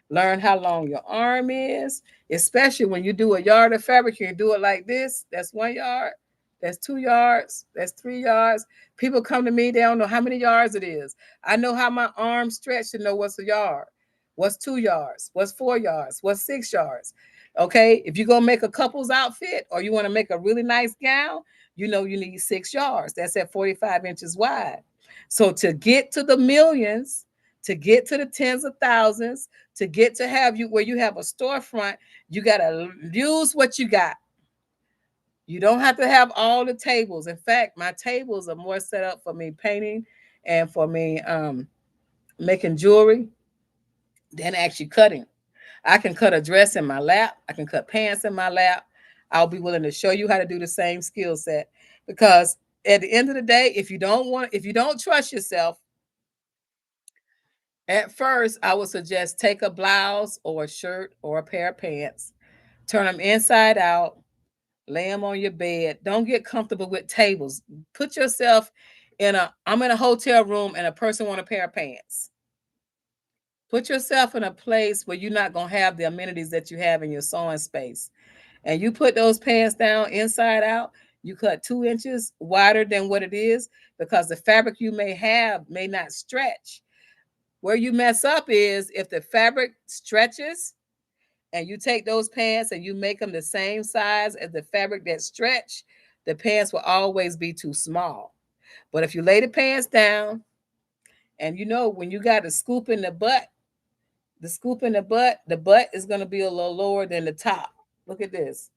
Learn how long your arm is, especially when you do a yard of fabric. You do it like this. That's 1 yard. That's 2 yards. That's 3 yards. People come to me, they don't know how many yards it is. I know how my arms stretch to know what's a yard, what's 2 yards, what's 4 yards, what's 6 yards. Okay. If you're going to make a couple's outfit or you want to make a really nice gown, you know you need 6 yards. That's at 45 inches wide. So to get to the millions, to get to the tens of thousands, to get to have you where you have a storefront, you got to use what you got. You don't have to have all the tables. In fact, my tables are more set up for me painting and for me making jewelry than actually cutting. I can cut a dress in my lap. I can cut pants in my lap. I'll be willing to show you how to do the same skill set, because at the end of the day, if you don't trust yourself, at first, I would suggest take a blouse or a shirt or a pair of pants, turn them inside out, lay them on your bed. Don't get comfortable with tables. Put yourself I'm in a hotel room and a person want a pair of pants. Put yourself in a place where you're not going to have the amenities that you have in your sewing space. And you put those pants down inside out. You cut 2 inches wider than what it is, because the fabric you may have may not stretch. Where you mess up is if the fabric stretches and you take those pants and you make them the same size as the fabric that stretch, the pants will always be too small. But if you lay the pants down, and when you got the scoop in the butt, the butt is going to be a little lower than the top. Look at this.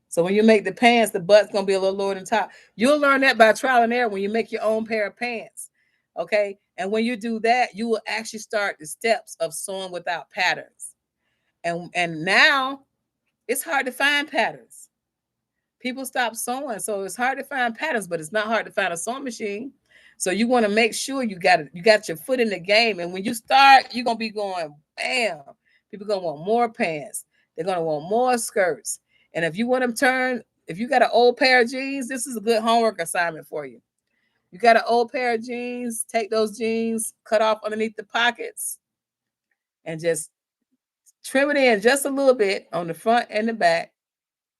So when you make the pants, the butt's going to be a little lower than top. You'll learn that by trial and error when you make your own pair of pants. Okay. And when you do that, you will actually start the steps of sewing without patterns. And now it's hard to find patterns. People stop sewing, so it's hard to find patterns, but it's not hard to find a sewing machine. So you want to make sure you got your foot in the game, and when you start, you're gonna be going bam. People gonna want more pants. They're gonna want more skirts. And if you got an old pair of jeans, this is a good homework assignment for you. You got an old pair of jeans, take those jeans, cut off underneath the pockets, and just trim it in just a little bit on the front and the back,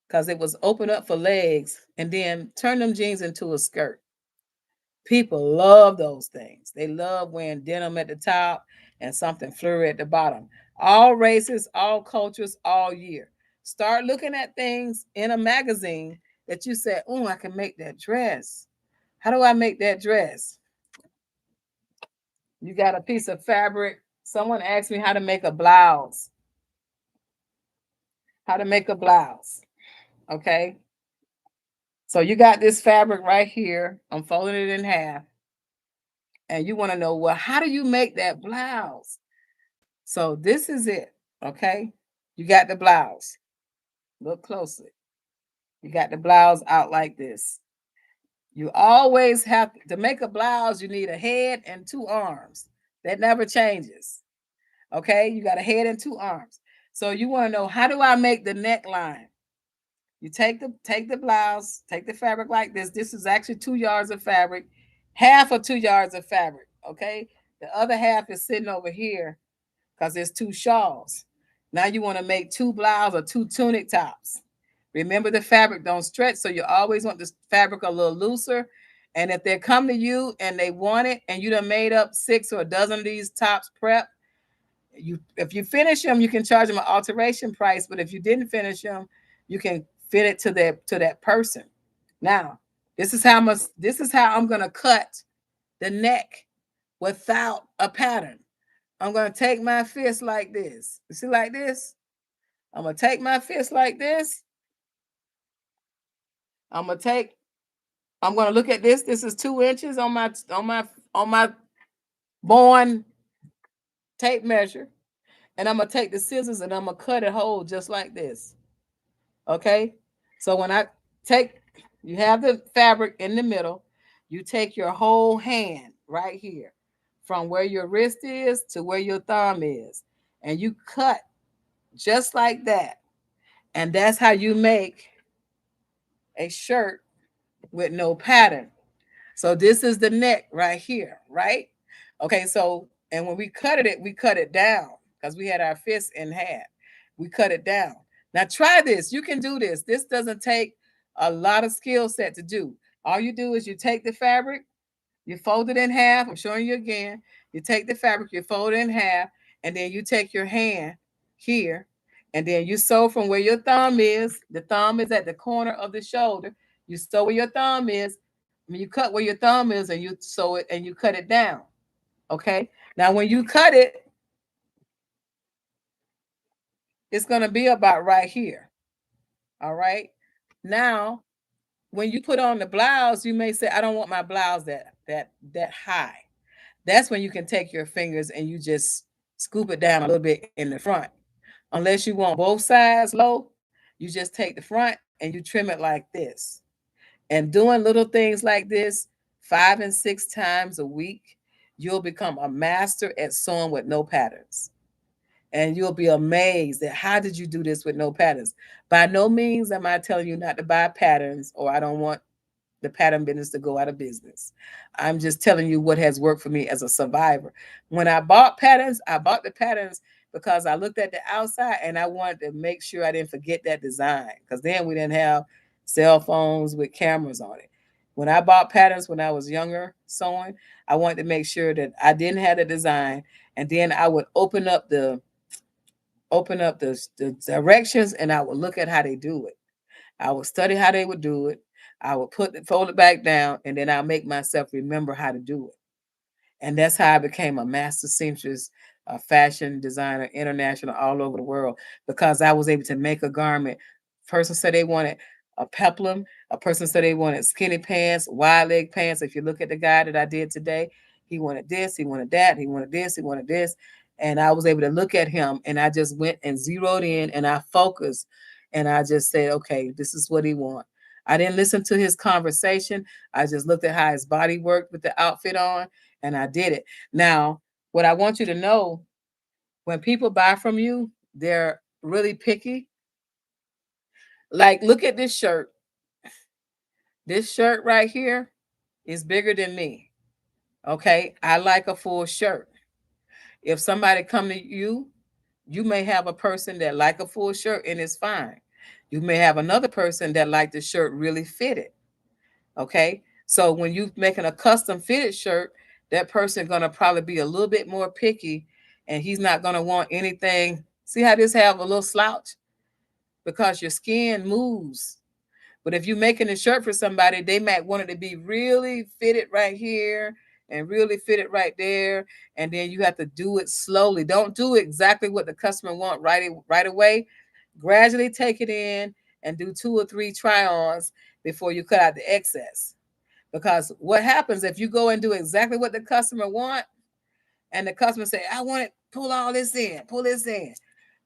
because it was open up for legs and then turn them jeans into a skirt. People love those things. They love wearing denim at the top and something flurry at the bottom. All races, all cultures, all year. Start looking at things in a magazine that you said, "Oh, I can make that dress. How do I make that dress?" You got a piece of fabric. Someone asked me how to make a blouse. How to make a blouse. Okay. So you got this fabric right here. I'm folding it in half. And you want to know, well, how do you make that blouse? So this is it. Okay. You got the blouse. Look closely. You got the blouse out like this. You always have to make a blouse, you need a head and two arms. That never changes. Okay. You got a head and two arms. So you want to know, how do I make the neckline? You take the blouse, take the fabric like this. This is actually 2 yards of fabric, half of 2 yards of fabric. Okay. The other half is sitting over here because there's two shawls. Now you want to make two blouses or two tunic tops. Remember, the fabric don't stretch, so you always want the fabric a little looser. And if they come to you and they want it, and you done made up 6 or 12 of these tops prep, if you finish them, you can charge them an alteration price. But if you didn't finish them, you can fit it to that person. Now, this is how I'm gonna cut the neck without a pattern. I'm gonna take my fist like this. You see, like this. I'm gonna take my fist like this. I'm gonna take. I'm gonna look at this. This is 2 inches on my born tape measure, and I'm gonna take the scissors and I'm gonna cut it whole just like this. Okay. So when I take, you have the fabric in the middle. You take your whole hand right here, from where your wrist is to where your thumb is, and you cut just like that. And that's how you make a shirt with no pattern. So this is the neck right here, right? Okay, so and when we cut it down because we had our fists in half. We cut it down. Now try this. You can do this. This doesn't take a lot of skill set to do. All you do is you take the fabric, you fold it in half. I'm showing you again. You take the fabric, you fold it in half, and then you take your hand here, and then you sew from where your thumb is. The thumb is at the corner of the shoulder. You sew where your thumb is. I mean, you cut where your thumb is, and you sew it, and you cut it down. Okay. Now, when you cut it, it's going to be about right here. All right. Now, when you put on the blouse, you may say, "I don't want my blouse that high." That's when you can take your fingers and you just scoop it down a little bit in the front. Unless you want both sides low, you just take the front and you trim it like this. And doing little things like this 5 and 6 times a week, you'll become a master at sewing with no patterns. And you'll be amazed at, how did you do this with no patterns? By no means am I telling you not to buy patterns, or I don't want the pattern business to go out of business. I'm just telling you what has worked for me as a survivor. When I bought the patterns because I looked at the outside and I wanted to make sure I didn't forget that design, because then we didn't have cell phones with cameras on it. When I bought patterns when I was younger sewing, I wanted to make sure that I didn't have the design, and then I would open up the directions and I would look at how they do it. I would study how they would do it. I would fold it back down, and then I'll make myself remember how to do it. And that's how I became a master seamstress, a fashion designer, international, all over the world, because I was able to make a garment. Person said they wanted a peplum. A person said they wanted skinny pants, wide leg pants. If you look at the guy that I did today, he wanted this, he wanted that, he wanted this, he wanted this. And I was able to look at him, and I just went and zeroed in and I focused, and I just said, okay, this is what he wants. I didn't listen to his conversation. I just looked at how his body worked with the outfit on, and I did it. Now, what I want you to know, when people buy from you, they're really picky. Like, look at this shirt. This shirt right here is bigger than me. Okay? I like a full shirt. If somebody come to you, you may have a person that like a full shirt, and it's fine. You may have another person that like the shirt really fitted. Okay. So when you making a custom fitted shirt, that person gonna probably be a little bit more picky, and he's not gonna want anything. See how this have a little slouch? Because your skin moves. But if you're making a shirt for somebody, they might want it to be really fitted right here and really fitted right there. And then you have to do it slowly. Don't do exactly what the customer want right away. Gradually take it in and do 2 or 3 try-ons before you cut out the excess. Because what happens if you go and do exactly what the customer want, and the customer say, I want it, pull all this in, pull this in.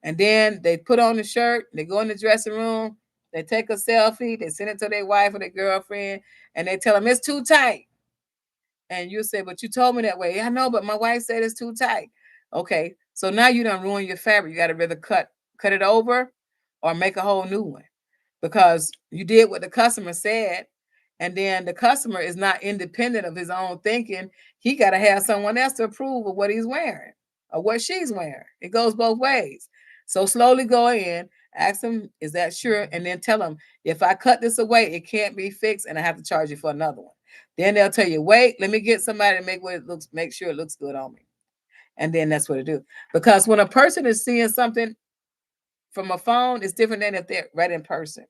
And then they put on the shirt, they go in the dressing room, they take a selfie, they send it to their wife or their girlfriend, and they tell them it's too tight. And you say, but you told me that way. Yeah, I know, but my wife said it's too tight. Okay, so now you don't ruin your fabric. You got to rather cut it over or make a whole new one, because you did what the customer said, and then the customer is not independent of his own thinking. He got to have someone else to approve of what he's wearing or what she's wearing. It goes both ways. So slowly go in, ask them, is that sure? And then tell them, if I cut this away, it can't be fixed and I have to charge you for another one. Then they'll tell you, wait, let me get somebody to make sure it looks good on me. And then that's what it do. Because when a person is seeing something from a phone, it's different than if they're right in person.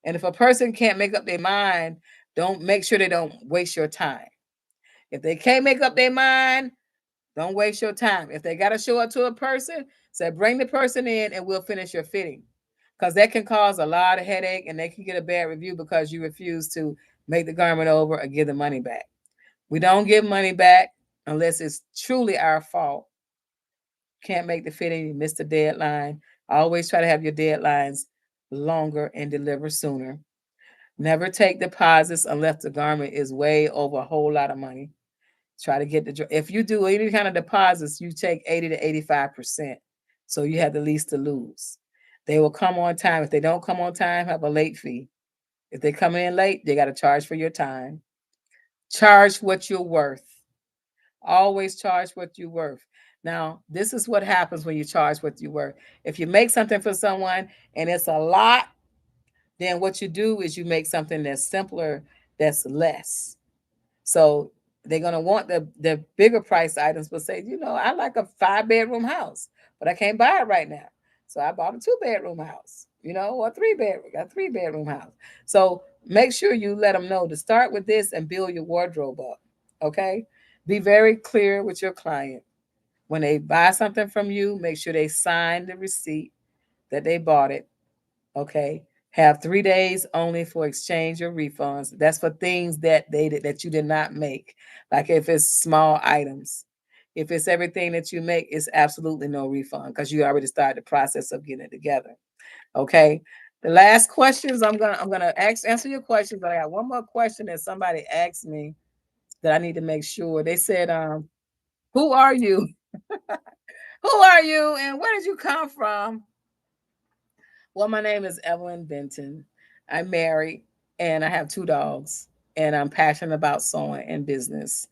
And if a person can't make up their mind, don't make sure they don't waste your time. If they can't make up their mind, don't waste your time. If they got to show up to a person, say bring the person in and we'll finish your fitting. Because that can cause a lot of headache and they can get a bad review because you refuse to make the garment over or give the money back. We don't give money back unless it's truly our fault. Can't make the fitting, you missed the deadline. Always try to have your deadlines longer and deliver sooner. Never take deposits unless the garment is way over a whole lot of money. Try to get if you do any kind of deposits, you take 80 to 85%. So you have the least to lose. They will come on time. If they don't come on time, have a late fee. If they come in late, they got to charge for your time. Charge what you're worth. Always charge what you're worth. Now, this is what happens when you charge what you're worth. If you make something for someone and it's a lot, then what you do is you make something that's simpler, that's less. So they're gonna want the bigger price items, but say, I like a 5-bedroom house, but I can't buy it right now. So I bought a 2-bedroom house, or a 3-bedroom house. So make sure you let them know to start with this and build your wardrobe up. Okay. Be very clear with your client. When they buy something from you, make sure they sign the receipt that they bought it. Okay. Have 3 days only for exchange or refunds. That's for things that you did not make. Like if it's small items. If it's everything that you make, it's absolutely no refund because you already started the process of getting it together. Okay. The last questions I'm gonna answer your questions, but I got one more question that somebody asked me that I need to make sure. They said, who are you? Who are you and where did you come from? Well, my name is Evelyn Benton. I'm married and I have 2 dogs, and I'm passionate about sewing and business.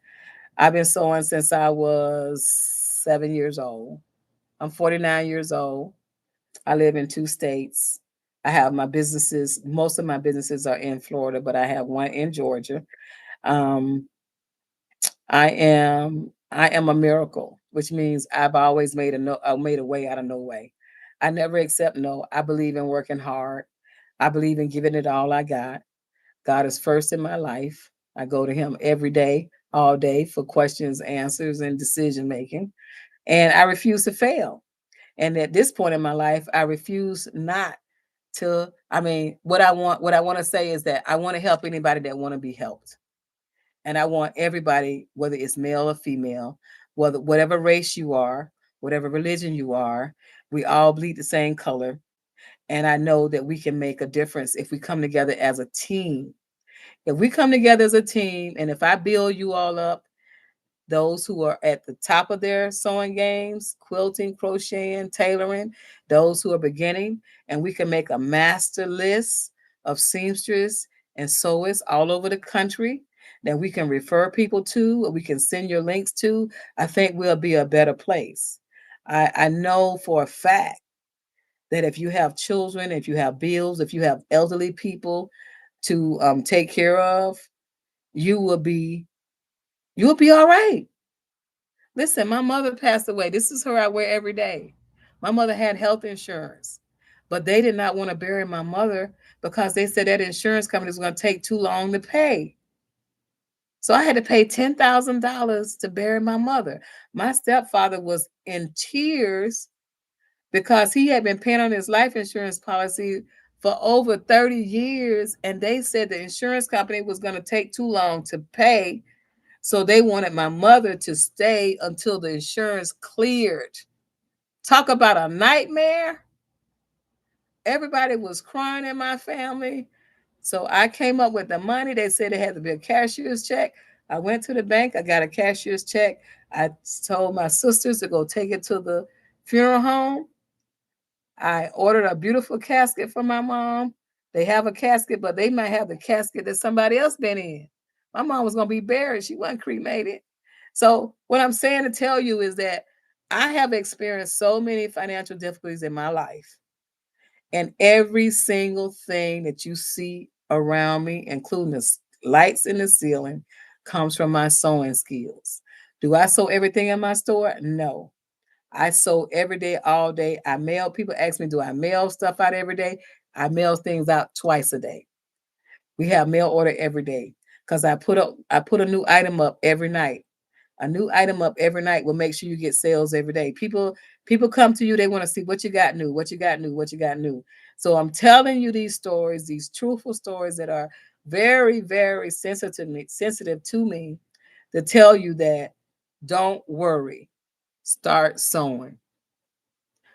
I've been sewing since I was 7 years old. I'm 49 years old. I live in 2 states. I have my businesses, most of my businesses are in Florida, but I have one in Georgia. Um, I am a miracle, which means I've always made made a way out of no way. I never accept no. I believe in working hard. I believe in giving it all I got. God is first in my life. I go to him every day, all day for questions, answers, and decision making. And I refuse to fail. And at this point in my life, I refuse not to. I mean, what I want to say is that I want to help anybody that want to be helped. And I want everybody, whether it's male or female, whatever race you are, whatever religion you are, we all bleed the same color. And I know that we can make a difference if we come together as a team. If we come together as a team, and if I build you all up, those who are at the top of their sewing games, quilting, crocheting, tailoring, those who are beginning, and we can make a master list of seamsters and sewists all over the country that we can refer people to, or we can send your links to, I think we'll be a better place. I know for a fact that if you have children, if you have bills, if you have elderly people to take care of, you will be you'll be all right. Listen, my mother passed away. This is her I wear every day. My mother had health insurance, but they did not want to bury my mother because they said that insurance company was going to take too long to pay. So I had to pay $10,000 to bury my mother. My stepfather was in tears because he had been paying on his life insurance policy for over 30 years. And they said the insurance company was going to take too long to pay. So they wanted my mother to stay until the insurance cleared. Talk about a nightmare. Everybody was crying in my family. So I came up with the money. They said it had to be a cashier's check. I went to the bank. I got a cashier's check. I told my sisters to go take it to the funeral home. I ordered a beautiful casket for my mom. They have a casket, but they might have the casket that somebody else been in. My mom was going to be buried. She wasn't cremated. So what I'm saying to tell you is that I have experienced so many financial difficulties in my life. And every single thing that you see around me, including the lights in the ceiling, comes from my sewing skills. Do I sew everything in my store? No. I sew every day, all day. I mail. People ask me, do I mail stuff out every day? I mail things out twice a day. We have mail order every day because I put a new item up every night. A new item up every night will make sure you get sales every day. People come to you, they want to see what you got new, what you got new, what you got new. So I'm telling you these stories, these truthful stories that are very, very sensitive to me to tell you that don't worry. Start sewing.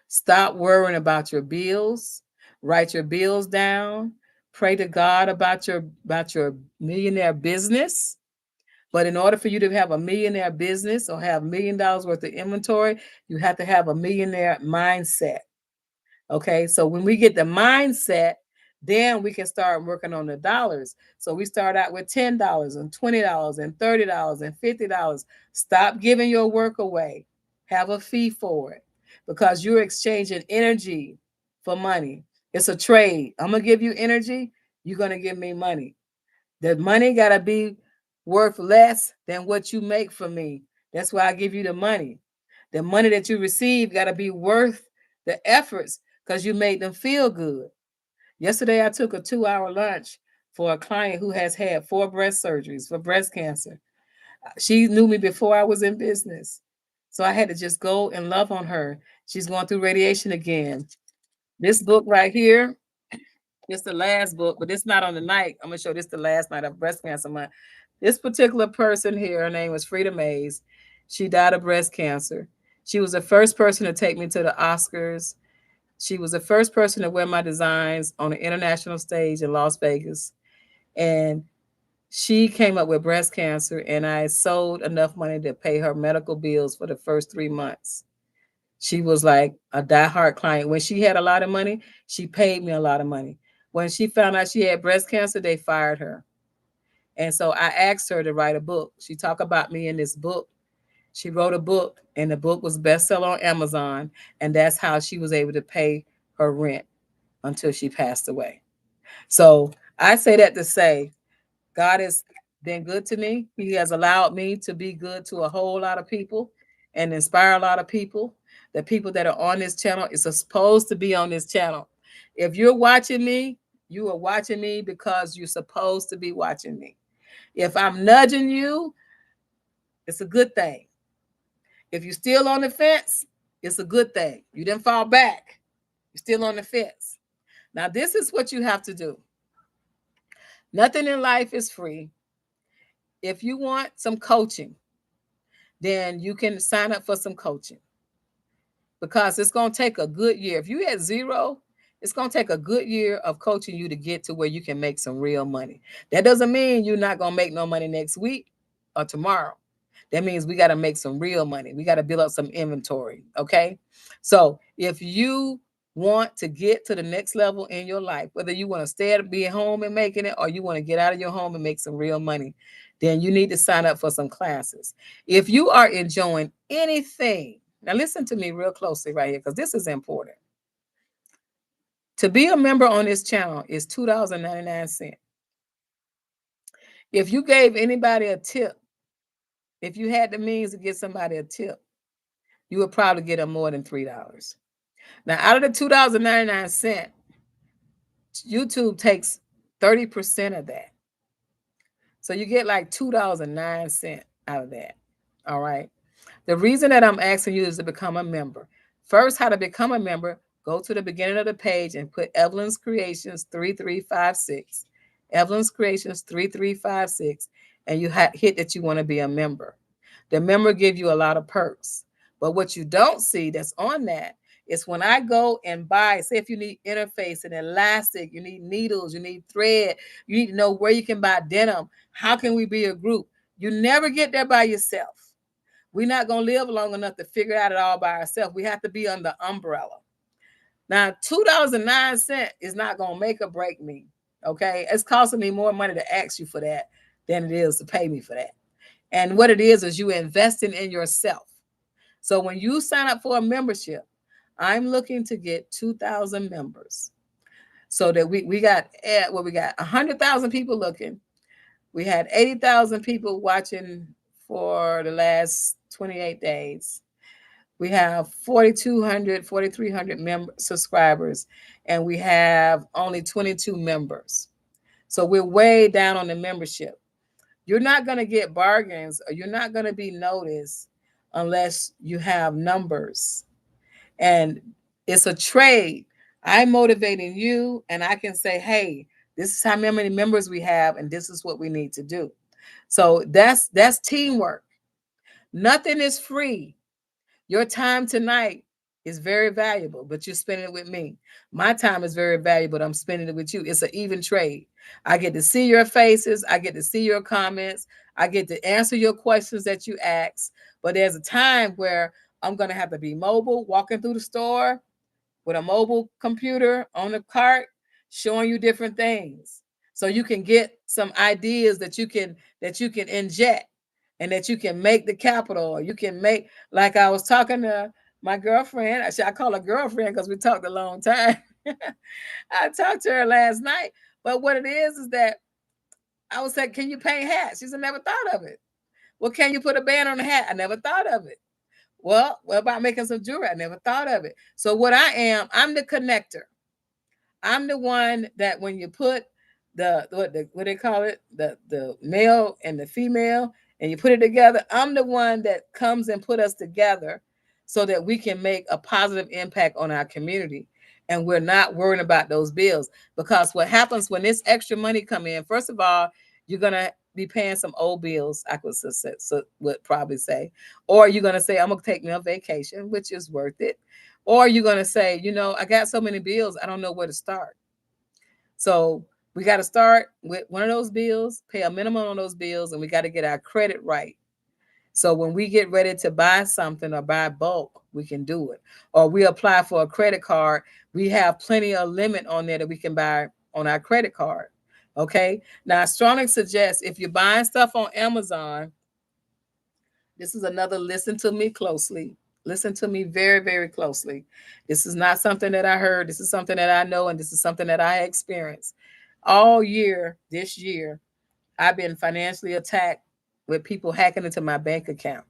Stop worrying about your bills. Write your bills down. Pray to God about your millionaire business. But in order for you to have a millionaire business or have $1 million worth of inventory, you have to have a millionaire mindset. Okay. So when we get the mindset, then we can start working on the dollars. So we start out with $10 and $20 and $30 and $50. Stop giving your work away. Have a fee for it because you're exchanging energy for money. It's a trade. I'm going to give you energy. You're going to give me money. The money got to be worth less than what you make for me. That's why I give you the money. The money that you receive got to be worth the efforts because you made them feel good. Yesterday, I took a 2-hour lunch for a client who has had 4 breast surgeries for breast cancer. She knew me before I was in business. So I had to just go and love on her. She's going through radiation again. This book right here, it's the last book, but it's not on the night. I'm going to show this the last night of breast cancer month. This particular person here, her name was Frida Mays. She died of breast cancer. She was the first person to take me to the Oscars. She was the first person to wear my designs on the international stage in Las Vegas. And she came up with breast cancer, and I sold enough money to pay her medical bills for the first 3 months. She was like a diehard client. When she had a lot of money, she paid me a lot of money. When she found out she had breast cancer, they fired her. And so I asked her to write a book. She talked about me in this book. She wrote a book, and the book was bestseller on Amazon. And that's how she was able to pay her rent until she passed away. So I say that to say God has been good to me. He has allowed me to be good to a whole lot of people and inspire a lot of people. The people that are on this channel is supposed to be on this channel. If you're watching me, you are watching me because you're supposed to be watching me. If I'm nudging you, it's a good thing. If you're still on the fence, it's a good thing. You didn't fall back. You're still on the fence. Now, this is what you have to do. Nothing in life is free. If you want some coaching, then you can sign up for some coaching because it's going to take a good year. If you had zero, it's going to take a good year of coaching you to get to where you can make some real money. That doesn't mean you're not going to make no money next week or tomorrow. That means we got to make some real money. We got to build up some inventory. Okay. So if you want to get to the next level in your life, whether you want to stay at be at home and making it, or you want to get out of your home and make some real money, then you need to sign up for some classes. If you are enjoying anything, now listen to me real closely right here, because this is important. To be a member on this channel is $2.99. If you gave anybody a tip, if you had the means to give somebody a tip, you would probably get them more than $3. Now, out of the $2.99, YouTube takes 30% of that. So you get like $2.09 out of that. All right. The reason that I'm asking you is to become a member. First, how to become a member, go to the beginning of the page and put Evelyn's Creations 3356. Evelyn's Creations 3356. And you hit that you want to be a member. The member gives you a lot of perks. But what you don't see that's on that is when I go and buy, say if you need interface and elastic, you need needles, you need thread, you need to know where you can buy denim. How can we be a group? You never get there by yourself. We're not going to live long enough to figure out it all by ourselves. We have to be under umbrella. Now, $2.09 is not going to make or break me. Okay. It's costing me more money to ask you for that than it is to pay me for that. And what it is you investing in yourself. So when you sign up for a membership, I'm looking to get 2,000 members so that we got 100,000 people looking. We had 80,000 people watching for the last 28 days. We have 4,200, 4,300 subscribers, and we have only 22 members. So we're way down on the membership. You're not going to get bargains or you're not going to be noticed unless you have numbers. And it's a trade. I'm motivating you, and I can say, hey, this is how many members we have, and this is what we need to do. So that's teamwork. Nothing is free. Your time tonight is very valuable, but you're spending it with me. My time is very valuable, but I'm spending it with you. It's an even trade. I get to see your faces. I get to see your comments. I get to answer your questions that you ask. But there's a time where I'm going to have to be mobile, walking through the store with a mobile computer on the cart, showing you different things. So you can get some ideas that you can inject and that you can make the capital. Or you can make, like I was talking to my girlfriend. I call her girlfriend because we talked a long time. I talked to her last night. But what it is that I was saying, can you paint hats? She said, never thought of it. Well, can you put a band on the hat? I never thought of it. Well, what about making some jewelry? I never thought of it. So what I'm the connector. I'm the one that when you put what they call it, the male and the female, and you put it together, I'm the one that comes and put us together so that we can make a positive impact on our community. And we're not worrying about those bills. Because what happens when this extra money come in, first of all, you're going to be paying some old bills, I would probably say. Or you're going to say, I'm going to take me on vacation, which is worth it. Or you're going to say, I got so many bills, I don't know where to start. So we got to start with one of those bills, pay a minimum on those bills, and we got to get our credit right. So when we get ready to buy something or buy bulk, we can do it. Or we apply for a credit card, we have plenty of limit on there that we can buy on our credit card. Okay. Now, I strongly suggest if you're buying stuff on Amazon, this is another listen to me closely. Listen to me very, very closely. This is not something that I heard. This is something that I know, and this is something that I experienced. All year, this year, I've been financially attacked with people hacking into my bank account.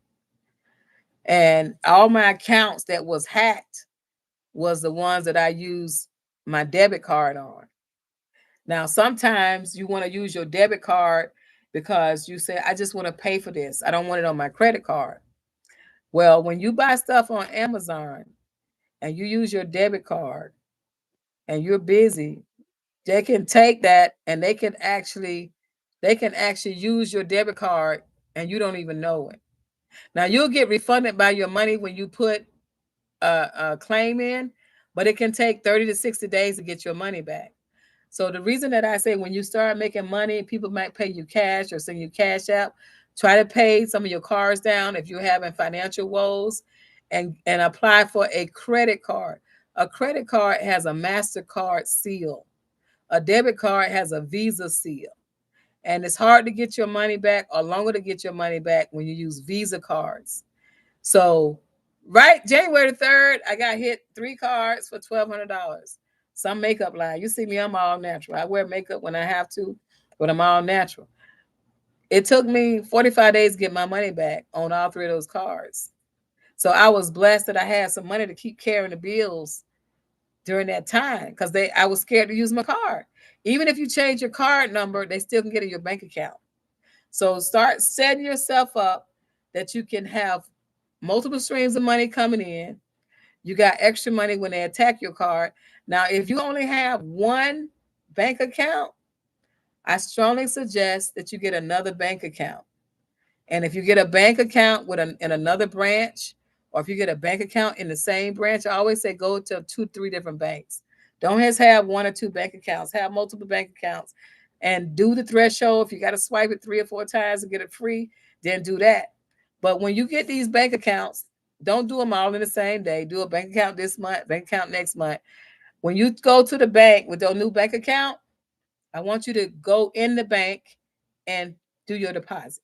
And all my accounts that was hacked was the ones that I use my debit card on. Now, sometimes you want to use your debit card because you say, I just want to pay for this. I don't want it on my credit card. Well, when you buy stuff on Amazon and you use your debit card and you're busy, they can take that and they can actually use your debit card and you don't even know it. Now, you'll get refunded by your money when you put a claim in, but it can take 30 to 60 days to get your money back. So the reason that I say when you start making money, people might pay you cash or send you cash out. Try to pay some of your cards down if you're having financial woes, and apply for a credit card. A credit card has a MasterCard seal. A debit card has a Visa seal. And it's hard to get your money back or longer to get your money back when you use Visa cards. So, right, January 3rd, I got hit 3 cards for $1,200. some makeup line. You see me, I'm all natural. I wear makeup when I have to, but I'm all natural. It took me 45 days to get my money back on all three of those cards. So I was blessed that I had some money to keep carrying the bills during that time because they I was scared to use my card. Even if you change your card number, they still can get in your bank account. So start setting yourself up that you can have multiple streams of money coming in. You got extra money when they attack your card. Now, if you only have one bank account, I strongly suggest that you get another bank account. And if you get a bank account with in another branch, or if you get a bank account in the same branch, I always say go to 2, 3 different banks. Don't just have one or two bank accounts. Have multiple bank accounts, and do the threshold. If you got to swipe it 3 or 4 times and get it free, then do that. But when you get these bank accounts, don't do them all in the same day. Do a bank account this month, bank account next month. When you go to the bank with your new bank account, I want you to go in the bank and do your deposit.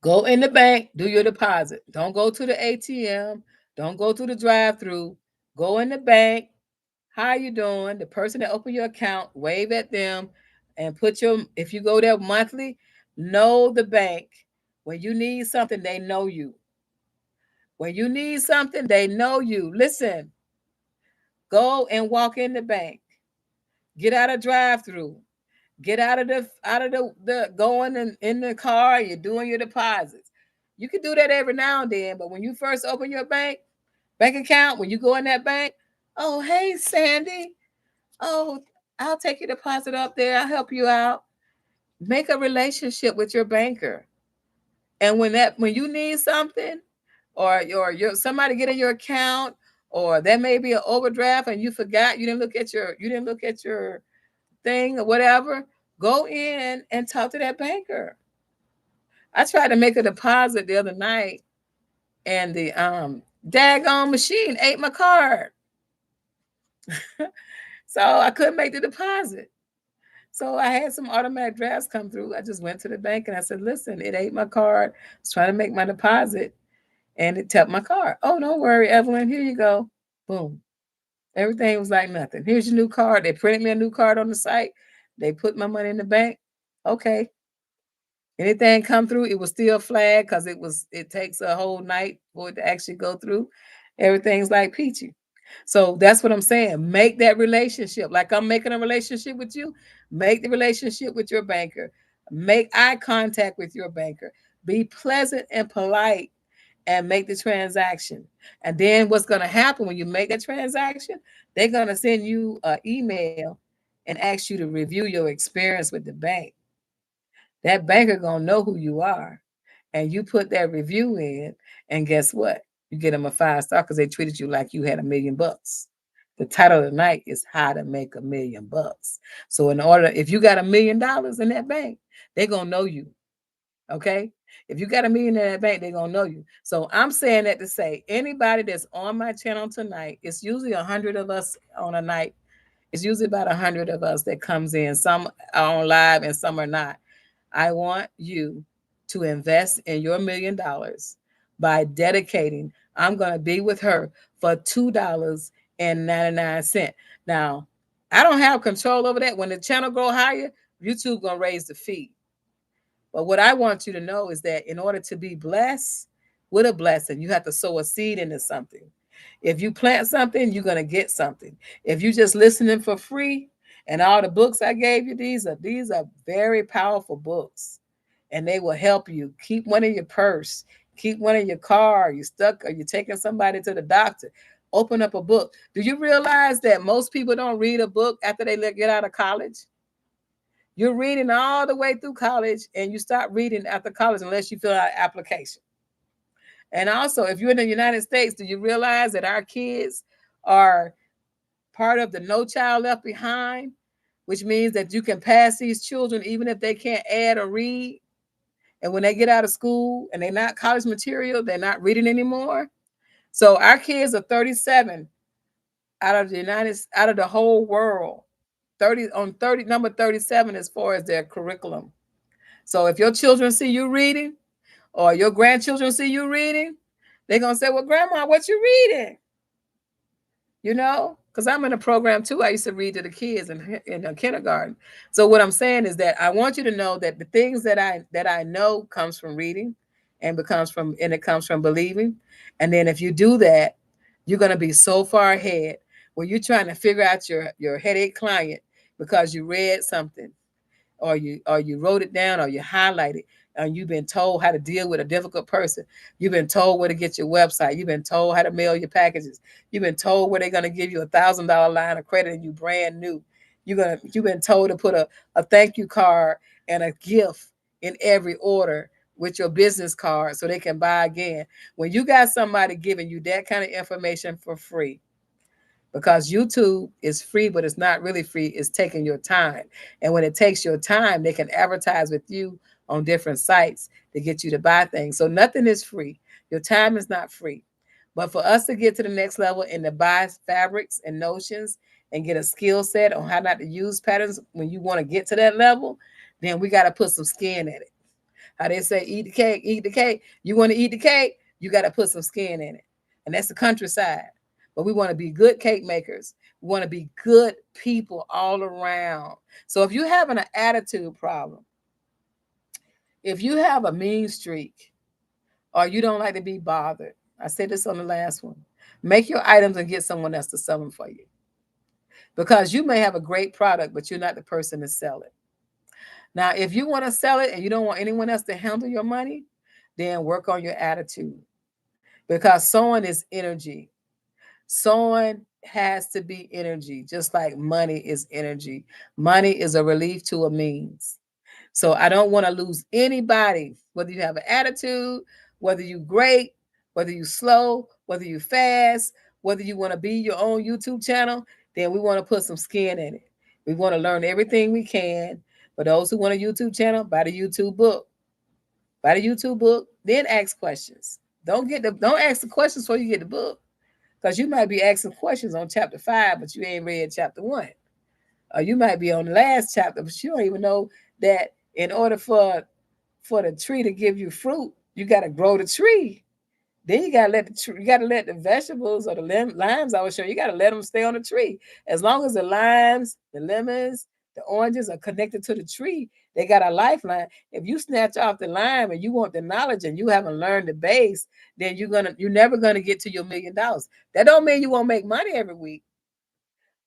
Go in the bank, do your deposit. Don't go to the ATM. Don't go to the drive-through. Go in the bank. How you doing? The person that opened your account, wave at them and put your if you go there monthly, know the bank. When you need something, they know you. When you need something, they know you. Listen, go and walk in the bank. Get out of drive-through. Get out of the going in the car, you're doing your deposits. You can do that every now and then, but when you first open your bank account, when you go in that bank, oh hey Sandy, oh I'll take your deposit up there, I'll help you out. Make a relationship with your banker. And when you need something, or your somebody get in your account, or there may be an overdraft and you forgot, you didn't look at your thing or whatever, go in and talk to that banker. I tried to make a deposit the other night, and the daggone machine ate my card. So I couldn't make the deposit. So I had some automatic drafts come through. I just went to the bank and I said, listen, it ate my card. I was trying to make my deposit and it tapped my card. Oh, don't worry, Evelyn. Here you go. Boom. Everything was like nothing. Here's your new card. They printed me a new card on the site. They put my money in the bank. Okay. Anything come through, it was still flagged because it takes a whole night for it to actually go through. Everything's like peachy. So that's what I'm saying. Make that relationship. Like I'm making a relationship with you. Make the relationship with your banker. Make eye contact with your banker. Be pleasant and polite and make the transaction. And then what's going to happen when you make that transaction? They're going to send you an email and ask you to review your experience with the bank. That banker gonna know who you are, and you put that review in, and guess what? You get them a 5 star because they treated you like you had $1 million. The title of the night is How to Make $1 million. So if you got $1 million in that bank, they're gonna know you. Okay. If you got $1 million in that bank, they're gonna know you. So I'm saying that to say anybody that's on my channel tonight, it's usually 100 of us on a night. It's usually about 100 of us that comes in. Some are on live and some are not. I want you to invest in your $1 million by dedicating. I'm going to be with her for $2.99. Now, I don't have control over that. When the channel grow higher, YouTube going to raise the fee. But what I want you to know is that in order to be blessed with a blessing, you have to sow a seed into something. If you plant something, you're going to get something. If you just listening for free, and all the books I gave you, these are very powerful books, and they will help you. Keep one in your purse, keep one in your car. You stuck, or you're taking somebody to the doctor. Open up a book. Do you realize that most people don't read a book after they get out of college? You're reading all the way through college, and you stop reading after college unless you fill out an application. And also, if you're in the United States, do you realize that our kids are part of the No Child Left Behind, which means that you can pass these children even if they can't add or read. And when they get out of school and they're not college material, they're not reading anymore. So our kids are 37 out of the whole world. 30 on 30 number 37 as far as their curriculum. So if your children see you reading or your grandchildren see you reading, they're gonna say, well, grandma, what you reading? You know? because I'm in a program too. I used to read to the kids in kindergarten. So what I'm saying is that I want you to know that the things that I know comes from reading, and it comes from believing. And then if you do that, you're gonna be so far ahead when you're trying to figure out your headache client because you read something, or you wrote it down, or you highlighted, and you've been told how to deal with a difficult person. You've been told where to get your website. You've been told how to mail your packages. You've been told where they're going to give you $1,000 line of credit and you brand new. You've been told to put a thank you card and a gift in every order with your business card so they can buy again. When you got somebody giving you that kind of information for free, because YouTube is free, but it's not really free. It's taking your time. And when it takes your time, they can advertise with you on different sites to get you to buy things. So nothing is free. Your time is not free. But for us to get to the next level and to buy fabrics and notions and get a skill set on how not to use patterns when you want to get to that level, then we got to put some skin in it. How they say, eat the cake, eat the cake. You want to eat the cake, you got to put some skin in it. And that's the countryside. But we want to be good cake makers. We want to be good people all around. So if you're having an attitude problem, if you have a mean streak, or you don't like to be bothered, I said this on the last one, make your items and get someone else to sell them for you. Because you may have a great product, but you're not the person to sell it. Now, if you want to sell it and you don't want anyone else to handle your money, then work on your attitude. Because sowing is energy. Sowing has to be energy, just like money is energy. Money is a relief to a means. So I don't want to lose anybody, whether you have an attitude, whether you great, whether you slow, whether you fast, whether you want to be your own YouTube channel, then we want to put some skin in it. We want to learn everything we can. For those who want a YouTube channel, buy the YouTube book. Buy the YouTube book, then ask questions. Don't ask the questions before you get the book. Because you might be asking questions on chapter 5, but you ain't read chapter 1. Or you might be on the last chapter, but you don't even know that in order for the tree to give you fruit, you got to grow the tree. Then you gotta let the vegetables or the limes, I was sure you gotta let them stay on the tree. As long as the limes, the lemons, the oranges are connected to the tree, they got a lifeline. If you snatch off the lime and you want the knowledge and you haven't learned the base, then you're never gonna get to your $1,000,000. That don't mean you won't make money every week,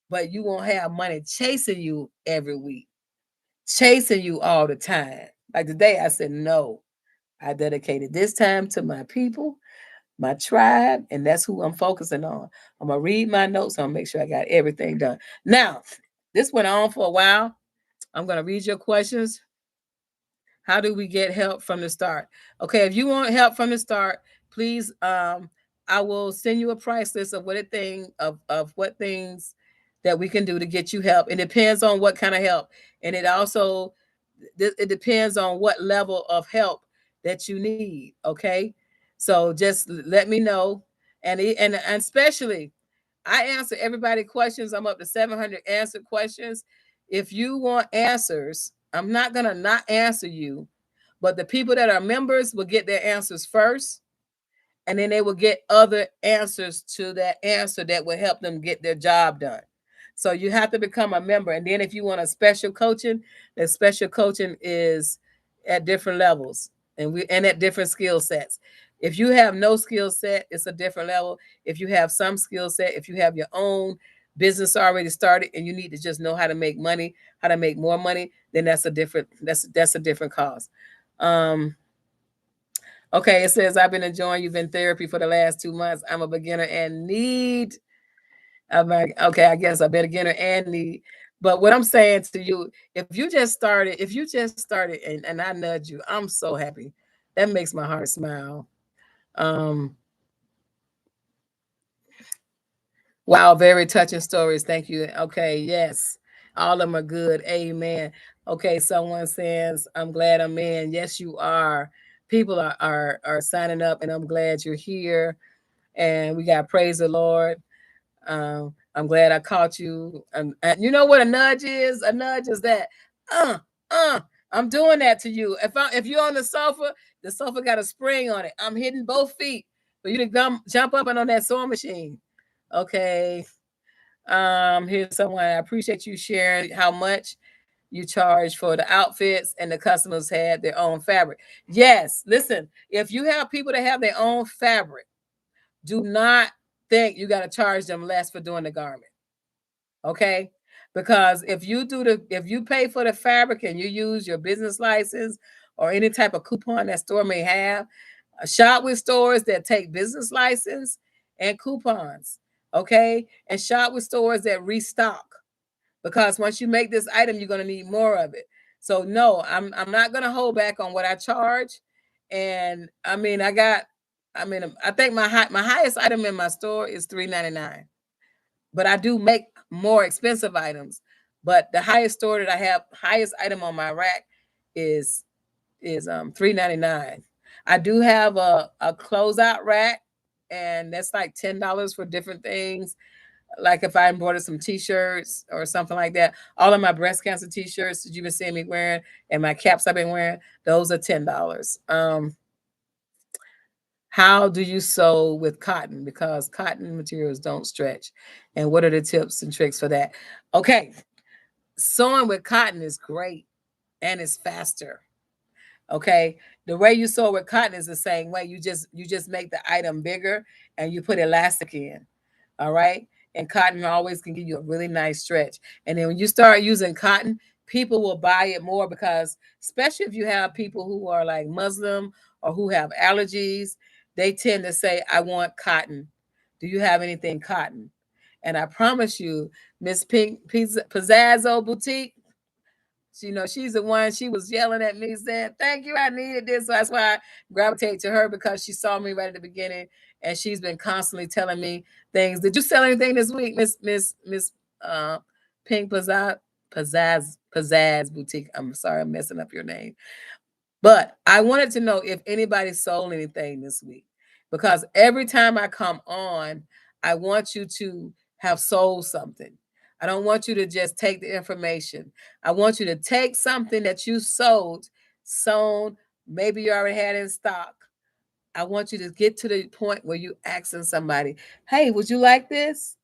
but you won't have money chasing you every week, chasing you all the time. Like today, I said no. I dedicated this time to my people, my tribe, and that's who I'm focusing on. I'm gonna read my notes. I'm gonna make sure I got everything done. Now, this went on for a while. I'm gonna read your questions. How do we get help from the start? Okay, if you want help from the start, please, I will send you a price list of what things that we can do to get you help. It depends on what kind of help, and it depends on what level of help that you need. Okay, so just let me know, and especially I answer everybody questions. I'm up to 700 answered questions. If you want answers, I'm not gonna not answer you, but the people that are members will get their answers first, and then they will get other answers to that answer that will help them get their job done. So you have to become a member. And then if you want a special coaching, the special coaching is at different levels and at different skill sets. If you have no skill set, it's a different level. If you have some skill set, if you have your own business already started and you need to just know how to make money, how to make more money, then that's a different cause. Um, Okay, it says I've been enjoying you've been therapy for the last 2 months. I'm a beginner and need. I'm like, okay, I guess I've been a beginner and need. But what I'm saying to you, if you just started and I nudge you, I'm so happy. That makes my heart smile. Um, wow, very touching stories. Thank you. Okay, yes. All of them are good. Amen. Okay, someone says, I'm glad I'm in. Yes, you are. People are signing up, and I'm glad you're here. And we got praise the Lord. I'm glad I caught you. And you know what a nudge is? A nudge is that, uh, uh, I'm doing that to you. If you're on the sofa got a spring on it. I'm hitting both feet for you to jump up and on that sewing machine. Okay. Here's someone, I appreciate you sharing how much you charge for the outfits and the customers had their own fabric. Yes, listen, if you have people that have their own fabric, do not think you got to charge them less for doing the garment. Okay? Because if you pay for the fabric and you use your business license or any type of coupon that store may have, shop with stores that take business license and coupons. Okay? And shop with stores that restock, because once you make this item, you're going to need more of it. So no, I'm not going to hold back on what I charge. And I mean, I think my highest item in my store is $3.99. But I do make more expensive items. But the highest store that I have, highest item on my rack is $3.99. I do have a closeout rack, and that's like $10 for different things. Like if I embroidered some t-shirts or something like that, all of my breast cancer t-shirts that you've been seeing me wearing and my caps I've been wearing, those are $10. How do you sew with cotton? Because cotton materials don't stretch. And what are the tips and tricks for that? Okay, sewing with cotton is great and it's faster. Okay, the way you sew with cotton is the same way. You just make the item bigger and you put elastic in. All right, and cotton always can give you a really nice stretch. And then when you start using cotton, people will buy it more, because especially if you have people who are like Muslim or who have allergies, they tend to say, I want cotton. Do you have anything cotton? And I promise you, Miss Pink Pizzazzo Boutique, she's the one, she was yelling at me, saying, thank you, I needed this. So that's why I gravitate to her, because she saw me right at the beginning, and she's been constantly telling me things. Did you sell anything this week, Miss Pink Pizzazz Boutique? I'm sorry, I'm messing up your name. But I wanted to know if anybody sold anything this week, because every time I come on, I want you to have sold something. I don't want you to just take the information. I want you to take something that you sown, maybe you already had in stock. I want you to get to the point where you asking somebody, "Hey, would you like this?"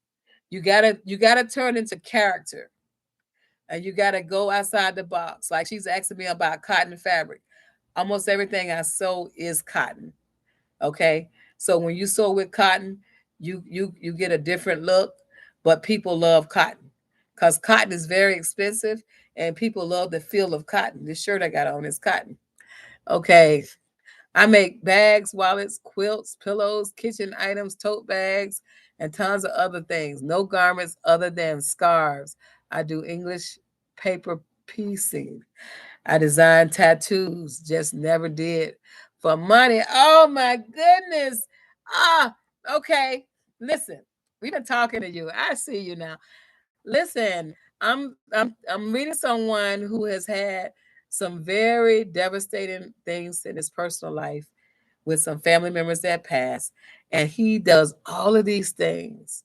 You gotta turn into character, and you gotta go outside the box. Like she's asking me about cotton fabric. Almost everything I sew is cotton. Okay, so when you sew with cotton, you get a different look, but people love cotton because cotton is very expensive, and people love the feel of cotton. This shirt I got on is cotton. Okay, I make bags, wallets, quilts, pillows, kitchen items, tote bags, and tons of other things. No garments other than scarves. I do English paper piecing. I design tattoos, just never did for money. Oh my goodness. Ah, okay. Listen, we've been talking to you. I see you now. Listen, I'm reading someone who has had some very devastating things in his personal life with some family members that passed, and he does all of these things,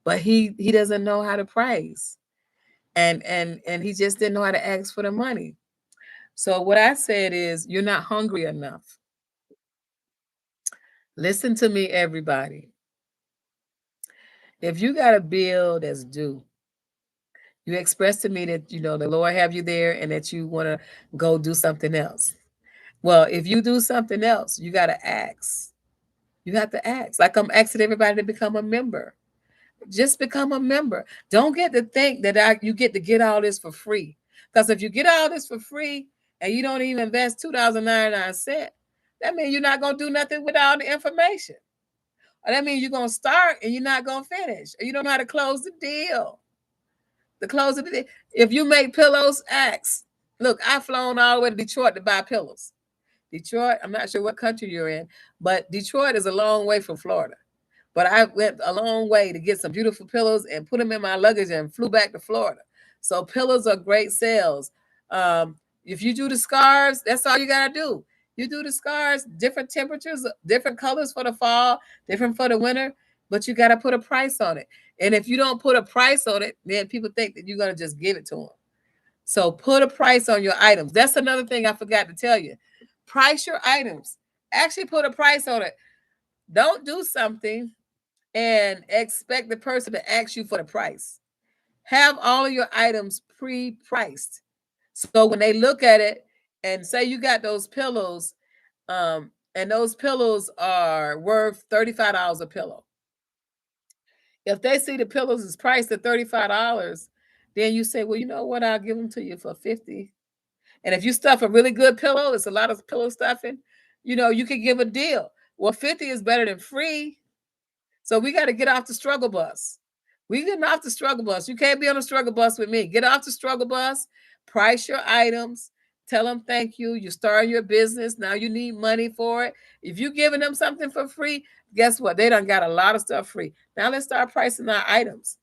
but he doesn't know how to praise, and he just didn't know how to ask for the money. So what I said is, you're not hungry enough. Listen to me, everybody. If you got a bill that's due, you express to me that the Lord have you there and that you want to go do something else. Well, if you do something else, you got to ask. You have to ask. Like I'm asking everybody to become a member. Just become a member. Don't get to think that you get to get all this for free. Because if you get all this for free and you don't even invest $2.99, that means you're not gonna do nothing with all the information. Or that means you're gonna start and you're not gonna finish. Or you don't know how to close the deal. The close of the deal. If you make pillows, ask. Look, I've flown all the way to Detroit to buy pillows. Detroit, I'm not sure what country you're in, but Detroit is a long way from Florida. But I went a long way to get some beautiful pillows and put them in my luggage and flew back to Florida. So pillows are great sales. If you do the scarves, that's all you gotta do. You do the scarves, different temperatures, different colors for the fall, different for the winter, but you gotta put a price on it. And if you don't put a price on it, then people think that you're gonna just give it to them. So put a price on your items. That's another thing I forgot to tell you. Price your items. Actually put a price on it. Don't do something and expect the person to ask you for the price. Have all of your items pre-priced. So when they look at it and say you got those pillows, and those pillows are worth $35 a pillow. If they see the pillows is priced at $35, then you say, well, you know what? I'll give them to you for 50. And if you stuff a really good pillow, it's a lot of pillow stuffing, you could give a deal. Well, 50 is better than free. So we got to get off the struggle bus. We getting off the struggle bus. You can't be on the struggle bus with me. Get off the struggle bus, price your items, tell them thank you. You're starting your business. Now you need money for it. If you're giving them something for free, guess what? They done got a lot of stuff free. Now let's start pricing our items.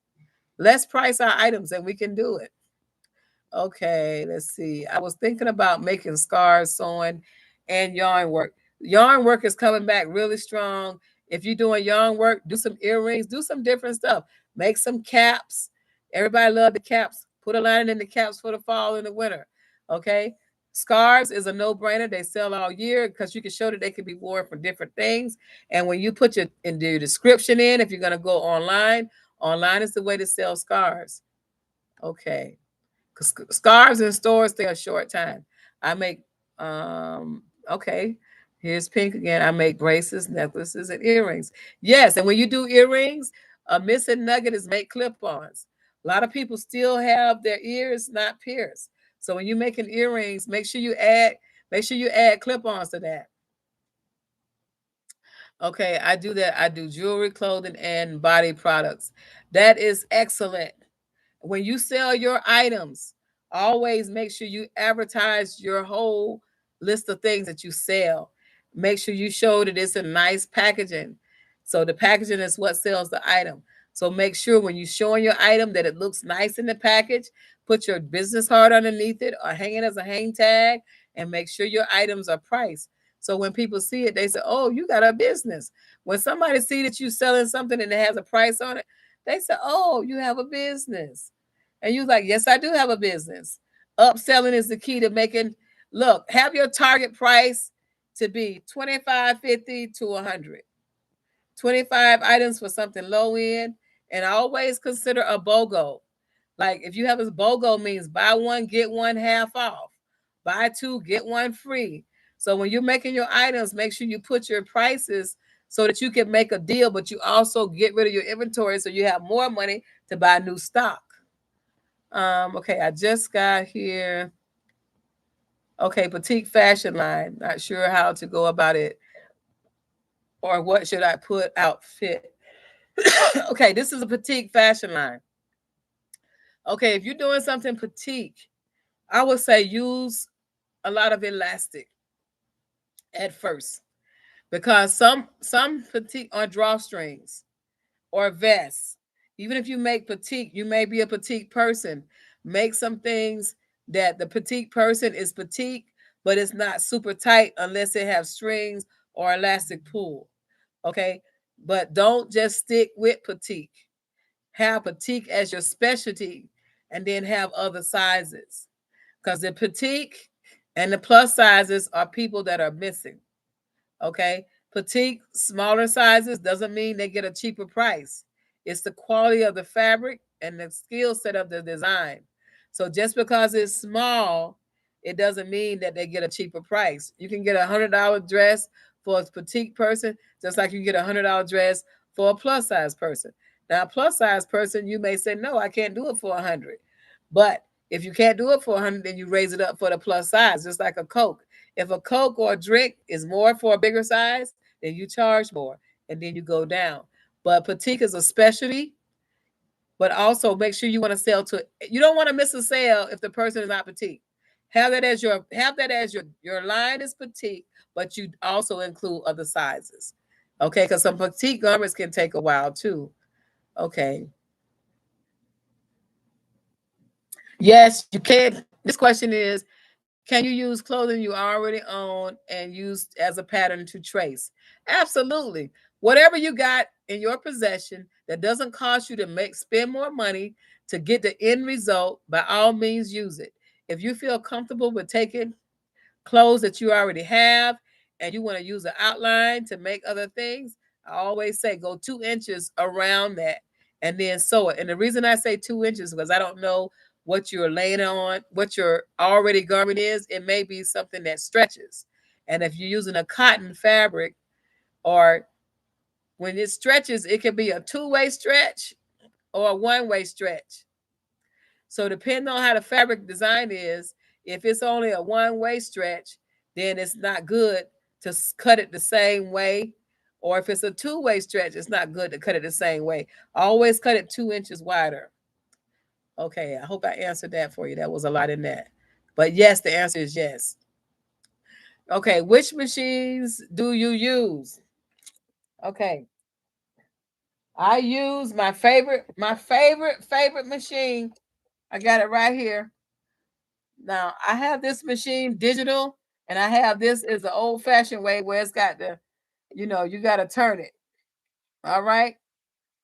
Let's price our items and we can do it. Okay, let's see. I was thinking about making scarves, sewing, and yarn work. Yarn work is coming back really strong. If you're doing yarn work, do some earrings, do some different stuff. Make some caps. Everybody love the caps. Put a lining in the caps for the fall and the winter. Okay. Scarves is a no-brainer. They sell all year because you can show that they can be worn for different things. And when you put your description in, if you're gonna go online, online is the way to sell scarves. Okay. Scarves in stores stay a short time. I make okay. Here's pink again. I make bracelets, necklaces, and earrings. Yes, and when you do earrings, a missing nugget is make clip-ons. A lot of people still have their ears not pierced. So when you're making earrings, make sure you add clip-ons to that. Okay, I do that. I do jewelry, clothing, and body products. That is excellent. When you sell your items, always make sure you advertise your whole list of things that you sell. Make sure you show that it's a nice packaging. So the packaging is what sells the item. So make sure when you're showing your item that it looks nice in the package. Put your business card underneath it or hang it as a hang tag, and make sure your items are priced. So when people see it, they say, "Oh, you got a business." When somebody see that you selling something and it has a price on it, they say, "Oh, you have a business." And you like, "Yes, I do have a business." Upselling is the key to making. Look, have your target price to be 25, 50 to 100. 25 items for something low end, and always consider a BOGO. Like if you have a BOGO means buy one, get one half off. Buy two, get one free. So when you're making your items, make sure you put your prices so that you can make a deal, but you also get rid of your inventory so you have more money to buy new stock. Okay, I just got here. Okay, boutique fashion line. Not sure how to go about it or what should I put outfit. Okay, this is a petite fashion line. Okay, if you're doing something petite, I would say use a lot of elastic at first because some petite are drawstrings or vests. Even if you make petite, you may be a petite person. Make some things that the petite person is petite, but it's not super tight unless it has strings or elastic pull. Okay, but don't just stick with petite. Have petite as your specialty, and then have other sizes. Because the petite and the plus sizes are people that are missing. Okay. Petite, smaller sizes doesn't mean they get a cheaper price. It's the quality of the fabric and the skill set of the design. So just because it's small, it doesn't mean that they get a cheaper price. You can get $100 dress for a petite person, just like you get $100 dress for a plus size person. Now, a plus size person, you may say, no, I can't do it for 100. But if you can't do it for 100, then you raise it up for the plus size, just like a Coke. If a Coke or a drink is more for a bigger size, then you charge more and then you go down. But petite is a specialty, but also make sure you want to sell to, you don't want to miss a sale if the person is not petite. Have that as your line is petite, but you also include other sizes. Okay, because some petite garments can take a while too. Okay. Yes, you can. This question is, can you use clothing you already own and use as a pattern to trace? Absolutely. Whatever you got in your possession that doesn't cost you to spend more money to get the end result, by all means use it. If you feel comfortable with taking clothes that you already have and you want to use an outline to make other things, I always say go 2 inches around that and then sew it. And the reason I say 2 inches because I don't know what you're laying on, what your already garment is. It may be something that stretches. And if you're using a cotton fabric or when it stretches, it can be a two-way stretch or a one-way stretch. So depending on how the fabric design is, if it's only a one-way stretch, then it's not good to cut it the same way. Or if it's a two-way stretch, it's not good to cut it the same way. Always cut it 2 inches wider. Okay, I hope I answered that for you. That was a lot in that. But yes, the answer is yes. Okay, which machines do you use? Okay, I use my favorite machine. I got it right here. Now I have this machine digital, and I have this is the old fashioned way where it's got the, you got to turn it. All right.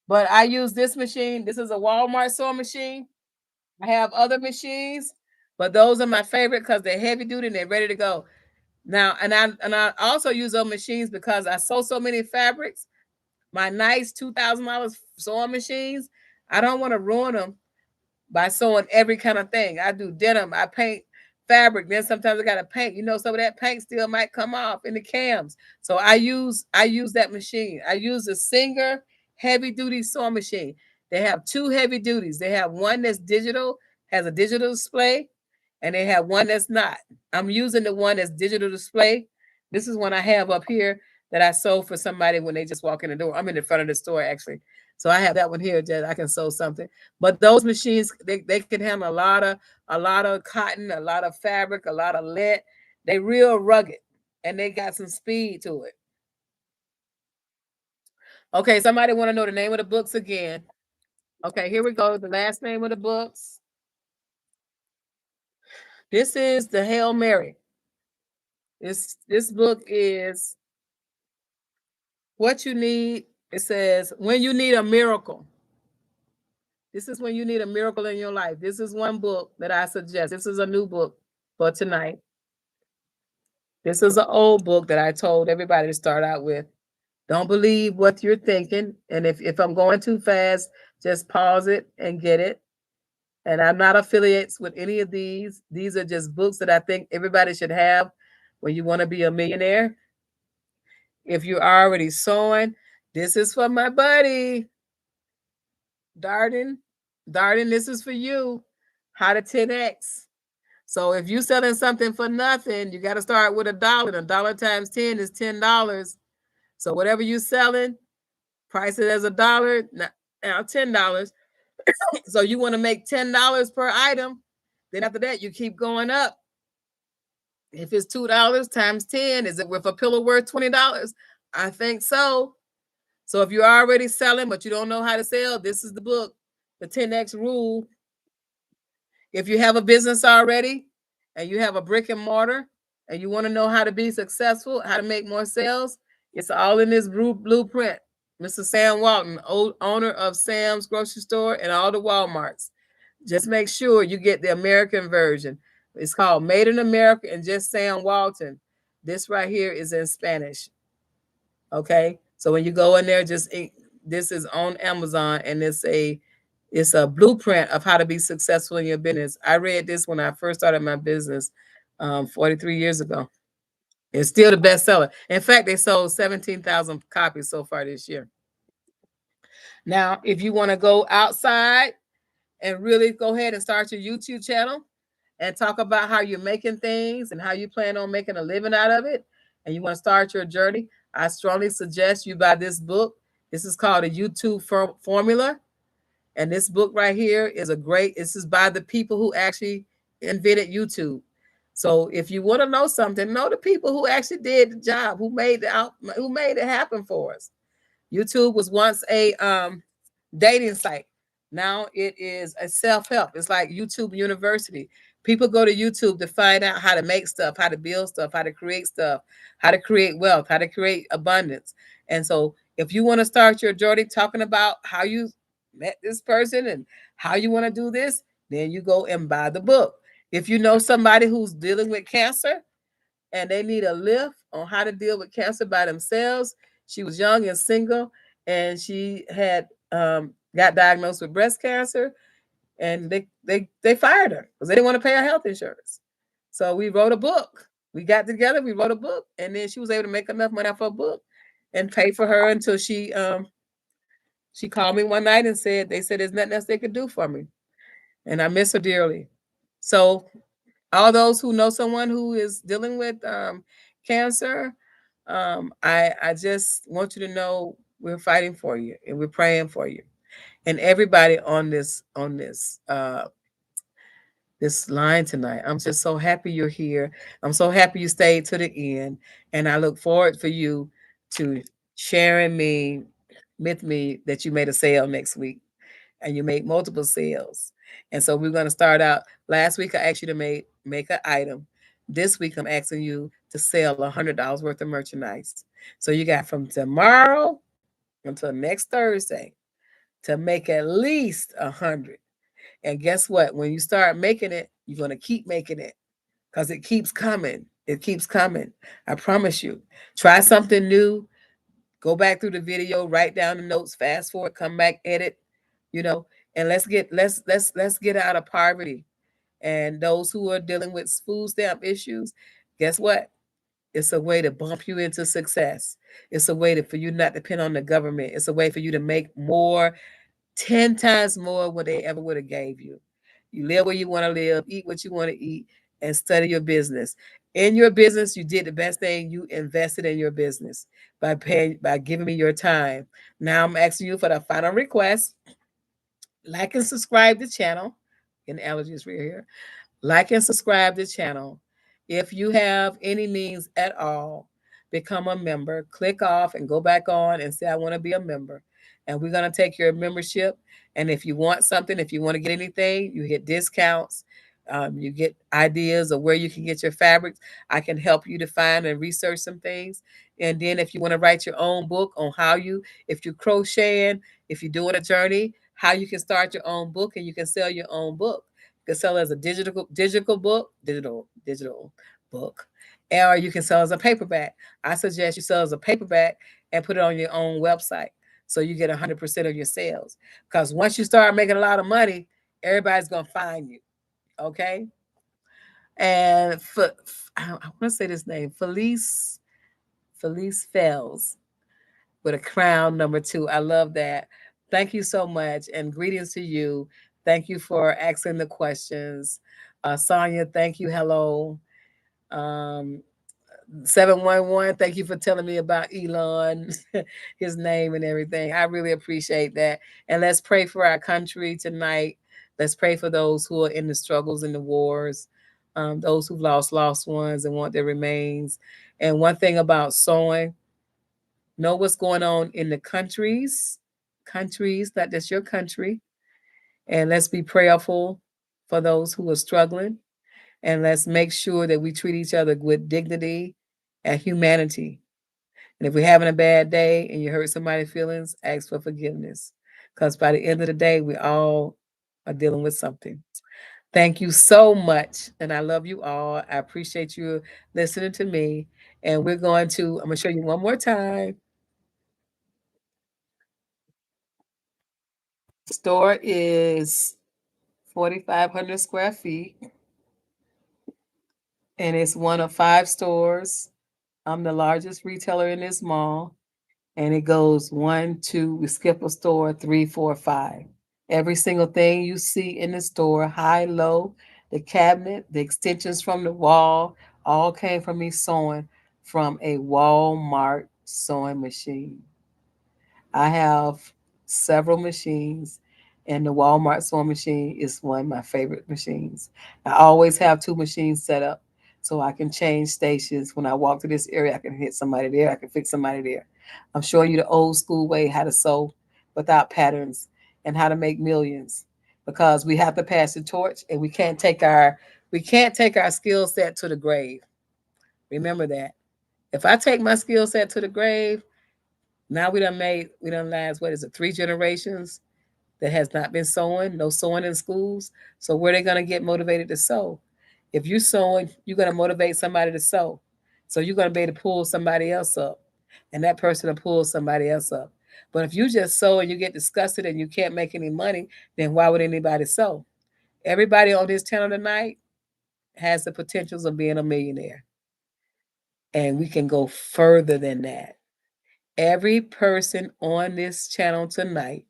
But I use this machine. This is a Walmart sewing machine. I have other machines, but those are my favorite because they're heavy duty and they're ready to go. Now, and I also use those machines because I sew so many fabrics. My nice $2,000 sewing machines, I don't want to ruin them by sewing every kind of thing. I do denim, I paint fabric. Then sometimes I gotta paint. Some of that paint still might come off in the cams. So I use that machine. I use a Singer heavy duty sewing machine. They have two heavy duties. They have one that's digital, has a digital display, and they have one that's not. I'm using the one that's digital display. This is one I have up here that I sold for somebody when they just walk in the door. I'm in the front of the store actually. So I have that one here that I can sew something. But those machines, they can handle a lot of cotton, a lot of fabric, a lot of lead. They real rugged and they got some speed to it. Okay, somebody want to know the name of the books again. Okay, here we go. The last name of the books. This is the Hail Mary. This book is what you need. It says when you need a miracle. This is when you need a miracle in your life. This is one book that I suggest. This is a new book for tonight. This is an old book that I told everybody to start out with. Don't believe what you're thinking. And if I'm going too fast, just pause it and get it. And I'm not affiliates with any of these. These are just books that I think everybody should have when you want to be a millionaire. If you're already sewing, this is for my buddy, Darden. Darden, this is for you. How to 10X. So if you're selling something for nothing, you got to start with $1. And $1 times 10 is $10. So whatever you're selling, price it as $1. Now $10. So you want to make $10 per item. Then after that, you keep going up. If it's $2 times 10, is it with a pillow worth $20? I think so. So if you're already selling, but you don't know how to sell, this is the book, the 10X rule. If you have a business already and you have a brick and mortar and you want to know how to be successful, how to make more sales, it's all in this blueprint. Mr. Sam Walton, owner of Sam's grocery store and all the Walmarts. Just make sure you get the American version. It's called Made in America and just Sam Walton. This right here is in Spanish. Okay. So when you go in there, this is on Amazon and it's a blueprint of how to be successful in your business. I read this when I first started my business 43 years ago. It's still the bestseller. In fact, they sold 17,000 copies so far this year. Now, if you want to go outside and really go ahead and start your YouTube channel and talk about how you're making things and how you plan on making a living out of it, and you want to start your journey, I strongly suggest you buy this book. This is called a YouTube Formula. And this book right here this is by the people who actually invented YouTube. So if you want to know something, know the people who actually did the job, who made it happen for us. YouTube was once a dating site. Now it is a self-help. It's like YouTube University. People go to YouTube to find out how to make stuff, how to build stuff, how to create stuff, how to create wealth, how to create abundance. And so if you want to start your journey talking about how you met this person and how you want to do this, then you go and buy the book. If you know somebody who's dealing with cancer and they need a lift on how to deal with cancer by themselves, She was young and single, and she had got diagnosed with breast cancer, and they fired her because they didn't want to pay her health insurance. So we wrote a book. We got together, we wrote a book, and then she was able to make enough money off her book and pay for her until she called me one night and said they said there's nothing else they could do for me, and I miss her dearly. So all those who know someone who is dealing with cancer, I just want you to know we're fighting for you and we're praying for you, and everybody on this line tonight. I'm just so happy you're here. I'm so happy you stayed to the end, and I look forward for you to sharing me with me that you made a sale next week and you made multiple sales. And so we're going to start out. Last week I asked you to make an item. This week I'm asking you to sell $100 worth of merchandise. So you got from tomorrow until next Thursday to make at least 100. And guess what? When you start making it, you're going to keep making it because it keeps coming. It keeps coming. I promise you. Try something new. Go back through the video, write down the notes, fast forward, come back, edit, you know, and let's get out of poverty. And those who are dealing with food stamp issues, guess what? It's a way to bump you into success. It's a way for you not to depend on the government. It's a way for you to make more 10 times more what they ever would have gave you. You live where you want to live, eat what you want to eat, and study your business. In your business, you did the best thing. You invested in your business by giving me your time. Now I'm asking you for the final request. Like and subscribe to the channel. And allergies right here. Like and subscribe to the channel. If you have any means at all, become a member. Click off and go back on and say, I want to be a member. And we're going to take your membership. And if you want something, if you want to get anything, you get discounts. You get ideas of where you can get your fabrics. I can help you to find and research some things. And then if you want to write your own book on if you're crocheting, if you're doing a journey, how you can start your own book and you can sell your own book. You can sell as a digital book, or you can sell as a paperback. I suggest you sell as a paperback and put it on your own website so you get 100% of your sales. Because once you start making a lot of money, everybody's gonna find you. Okay. And I want to say this name, Felice Fells with a crown number 2. I love that. Thank you so much, and greetings to you. Thank you for asking the questions. Sonia, thank you. Hello. Um, 711, thank you for telling me about Elon, his name and everything. I really appreciate that. And let's pray for our country tonight. Let's pray for those who are in the struggles and the wars, those who've lost ones and want their remains. And one thing about sowing, know what's going on in the countries, not just your country. And let's be prayerful for those who are struggling. And let's make sure that we treat each other with dignity and humanity. And if we're having a bad day and you hurt somebody's feelings, ask for forgiveness. Because by the end of the day, we all are dealing with something. Thank you so much. And I love you all. I appreciate you listening to me. And I'm going to show you one more time. Store is 4,500 square feet, and it's one of 5 stores. I'm the largest retailer in this mall, and it goes 1, 2, we skip a store, 3, 4, 5. Every single thing you see in the store, high, low, the cabinet, the extensions from the wall, all came from me sewing from a Walmart sewing machine. I have several machines, and the Walmart sewing machine is one of my favorite machines. I always have 2 machines set up so I can change stations. When I walk through this area, I can hit somebody there, I can fix somebody there. I'm showing you the old school way how to sew without patterns and how to make millions, because we have to pass the torch, and we can't take our skill set to the grave. Remember that. If I take my skill set to the grave, now we done last, what is it, 3 generations that has not been sewing, no sewing in schools. So where are they gonna get motivated to sew? If you're sewing, you're gonna motivate somebody to sew. So you're gonna be able to pull somebody else up. and that person will pull somebody else up. But if you just sow and you get disgusted and you can't make any money, then why would anybody sow? Everybody on this channel tonight has the potentials of being a millionaire. And we can go further than that. Every person on this channel tonight,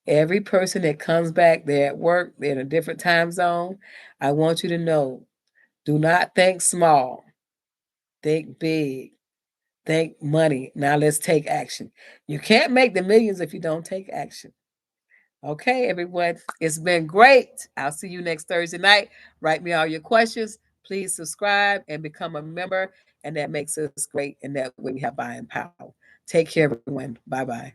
every person that comes back, they're at work, they're in a different time zone. I want you to know, do not think small, think big, think money. Now let's take action. You can't make the millions if you don't take action. Okay, everyone, it's been great. I'll see you next Thursday night. Write me all your questions. Please subscribe and become a member, and that makes us great. And that way we have buying power. Take care, everyone. Bye bye.